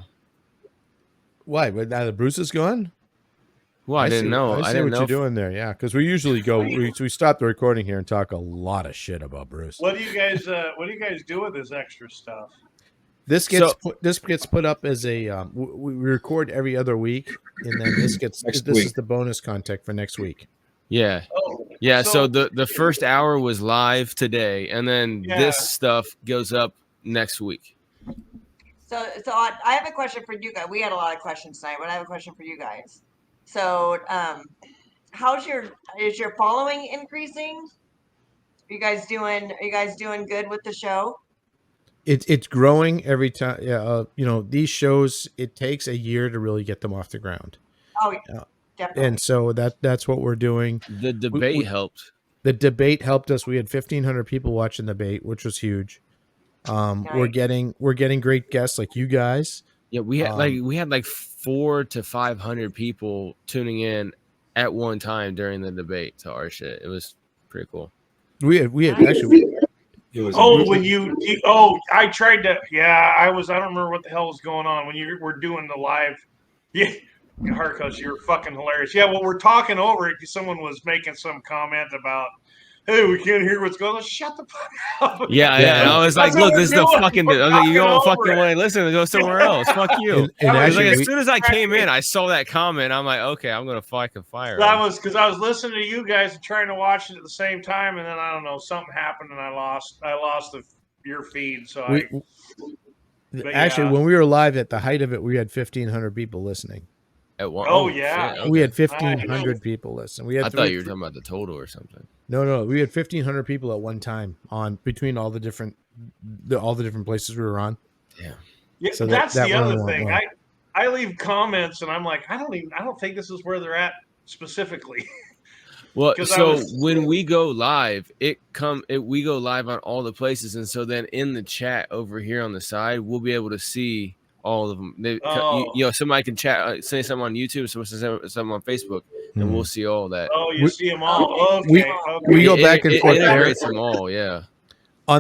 [SPEAKER 5] Why? But now that Bruce is gone?
[SPEAKER 3] Well, I didn't know.
[SPEAKER 5] I see
[SPEAKER 3] didn't
[SPEAKER 5] what
[SPEAKER 3] know.
[SPEAKER 5] you're doing there. Yeah, because we usually go. We stop the recording here and talk a lot of shit about Bruce.
[SPEAKER 4] What do you guys do with this extra stuff?
[SPEAKER 5] This gets put up as a we record every other week, and then this
[SPEAKER 6] Next
[SPEAKER 5] this
[SPEAKER 6] week.
[SPEAKER 5] is the bonus content for next week.
[SPEAKER 3] Yeah,
[SPEAKER 4] Oh,
[SPEAKER 3] yeah. So the first hour was live today, and then
[SPEAKER 4] Yeah.
[SPEAKER 3] this stuff goes up next week.
[SPEAKER 7] so I have a question for you guys. We had a lot of questions tonight, but I have a question for you guys. So, is your following increasing? Are you guys doing good with the show?
[SPEAKER 5] It's growing every time. Yeah, these shows, it takes a year to really get them off the ground,
[SPEAKER 7] Oh, definitely.
[SPEAKER 5] and so that's what we're doing.
[SPEAKER 3] The debate helped.
[SPEAKER 5] The debate helped us. We had 1,500 people watching the debate, which was huge. We're getting great guests like you guys.
[SPEAKER 3] Yeah, we had like 400 to 500 people tuning in at one time during the debate to our shit. It was pretty cool.
[SPEAKER 5] We had actually.
[SPEAKER 6] It was
[SPEAKER 4] Oh, when I tried to. Yeah, I don't remember what the hell was going on when you were doing the live. Yeah, Harkos, you're fucking hilarious. Yeah, well, we're talking over it because someone was making some comment about, hey, we can't hear what's going on. Shut the fuck up.
[SPEAKER 3] Yeah. And I was like,
[SPEAKER 4] That's what
[SPEAKER 3] look,
[SPEAKER 4] we're
[SPEAKER 3] this is the
[SPEAKER 4] doing.
[SPEAKER 3] fucking. I
[SPEAKER 4] We're
[SPEAKER 3] was like, you
[SPEAKER 4] talking
[SPEAKER 3] don't
[SPEAKER 4] over
[SPEAKER 3] fucking
[SPEAKER 4] it.
[SPEAKER 3] want to listen, go somewhere else. Fuck you.
[SPEAKER 5] And
[SPEAKER 3] I was
[SPEAKER 5] actually,
[SPEAKER 3] like, as soon as I came in, I saw that comment. I'm like, okay, I'm gonna fucking fire.
[SPEAKER 4] That
[SPEAKER 3] him.
[SPEAKER 4] was because I was listening to you guys and trying to watch it at the same time, and then I don't know, something happened and I lost your feed. So But
[SPEAKER 5] actually,
[SPEAKER 4] yeah.
[SPEAKER 5] when we were live at the height of it, we had 1,500 people listening.
[SPEAKER 3] At one.
[SPEAKER 4] Oh, yeah.
[SPEAKER 3] shit,
[SPEAKER 5] We
[SPEAKER 3] okay.
[SPEAKER 5] had 1,500 people listen. We had
[SPEAKER 3] I thought you were talking about the total or something.
[SPEAKER 5] No. We had 1,500 people at one time on between all the different places we were on.
[SPEAKER 3] Yeah.
[SPEAKER 4] yeah,
[SPEAKER 5] So
[SPEAKER 4] that's
[SPEAKER 5] that
[SPEAKER 4] the
[SPEAKER 5] one
[SPEAKER 4] other
[SPEAKER 5] went
[SPEAKER 4] thing.
[SPEAKER 5] well.
[SPEAKER 4] I leave comments and I'm like, I don't think this is where they're at specifically.
[SPEAKER 3] Well,
[SPEAKER 4] 'Cause
[SPEAKER 3] so
[SPEAKER 4] I was-
[SPEAKER 3] when we go live, we go live on all the places, and so then in the chat over here on the side, we'll be able to see all of them. Somebody can chat, say something on YouTube, someone say something on Facebook, and we'll see all that.
[SPEAKER 4] Oh, you
[SPEAKER 5] We-
[SPEAKER 4] see them all. Okay.
[SPEAKER 5] we-
[SPEAKER 4] okay.
[SPEAKER 5] we go back and forth
[SPEAKER 3] It
[SPEAKER 5] there.
[SPEAKER 3] integrates them all, yeah.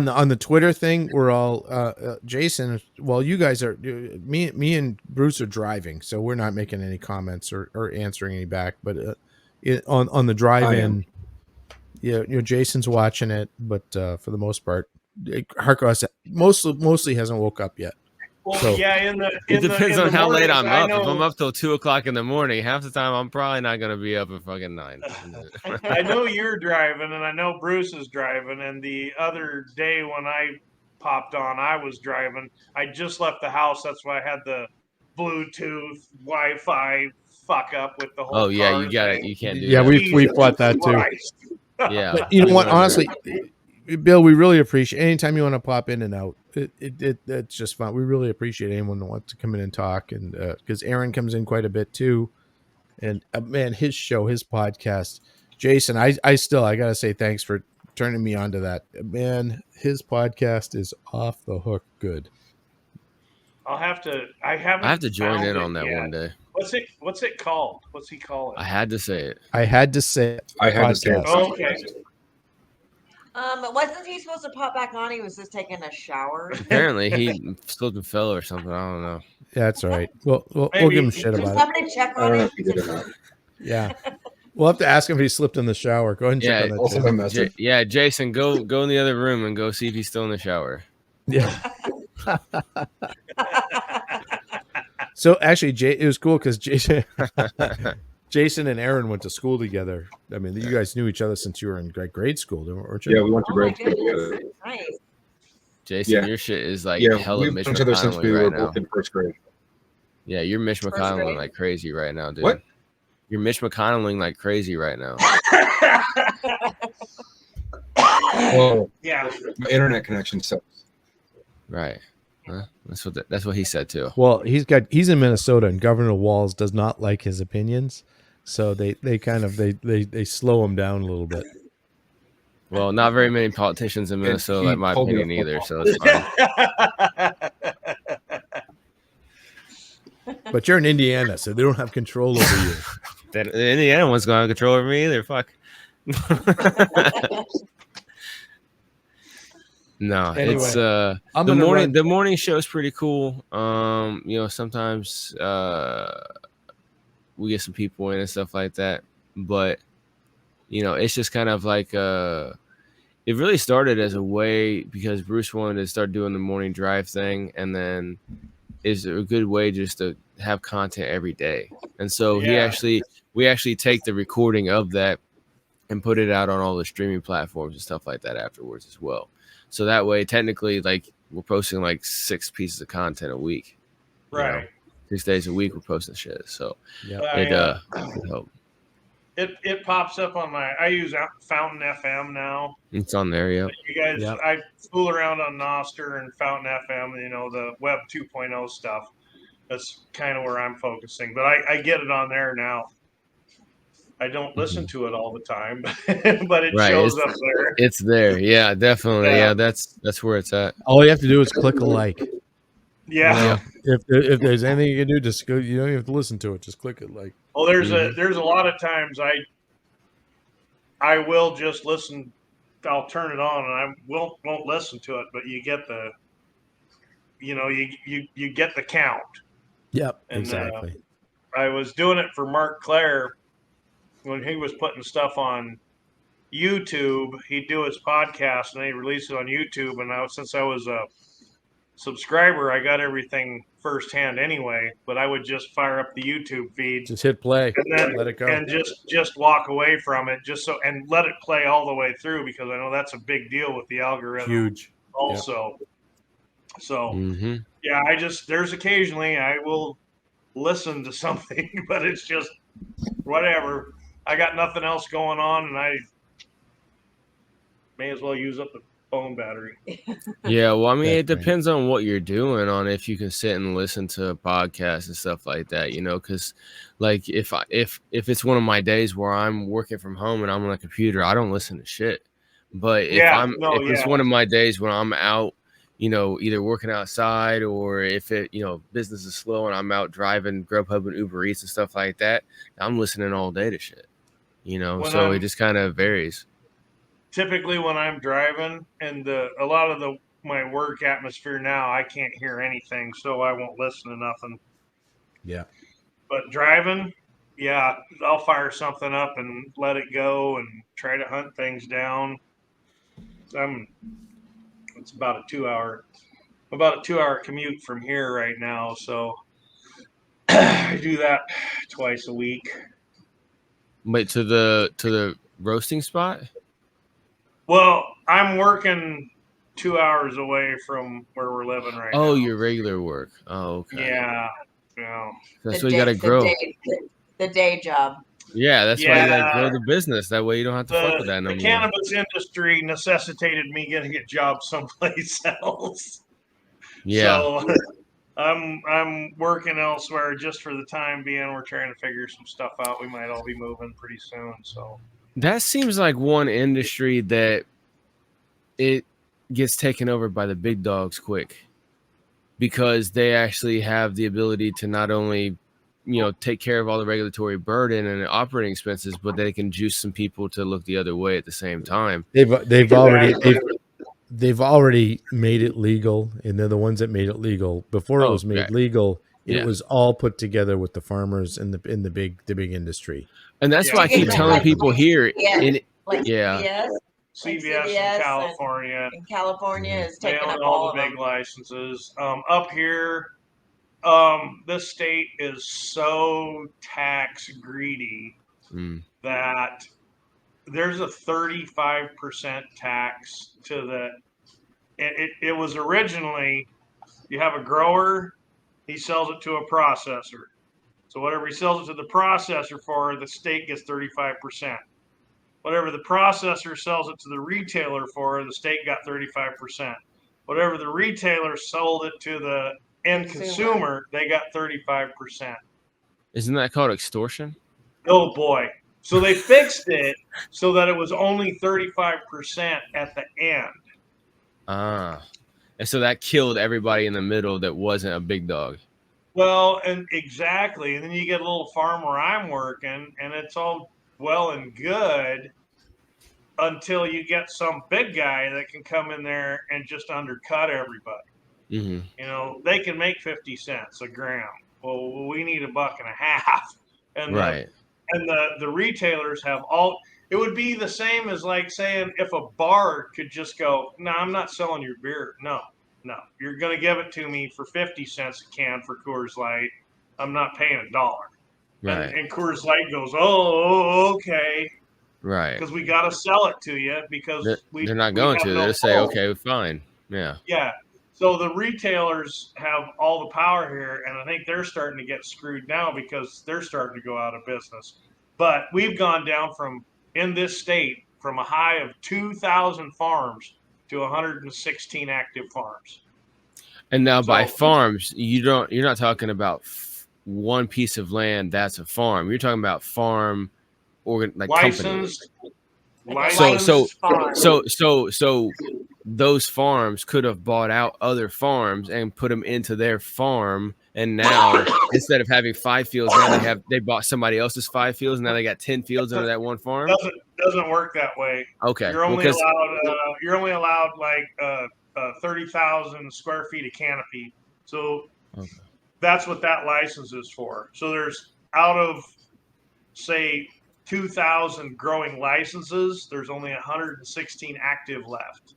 [SPEAKER 5] on the Twitter thing, we're all Jason. Well, you guys are me and Bruce are driving, so we're not making any comments or answering any back. But on the drive-in, Jason's watching it, but for the most part, Harkos mostly hasn't woke up yet.
[SPEAKER 4] Well,
[SPEAKER 5] So-
[SPEAKER 4] yeah,
[SPEAKER 3] It depends on how late I'm up. If
[SPEAKER 4] Know,
[SPEAKER 3] I'm up till 2:00 in the morning, half the time I'm probably not gonna be up at fucking 9.
[SPEAKER 4] I know you're driving, and I know Bruce is driving. And the other day when I popped on, I was driving. I just left the house. That's why I had the Bluetooth Wi-Fi fuck up with the whole.
[SPEAKER 3] Oh yeah,
[SPEAKER 4] car
[SPEAKER 3] you got it.
[SPEAKER 4] thing.
[SPEAKER 3] You can't do
[SPEAKER 5] Yeah,
[SPEAKER 3] that.
[SPEAKER 5] we fought that too.
[SPEAKER 4] Christ.
[SPEAKER 3] Yeah.
[SPEAKER 5] But you know what? Honestly, Bill, we really appreciate anytime you want to pop in and out. It's just fun. We really appreciate anyone who wants to come in and talk, and because Aaron comes in quite a bit too, and man, his show, his podcast, Jason, I gotta say thanks for turning me on to that. Man, his podcast is off the hook good.
[SPEAKER 4] I have to
[SPEAKER 3] join
[SPEAKER 4] found
[SPEAKER 3] in
[SPEAKER 4] it
[SPEAKER 3] on that
[SPEAKER 4] yet.
[SPEAKER 3] one day.
[SPEAKER 4] What's it called? What's he call it?
[SPEAKER 3] I had to say it.
[SPEAKER 5] I had to say it.
[SPEAKER 4] Oh, okay.
[SPEAKER 7] Wasn't he supposed to pop back on? He was just taking a shower.
[SPEAKER 3] Apparently he slipped and fell or something. I don't know.
[SPEAKER 5] Yeah, that's all right. We'll
[SPEAKER 4] Maybe.
[SPEAKER 5] give him shit
[SPEAKER 7] Did
[SPEAKER 5] about it.
[SPEAKER 7] somebody check
[SPEAKER 6] I
[SPEAKER 7] on
[SPEAKER 6] don't know
[SPEAKER 7] him?
[SPEAKER 6] if you did or not.
[SPEAKER 5] Yeah, we'll have to ask him if he slipped in the shower. Go ahead and check
[SPEAKER 3] Yeah,
[SPEAKER 5] on
[SPEAKER 6] Also,
[SPEAKER 5] that.
[SPEAKER 6] a message.
[SPEAKER 3] Yeah, Jason, go in the other room and go see if he's still in the shower.
[SPEAKER 5] Yeah. So actually, it was cool because Jason and Aaron went to school together. I mean, you guys knew each other since you were in grade school, weren't you?
[SPEAKER 6] Yeah, we went to
[SPEAKER 7] Oh my
[SPEAKER 6] grade school together.
[SPEAKER 7] goodness. Nice.
[SPEAKER 3] Jason,
[SPEAKER 6] Yeah.
[SPEAKER 3] your shit is like
[SPEAKER 6] Yeah,
[SPEAKER 3] hella
[SPEAKER 6] we've
[SPEAKER 3] Mitch
[SPEAKER 6] known each other since we
[SPEAKER 3] McConnelly
[SPEAKER 6] were
[SPEAKER 3] right now.
[SPEAKER 6] both in first grade.
[SPEAKER 3] Yeah, you're Mitch
[SPEAKER 7] First
[SPEAKER 3] McConnelling
[SPEAKER 7] grade.
[SPEAKER 3] like crazy right now, dude.
[SPEAKER 6] What?
[SPEAKER 3] You're Mitch McConnelling like crazy right now.
[SPEAKER 6] Oh,
[SPEAKER 4] Yeah.
[SPEAKER 6] my internet connection sucks.
[SPEAKER 3] Right. Huh? That's what he said too.
[SPEAKER 5] Well, he's in Minnesota, and Governor Walz does not like his opinions, so they slow him down a little bit.
[SPEAKER 3] Well, not very many politicians in
[SPEAKER 6] And
[SPEAKER 3] Minnesota
[SPEAKER 6] he
[SPEAKER 3] like my
[SPEAKER 6] told me
[SPEAKER 3] opinion
[SPEAKER 6] to
[SPEAKER 3] either,
[SPEAKER 6] fuck
[SPEAKER 3] so it's fine.
[SPEAKER 5] But you're in Indiana, so they don't have control over you.
[SPEAKER 3] The Indiana one's going to have control over me either. Fuck. No,
[SPEAKER 5] Anyway,
[SPEAKER 3] it's
[SPEAKER 5] I'm
[SPEAKER 3] the
[SPEAKER 5] gonna
[SPEAKER 3] morning.
[SPEAKER 5] run-
[SPEAKER 3] The morning show is pretty cool. Sometimes we get some people in and stuff like that, but it's just kind of like it really started as a way because Bruce wanted to start doing the morning drive thing, and then is a good way just to have content every day. And so we actually take the recording of that and put it out on all the streaming platforms and stuff like that afterwards as well. So that way, technically, like we're posting like 6 pieces of content a week.
[SPEAKER 4] Right.
[SPEAKER 3] 6 days a week we're posting shit. So
[SPEAKER 5] Yeah.
[SPEAKER 3] it help.
[SPEAKER 4] It pops up on I use Fountain FM now.
[SPEAKER 3] It's on there, yeah.
[SPEAKER 4] You guys,
[SPEAKER 5] Yep.
[SPEAKER 4] I fool around on Noster and Fountain FM, the Web 2.0 stuff. That's kind of where I'm focusing. But I get it on there now. I don't listen to it all the time, but it
[SPEAKER 3] Right,
[SPEAKER 4] shows up there.
[SPEAKER 3] It's there, yeah, definitely,
[SPEAKER 4] Yeah.
[SPEAKER 3] yeah. That's where it's at.
[SPEAKER 5] All you have to do is click a like.
[SPEAKER 4] Yeah.
[SPEAKER 5] If there's anything you can do, just go. You don't even have to listen to it. Just click it. Like,
[SPEAKER 4] Well, there's a lot of times I will just listen. I'll turn it on and I won't listen to it, but you get the you get the count.
[SPEAKER 5] yep,
[SPEAKER 4] And,
[SPEAKER 5] exactly.
[SPEAKER 4] I was doing it for Mark Claire when he was putting stuff on YouTube. He'd do his podcast and then he'd release it on YouTube. And since I was a subscriber, I got everything firsthand anyway. But I would just fire up the YouTube feed
[SPEAKER 5] Just hit play.
[SPEAKER 4] and then
[SPEAKER 5] Let it go.
[SPEAKER 4] and just walk away from it, and let it play all the way through because I know that's a big deal with the algorithm
[SPEAKER 5] Huge.
[SPEAKER 4] also. So
[SPEAKER 3] Mm-hmm.
[SPEAKER 4] yeah, there's occasionally I will listen to something, but it's just whatever. I got nothing else going on, and I may as well use up the phone battery.
[SPEAKER 3] Yeah, well, I mean, it
[SPEAKER 5] That's right.
[SPEAKER 3] depends on what you're doing on if you can sit and listen to podcasts and stuff like that, because like if it's one of my days where I'm working from home and I'm on a computer, I don't listen to shit. But if it's one of my days when I'm out, either working outside or if business is slow and I'm out driving Grubhub and Uber Eats and stuff like that, I'm listening all day to shit, so it just kind of varies.
[SPEAKER 4] typically when I'm driving and a lot of my work atmosphere now, I can't hear anything, so I won't listen to nothing.
[SPEAKER 5] Yeah.
[SPEAKER 4] But driving, yeah, I'll fire something up and let it go and try to hunt things down. It's about a 2-hour commute from here right now, so I do that twice a week.
[SPEAKER 3] Wait, to the roasting spot?
[SPEAKER 4] Well, I'm working 2 hours away from where we're living right now.
[SPEAKER 3] Oh, your regular work. Oh, okay.
[SPEAKER 4] Yeah.
[SPEAKER 3] That's why you gotta grow.
[SPEAKER 7] The day job.
[SPEAKER 3] Yeah, that's why you gotta grow the business. That way you don't have to fuck with that no more.
[SPEAKER 4] The cannabis industry necessitated me getting a job someplace else.
[SPEAKER 3] Yeah.
[SPEAKER 4] So I'm working elsewhere just for the time being. We're trying to figure some stuff out. We might all be moving pretty soon. So
[SPEAKER 3] that seems like one industry that it gets taken over by the big dogs quick, because they actually have the ability to not only, take care of all the regulatory burden and operating expenses, but they can juice some people to look the other way at the same time.
[SPEAKER 5] They've already made it legal, and they're the ones that made it legal. Before it was made legal, it was all put together with the farmers in the big industry.
[SPEAKER 3] And that's why I keep telling people here.
[SPEAKER 4] CVS in California.
[SPEAKER 7] In California is
[SPEAKER 4] they
[SPEAKER 7] taking
[SPEAKER 4] own
[SPEAKER 7] up
[SPEAKER 4] all
[SPEAKER 7] all
[SPEAKER 4] the
[SPEAKER 7] of
[SPEAKER 4] big
[SPEAKER 7] them.
[SPEAKER 4] licenses. Up here, this state is so tax greedy that there's a 35% tax to the. It was originally, you have a grower, he sells it to a processor. So whatever he sells it to the processor for, the state gets 35%. Whatever the processor sells it to the retailer for, the state got 35%. Whatever the retailer sold it to the end consumer, they got 35%.
[SPEAKER 3] Isn't that called extortion?
[SPEAKER 4] Oh boy. So they fixed it so that it was only 35% at the end.
[SPEAKER 3] And so that killed everybody in the middle that wasn't a big dog.
[SPEAKER 4] Well, and exactly. And then you get a little farm where I'm working, and it's all well and good until you get some big guy that can come in there and just undercut everybody.
[SPEAKER 3] Mm-hmm.
[SPEAKER 4] They can make 50 cents a gram. Well, we need $1.50. And the retailers have all. It would be the same as like saying if a bar could just go, no, I'm not selling your beer. No, you're going to give it to me for 50 cents a can for Coors Light. I'm not paying $1.
[SPEAKER 3] Right.
[SPEAKER 4] And Coors Light goes, oh, okay.
[SPEAKER 3] Right.
[SPEAKER 4] Because we got to sell it to you because
[SPEAKER 3] they're not going to. They'll say, okay, fine. Yeah.
[SPEAKER 4] Yeah. So the retailers have all the power here, and I think they're starting to get screwed now because they're starting to go out of business. But we've gone down in this state from a high of 2,000 farms to 116 active farms.
[SPEAKER 3] And now by farms, you're not talking about one piece of land that's a farm. You're talking about farm companies. So those farms could have bought out other farms and put them into their farm, and now instead of having 5 fields, now they bought somebody else's 5 fields, and now they got 10 fields under that one farm.
[SPEAKER 4] Doesn't work that way.
[SPEAKER 3] Okay,
[SPEAKER 4] you're only allowed like 30,000 square feet of canopy. So that's what that license is for. So there's out of say 2,000 growing licenses, there's only 116 active left.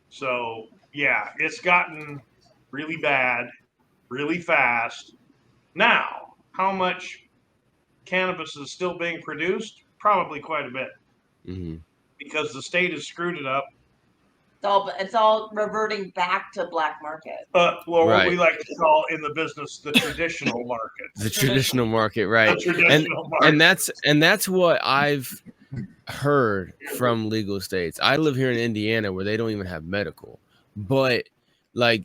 [SPEAKER 4] So yeah, it's gotten really bad, really fast. Now, how much cannabis is still being produced? Probably quite a bit, because the state has screwed it up.
[SPEAKER 7] It's all reverting back to black market.
[SPEAKER 4] What we like to call in the business the traditional market.
[SPEAKER 3] The traditional market, right?
[SPEAKER 4] Market.
[SPEAKER 3] And that's what I've heard from legal states. I live here in Indiana where they don't even have medical, but I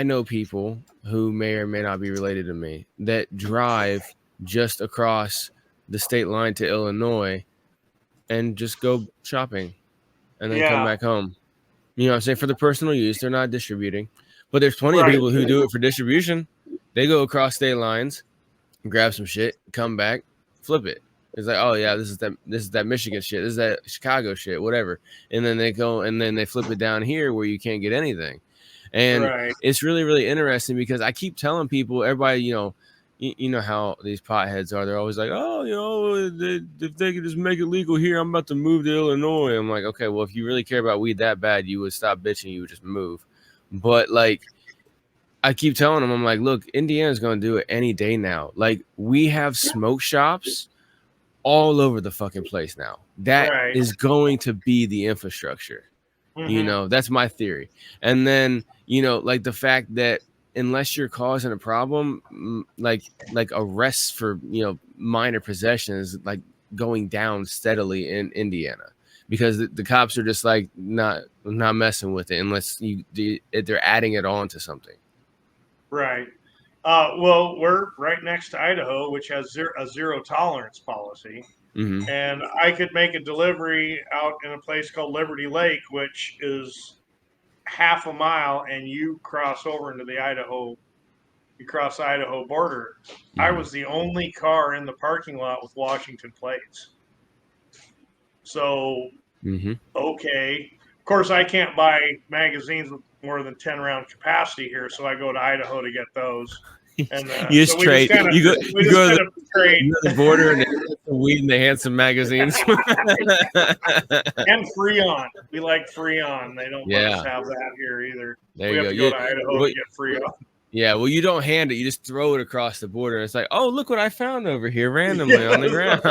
[SPEAKER 3] know people who may or may not be related to me that drive just across the state line to Illinois and just go shopping and then come back home. You know what I'm saying? For the personal use, they're not distributing. But there's plenty of people who do it for distribution. They go across state lines, grab some shit, come back, flip it. It's like, oh yeah, this is that Michigan shit, this is that Chicago shit, whatever. And then they go and then they flip it down here where you can't get anything. And
[SPEAKER 4] Right.
[SPEAKER 3] it's really, really interesting because I keep telling people, everybody, you know how these potheads are. They're always like, oh, if they could just make it legal here, I'm about to move to Illinois. I'm like, okay, well, if you really care about weed that bad, you would stop bitching, you would just move. But like, I keep telling them, I'm like, look, Indiana's going to do it any day now. Like, we have smoke shops all over the fucking place now. That
[SPEAKER 4] Right.
[SPEAKER 3] is going to be the infrastructure.
[SPEAKER 4] Mhm.
[SPEAKER 3] That's my theory. And then, like the fact that unless you're causing a problem, like arrests for, minor possessions, like going down steadily in Indiana, because the cops are just like not messing with it unless they're adding it on to something.
[SPEAKER 4] Right. Well, we're right next to Idaho, which has a zero tolerance policy.
[SPEAKER 3] Mm-hmm.
[SPEAKER 4] And I could make a delivery out in a place called Liberty Lake, which is half a mile, and you cross over into the Idaho border.
[SPEAKER 3] Mm-hmm.
[SPEAKER 4] I was the only car in the parking lot with Washington plates. So,
[SPEAKER 3] Mm-hmm.
[SPEAKER 4] okay. Of course, I can't buy magazines with more than 10 round capacity here, so I go to Idaho to get those. And
[SPEAKER 3] you just trade. You go to the border and they hand some weed and they hand some magazines.
[SPEAKER 4] And Freon. We like Freon. They don't let us have that here either.
[SPEAKER 3] There
[SPEAKER 4] we
[SPEAKER 3] you
[SPEAKER 4] have
[SPEAKER 3] go.
[SPEAKER 4] to go to Idaho to get Freon.
[SPEAKER 3] Yeah, well, you don't hand it. You just throw it across the border. And it's like, oh, look what I found over here randomly on the ground.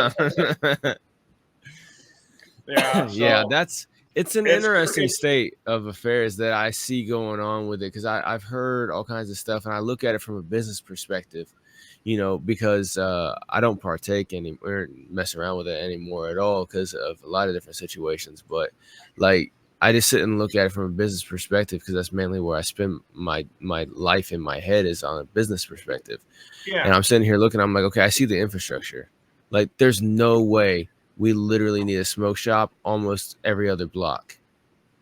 [SPEAKER 4] Yeah. So
[SPEAKER 3] yeah, it's an interesting state of affairs that I see going on with it, because I've heard all kinds of stuff, and I look at it from a business perspective, because I don't partake or mess around with it anymore at all because of a lot of different situations. But like, I just sit and look at it from a business perspective, because that's mainly where I spend my life in my head, is on a business perspective.
[SPEAKER 4] Yeah.
[SPEAKER 3] And I'm sitting here looking, I'm like, okay, I see the infrastructure. Like, there's no way we literally need a smoke shop almost every other block.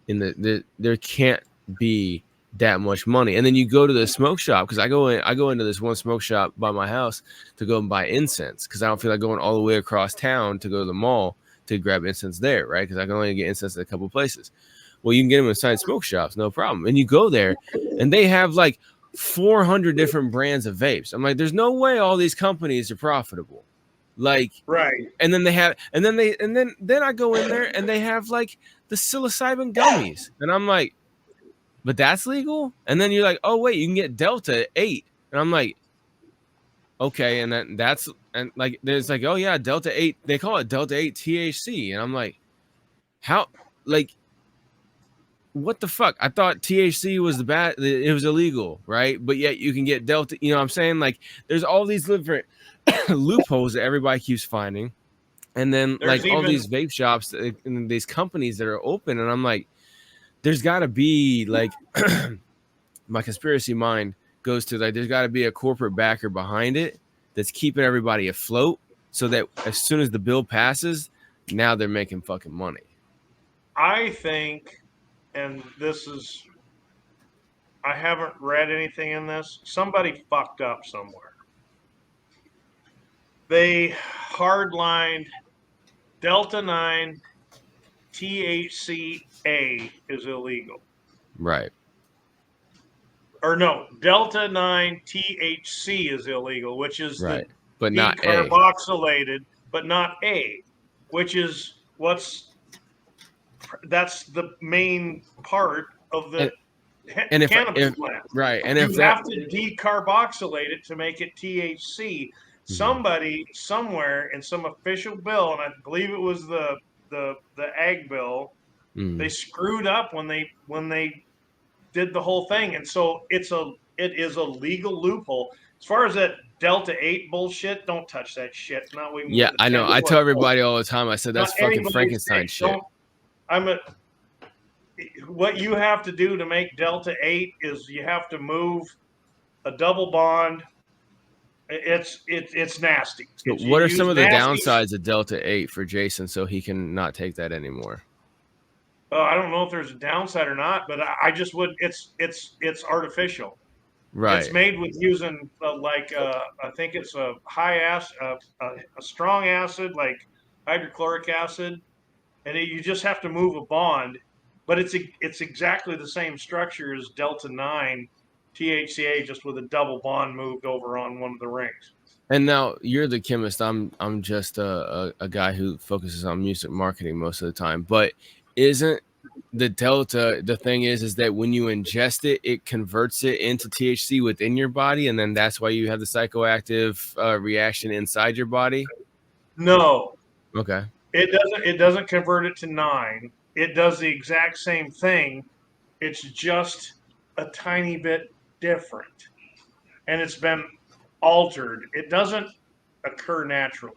[SPEAKER 3] There can't be that much money. And then you go to the smoke shop, because I go into this one smoke shop by my house to go and buy incense, because I don't feel like going all the way across town to go to the mall to grab incense there, right? Because I can only get incense at a couple places. Well, you can get them inside smoke shops, no problem. And you go there, and they have like 400 different brands of vapes. I'm like, there's no way all these companies are profitable. Like,
[SPEAKER 4] right.
[SPEAKER 3] And then then I go in there and they have like the psilocybin gummies, and I'm like, but that's legal? And then you're like, oh wait, you can get Delta 8, and I'm like, okay, and that's like, there's like, oh yeah, Delta 8, they call it Delta 8 THC, and I'm like, how, like, what the fuck? I thought THC was it was illegal, right? But yet you can get Delta, you know what I'm saying? Like, there's all these different loopholes that everybody keeps finding. And then there's like all these vape shops and these companies that are open, and I'm like, there's got to be like, my conspiracy mind goes to like, there's got to be a corporate backer behind it that's keeping everybody afloat, so that as soon as the bill passes, now they're making fucking money.
[SPEAKER 4] I think, and I haven't read anything in this, somebody fucked up somewhere. They hardlined Delta 9 THCA is illegal.
[SPEAKER 3] Right.
[SPEAKER 4] Or no, Delta 9 THC is illegal, which is
[SPEAKER 3] right,
[SPEAKER 4] the
[SPEAKER 3] but not
[SPEAKER 4] decarboxylated, but not A, which is that's the main part of the cannabis plant.
[SPEAKER 3] Right. And
[SPEAKER 4] you have to decarboxylate it to make it THC. Somebody somewhere in some official bill, and I believe it was the ag bill, they screwed up when they did the whole thing, and so it is a legal loophole. As far as that Delta 8 bullshit, don't touch that shit. Not when
[SPEAKER 3] yeah, I know. I tell everybody all the time. I said that's fucking Frankenstein shit.
[SPEAKER 4] What you have to do to make Delta 8 is you have to move a double bond. It's nasty.
[SPEAKER 3] So what are some of the downsides of Delta 8 for Jason, so he can not take that anymore?
[SPEAKER 4] I don't know if there's a downside or not, but I just would. It's artificial.
[SPEAKER 3] Right.
[SPEAKER 4] It's made with using I think it's a high acid, a strong acid like hydrochloric acid, and you just have to move a bond. But it's exactly the same structure as Delta 9 THCA, just with a double bond moved over on one of the rings.
[SPEAKER 3] And now you're the chemist. I'm just a guy who focuses on music marketing most of the time. But isn't the delta, the thing is that when you ingest it, it converts it into THC within your body, and then that's why you have the psychoactive reaction inside your body?
[SPEAKER 4] No,
[SPEAKER 3] Okay.
[SPEAKER 4] it doesn't convert it to 9. It does the exact same thing. It's just a tiny bit different, and it's been altered. It doesn't occur naturally.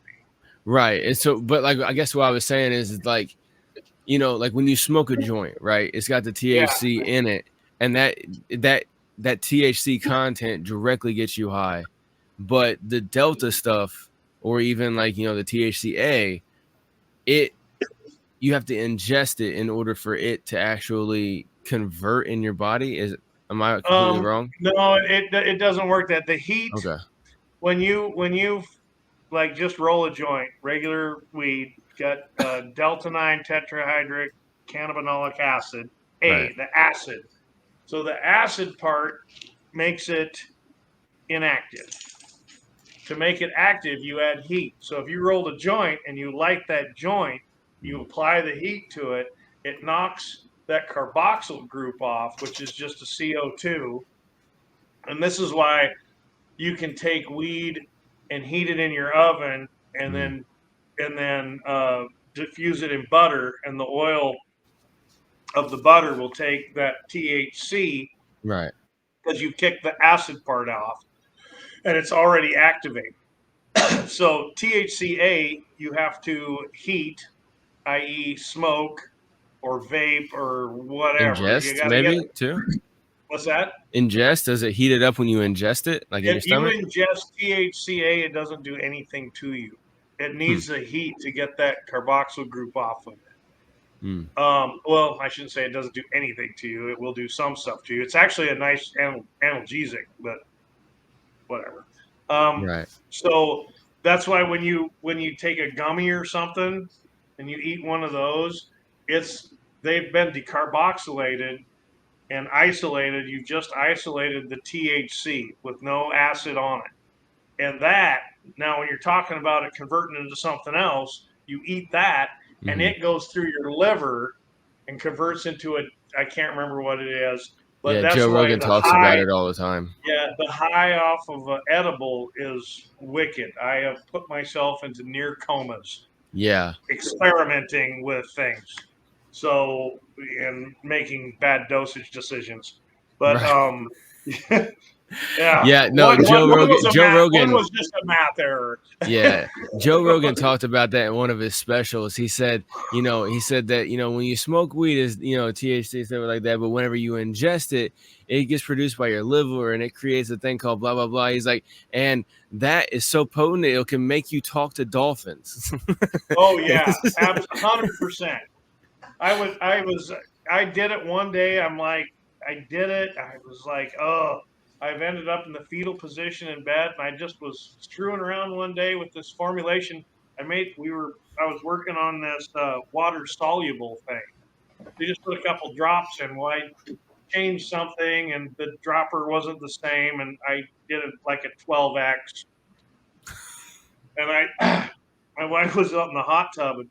[SPEAKER 3] Right. And so, but like, I guess what I was saying is like, you know, like when you smoke a joint, right? It's got the THC in it, and that THC content directly gets you high. But the delta stuff, or even like, you know, the THCA, you have to ingest it in order for it to actually convert in your body. Am I completely wrong?
[SPEAKER 4] No, it doesn't work that. The heat,
[SPEAKER 3] Okay.
[SPEAKER 4] when you like just roll a joint, regular weed, got Delta 9 tetrahydric cannabinolic acid,
[SPEAKER 3] Right.
[SPEAKER 4] the acid. So the acid part makes it inactive. To make it active, you add heat. So if you rolled a joint and you light that joint, you apply the heat to it, it knocks that carboxyl group off, which is just a CO2. And this is why you can take weed and heat it in your oven and then diffuse it in butter, and the oil of the butter will take that THC,
[SPEAKER 3] Right.
[SPEAKER 4] because you kick the acid part off and it's already activated. So THCA you have to heat, i.e. smoke or vape or whatever. You
[SPEAKER 3] Ingest,
[SPEAKER 4] gotta
[SPEAKER 3] maybe
[SPEAKER 4] get,
[SPEAKER 3] too.
[SPEAKER 4] what's that?
[SPEAKER 3] Ingest, does it heat it up when you ingest it, like in your
[SPEAKER 4] If you
[SPEAKER 3] stomach?
[SPEAKER 4] ingest THCA, it doesn't do anything to you. It needs the heat to get that carboxyl group off of it. Well, I shouldn't say it doesn't do anything to you. It will do some stuff to you. It's actually a nice analgesic, but whatever.
[SPEAKER 3] Right.
[SPEAKER 4] So that's why when you take a gummy or something and you eat one of those, they've been decarboxylated and isolated. You just isolated the THC with no acid on it. And that, now when you're talking about it converting into something else, you eat that and it goes through your liver and converts into I can't remember what it is, but that's
[SPEAKER 3] Joe
[SPEAKER 4] why
[SPEAKER 3] Rogan
[SPEAKER 4] the
[SPEAKER 3] talks about it all the time.
[SPEAKER 4] Yeah, the high off of an edible is wicked. I have put myself into near comas.
[SPEAKER 3] Yeah.
[SPEAKER 4] Experimenting with things. So, and making bad dosage decisions. But,
[SPEAKER 3] Right.
[SPEAKER 4] yeah.
[SPEAKER 3] Yeah, no, Joe Rogan.
[SPEAKER 4] One was just a math error.
[SPEAKER 3] Yeah. Joe Rogan talked about that in one of his specials. He said that, you know, when you smoke weed is, you know, THC, stuff like that, but whenever you ingest it, it gets produced by your liver and it creates a thing called blah, blah, blah. He's like, and that is so potent, it can make you talk to dolphins.
[SPEAKER 4] Oh, yeah. 100%. I did it one day. I did it. I was like, oh, I've ended up in the fetal position in bed, and I just was screwing around one day with this formulation I was working on this water soluble thing. We just put a couple drops in. Well, I changed something, and the dropper wasn't the same, and I did it like a 12x. And my wife was up in the hot tub, and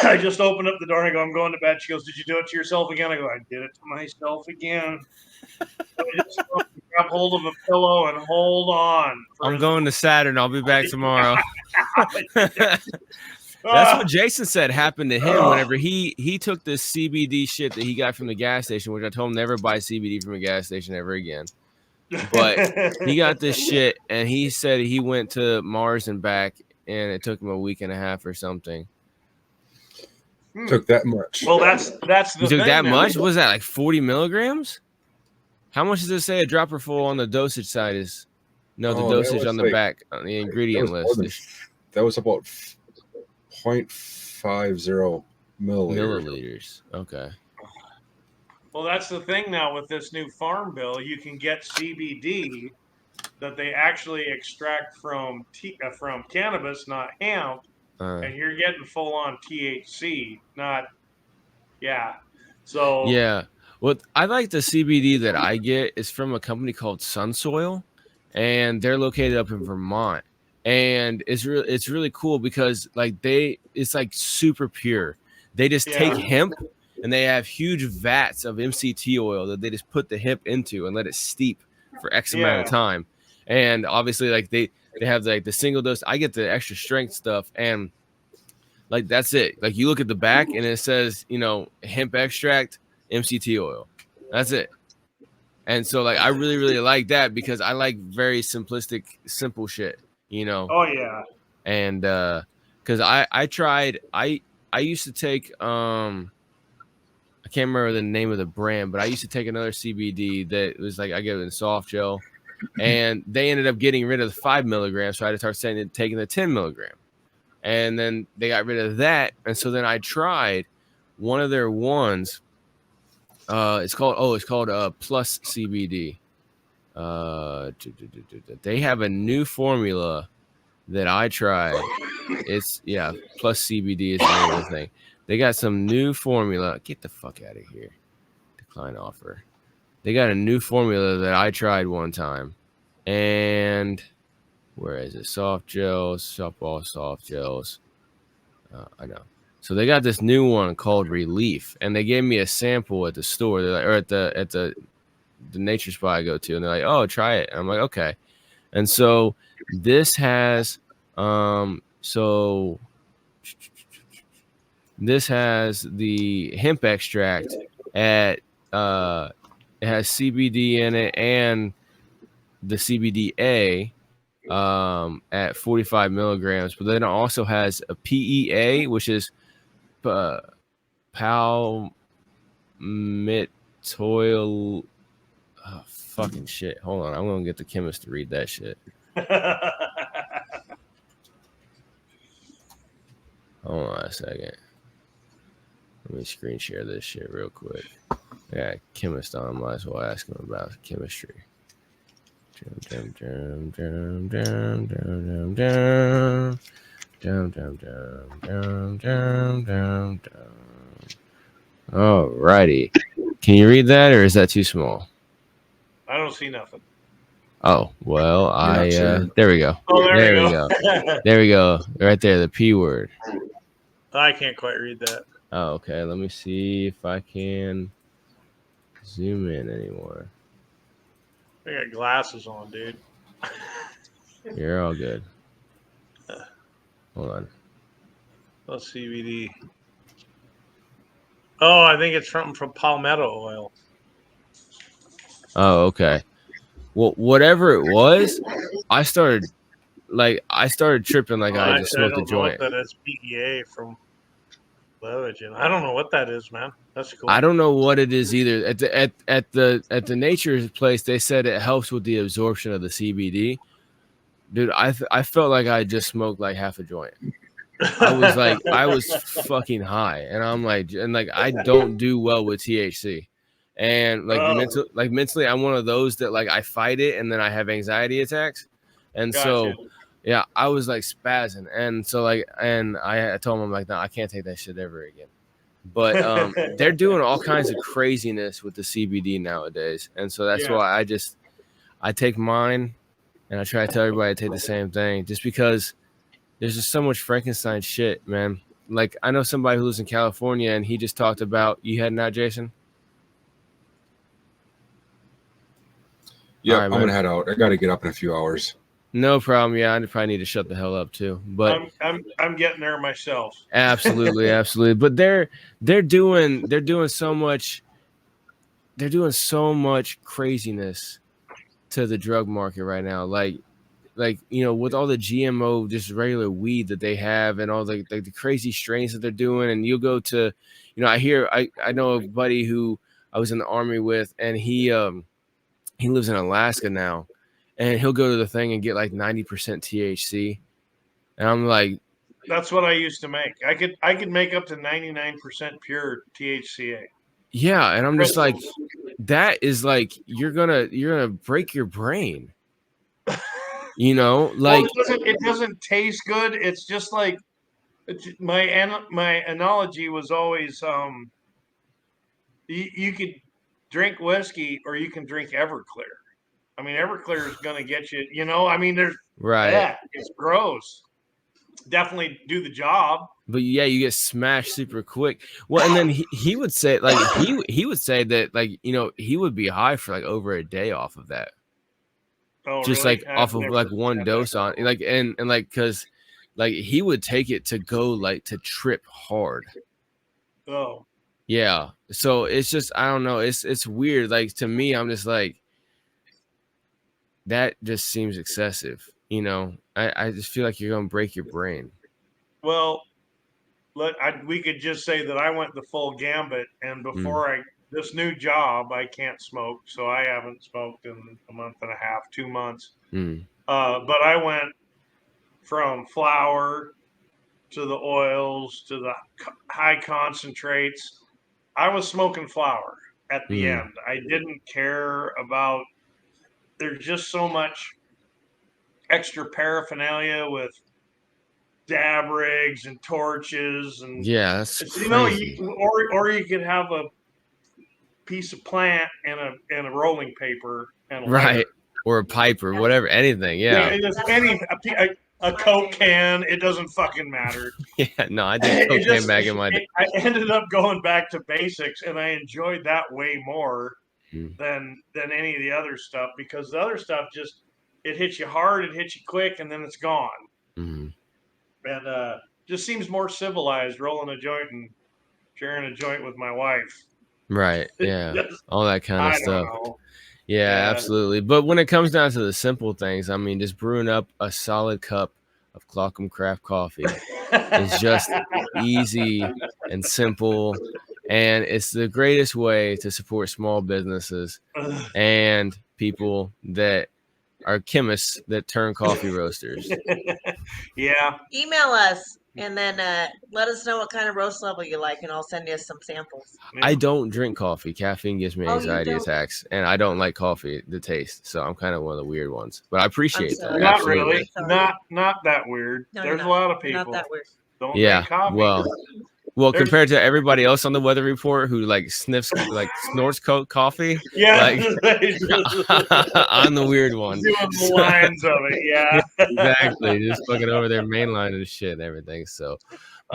[SPEAKER 4] I just opened up the door and I go, I'm going to bed. She goes, did you do it to yourself again? I go, I did it to myself again. So I just grab hold of a pillow and hold on.
[SPEAKER 3] I'm going to Saturn. I'll be back tomorrow. That's what Jason said happened to him whenever he took this CBD shit that he got from the gas station, which I told him never buy CBD from a gas station ever again. But he got this shit, and he said he went to Mars and back, and it took him a week and a half or something.
[SPEAKER 6] Took that much.
[SPEAKER 4] Well, that's the
[SPEAKER 3] You took
[SPEAKER 4] thing,
[SPEAKER 3] that
[SPEAKER 4] man.
[SPEAKER 3] much? What was that, like 40 milligrams? How much does it say a dropper full on the dosage side is? No, the dosage on the back on the ingredient list.
[SPEAKER 6] That was about 0.50 milliliters.
[SPEAKER 3] Milliliters. Okay.
[SPEAKER 4] Well, that's the thing now with this new farm bill. You can get CBD that they actually extract from cannabis, not hemp, and you're getting full on THC, not So
[SPEAKER 3] Yeah. What I like the CBD that I get is from a company called Sunsoil, and they're located up in Vermont. And it's really cool because it's like super pure. They just take hemp and they have huge vats of MCT oil that they just put the hemp into and let it steep for X amount of time. And obviously like they have like the single dose. I get the extra strength stuff, and like that's it. Like you look at the back and it says, hemp extract, MCT oil. That's it. And so like I really, really like that because I like very simplistic, simple shit,
[SPEAKER 4] Oh yeah.
[SPEAKER 3] And because I tried I used to take I can't remember the name of the brand, but I used to take another CBD that was like I get it in soft gel, and they ended up getting rid of the 5 milligrams, so I had to start taking the 10 milligram. And then they got rid of that. And so then I tried one of their ones. It's called Plus CBD. They have a new formula that I tried. It's Plus CBD is the name of the thing. They got some new formula. Get the fuck out of here. Decline offer. They got a new formula that I tried one time. And where is it? Soft gels, soft gels. I know. So they got this new one called Relief, and they gave me a sample at the store. They're like, or at the nature spa I go to, and they're like, "Oh, try it." And I'm like, "Okay." And so this has this has the hemp extract at it has CBD in it and the CBDA at 45 milligrams, but then it also has a PEA, which is palmitoyl. Fucking shit. Hold on, I'm gonna get the chemist to read that shit. Hold on a second. Let me screen share this shit real quick. Yeah, chemist on. Might as well ask him about chemistry. Alrighty. Can you read that, or is that too small?
[SPEAKER 4] I don't see nothing.
[SPEAKER 3] Oh, well, there we go.
[SPEAKER 4] Oh, there we
[SPEAKER 3] go. There we go. Right there, the P word.
[SPEAKER 4] I can't quite read that.
[SPEAKER 3] Oh, okay. Let me see if I can zoom in anymore.
[SPEAKER 4] I got glasses on, dude.
[SPEAKER 3] You're all good. Hold on.
[SPEAKER 4] Let's CBD. Oh, I think it's from palmetto oil.
[SPEAKER 3] Oh, okay. Well, whatever it was, I started tripping like I just smoked a joint.
[SPEAKER 4] That is PEA from Levagen. I don't know what that is, man. That's cool.
[SPEAKER 3] I don't know what it is either. At the nature place, they said it helps with the absorption of the CBD. Dude, I felt like I just smoked like half a joint. I was fucking high, and I'm like, I don't do well with THC, and mentally, I'm one of those that like I fight it, and then I have anxiety attacks, and so yeah, I was like spazzing, and so I told him, I'm like, no, I can't take that shit ever again. But they're doing all kinds of craziness with the CBD nowadays, and so that's why I take mine, and I try to tell everybody to take the same thing, just because there's just so much Frankenstein shit, man. Like I know somebody who lives in California, and he just talked about you heading out, Jason.
[SPEAKER 6] Yeah, right, I'm gonna head out. I got to get up in a few hours.
[SPEAKER 3] No problem. Yeah, I probably need to shut the hell up too. But
[SPEAKER 4] I'm getting there myself.
[SPEAKER 3] Absolutely, absolutely. But they're doing so much. They're doing so much craziness to the drug market right now. Like with all the GMO, just regular weed that they have, and all the crazy strains that they're doing. And you'll go to, I know a buddy who I was in the Army with, and he lives in Alaska now. And he'll go to the thing and get like 90% THC. And I'm like,
[SPEAKER 4] that's what I used to make. I could make up to 99% pure THCA.
[SPEAKER 3] Yeah, and I'm just like, that is like you're gonna break your brain. You know, like
[SPEAKER 4] it doesn't taste good. It's just like my analogy was always you could drink whiskey or you can drink Everclear. I mean, Everclear is going to get you. You know, I mean, there's
[SPEAKER 3] right.
[SPEAKER 4] it's gross. Definitely do the job.
[SPEAKER 3] But yeah, you get smashed super quick. Well, and then he would say like he would say that like, you know, he would be high for like over a day off of that.
[SPEAKER 4] Oh,
[SPEAKER 3] Just
[SPEAKER 4] really?
[SPEAKER 3] like off of like one dose on like and like because like he would take it to go like to trip hard.
[SPEAKER 4] Oh.
[SPEAKER 3] Yeah. So it's just I don't know. It's weird. Like to me, I'm just like that just seems excessive. You know, I just feel like you're gonna break your brain.
[SPEAKER 4] Well, we could just say that I went the full gambit, and before this new job, I can't smoke, so I haven't smoked in a month and a half, 2 months. But I went from flour to the oils to the high concentrates. I was smoking flour at the end. I didn't care about. There's just so much extra paraphernalia with dab rigs and torches and
[SPEAKER 3] yeah, that's
[SPEAKER 4] you
[SPEAKER 3] crazy.
[SPEAKER 4] know, or you could have a piece of plant and a rolling paper and a
[SPEAKER 3] right
[SPEAKER 4] lighter.
[SPEAKER 3] or a pipe or whatever, anything. Yeah,
[SPEAKER 4] a Coke can. It doesn't fucking matter.
[SPEAKER 3] yeah. No, I did cocaine back in my day.
[SPEAKER 4] I ended up going back to basics, and I enjoyed that way more than any of the other stuff because the other stuff just it hits you hard, it hits you quick, and then it's gone. And just seems more civilized rolling a joint and sharing a joint with my wife.
[SPEAKER 3] Right. Yeah. All that kind of stuff.
[SPEAKER 4] Yeah,
[SPEAKER 3] absolutely. But when it comes down to the simple things, I mean, just brewing up a solid cup of Colockum Craft Coffee is just easy and simple. And it's the greatest way to support small businesses and people that are chemists that turn coffee roasters.
[SPEAKER 4] Yeah.
[SPEAKER 7] Email us and then let us know what kind of roast level you like, and I'll send you some samples.
[SPEAKER 3] I don't drink coffee. Caffeine gives me anxiety
[SPEAKER 7] don't?
[SPEAKER 3] attacks, and I don't like coffee, the taste. So I'm kind of one of the weird ones. But I appreciate that.
[SPEAKER 4] Not
[SPEAKER 3] Absolutely.
[SPEAKER 4] really. Not that weird.
[SPEAKER 7] No,
[SPEAKER 4] There's a lot of people.
[SPEAKER 7] Not that weird.
[SPEAKER 4] Don't drink coffee.
[SPEAKER 3] Well, compared to everybody else on the weather report who like snorts coffee,
[SPEAKER 4] yeah,
[SPEAKER 3] like, I'm the weird one.
[SPEAKER 4] Doing the lines of it, yeah.
[SPEAKER 3] Exactly, just fucking over their main line and shit and everything. So,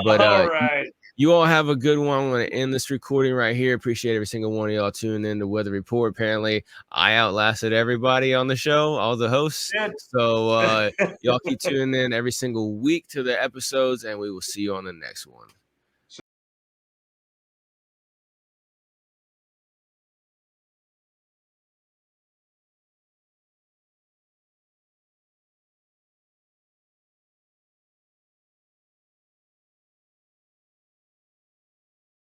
[SPEAKER 3] but
[SPEAKER 4] all right.
[SPEAKER 3] You all have a good one. I'm going to end this recording right here. Appreciate every single one of y'all tuning in to Weather Report. Apparently, I outlasted everybody on the show, all the hosts. So y'all keep tuning in every single week to the episodes, and we will see you on the next one.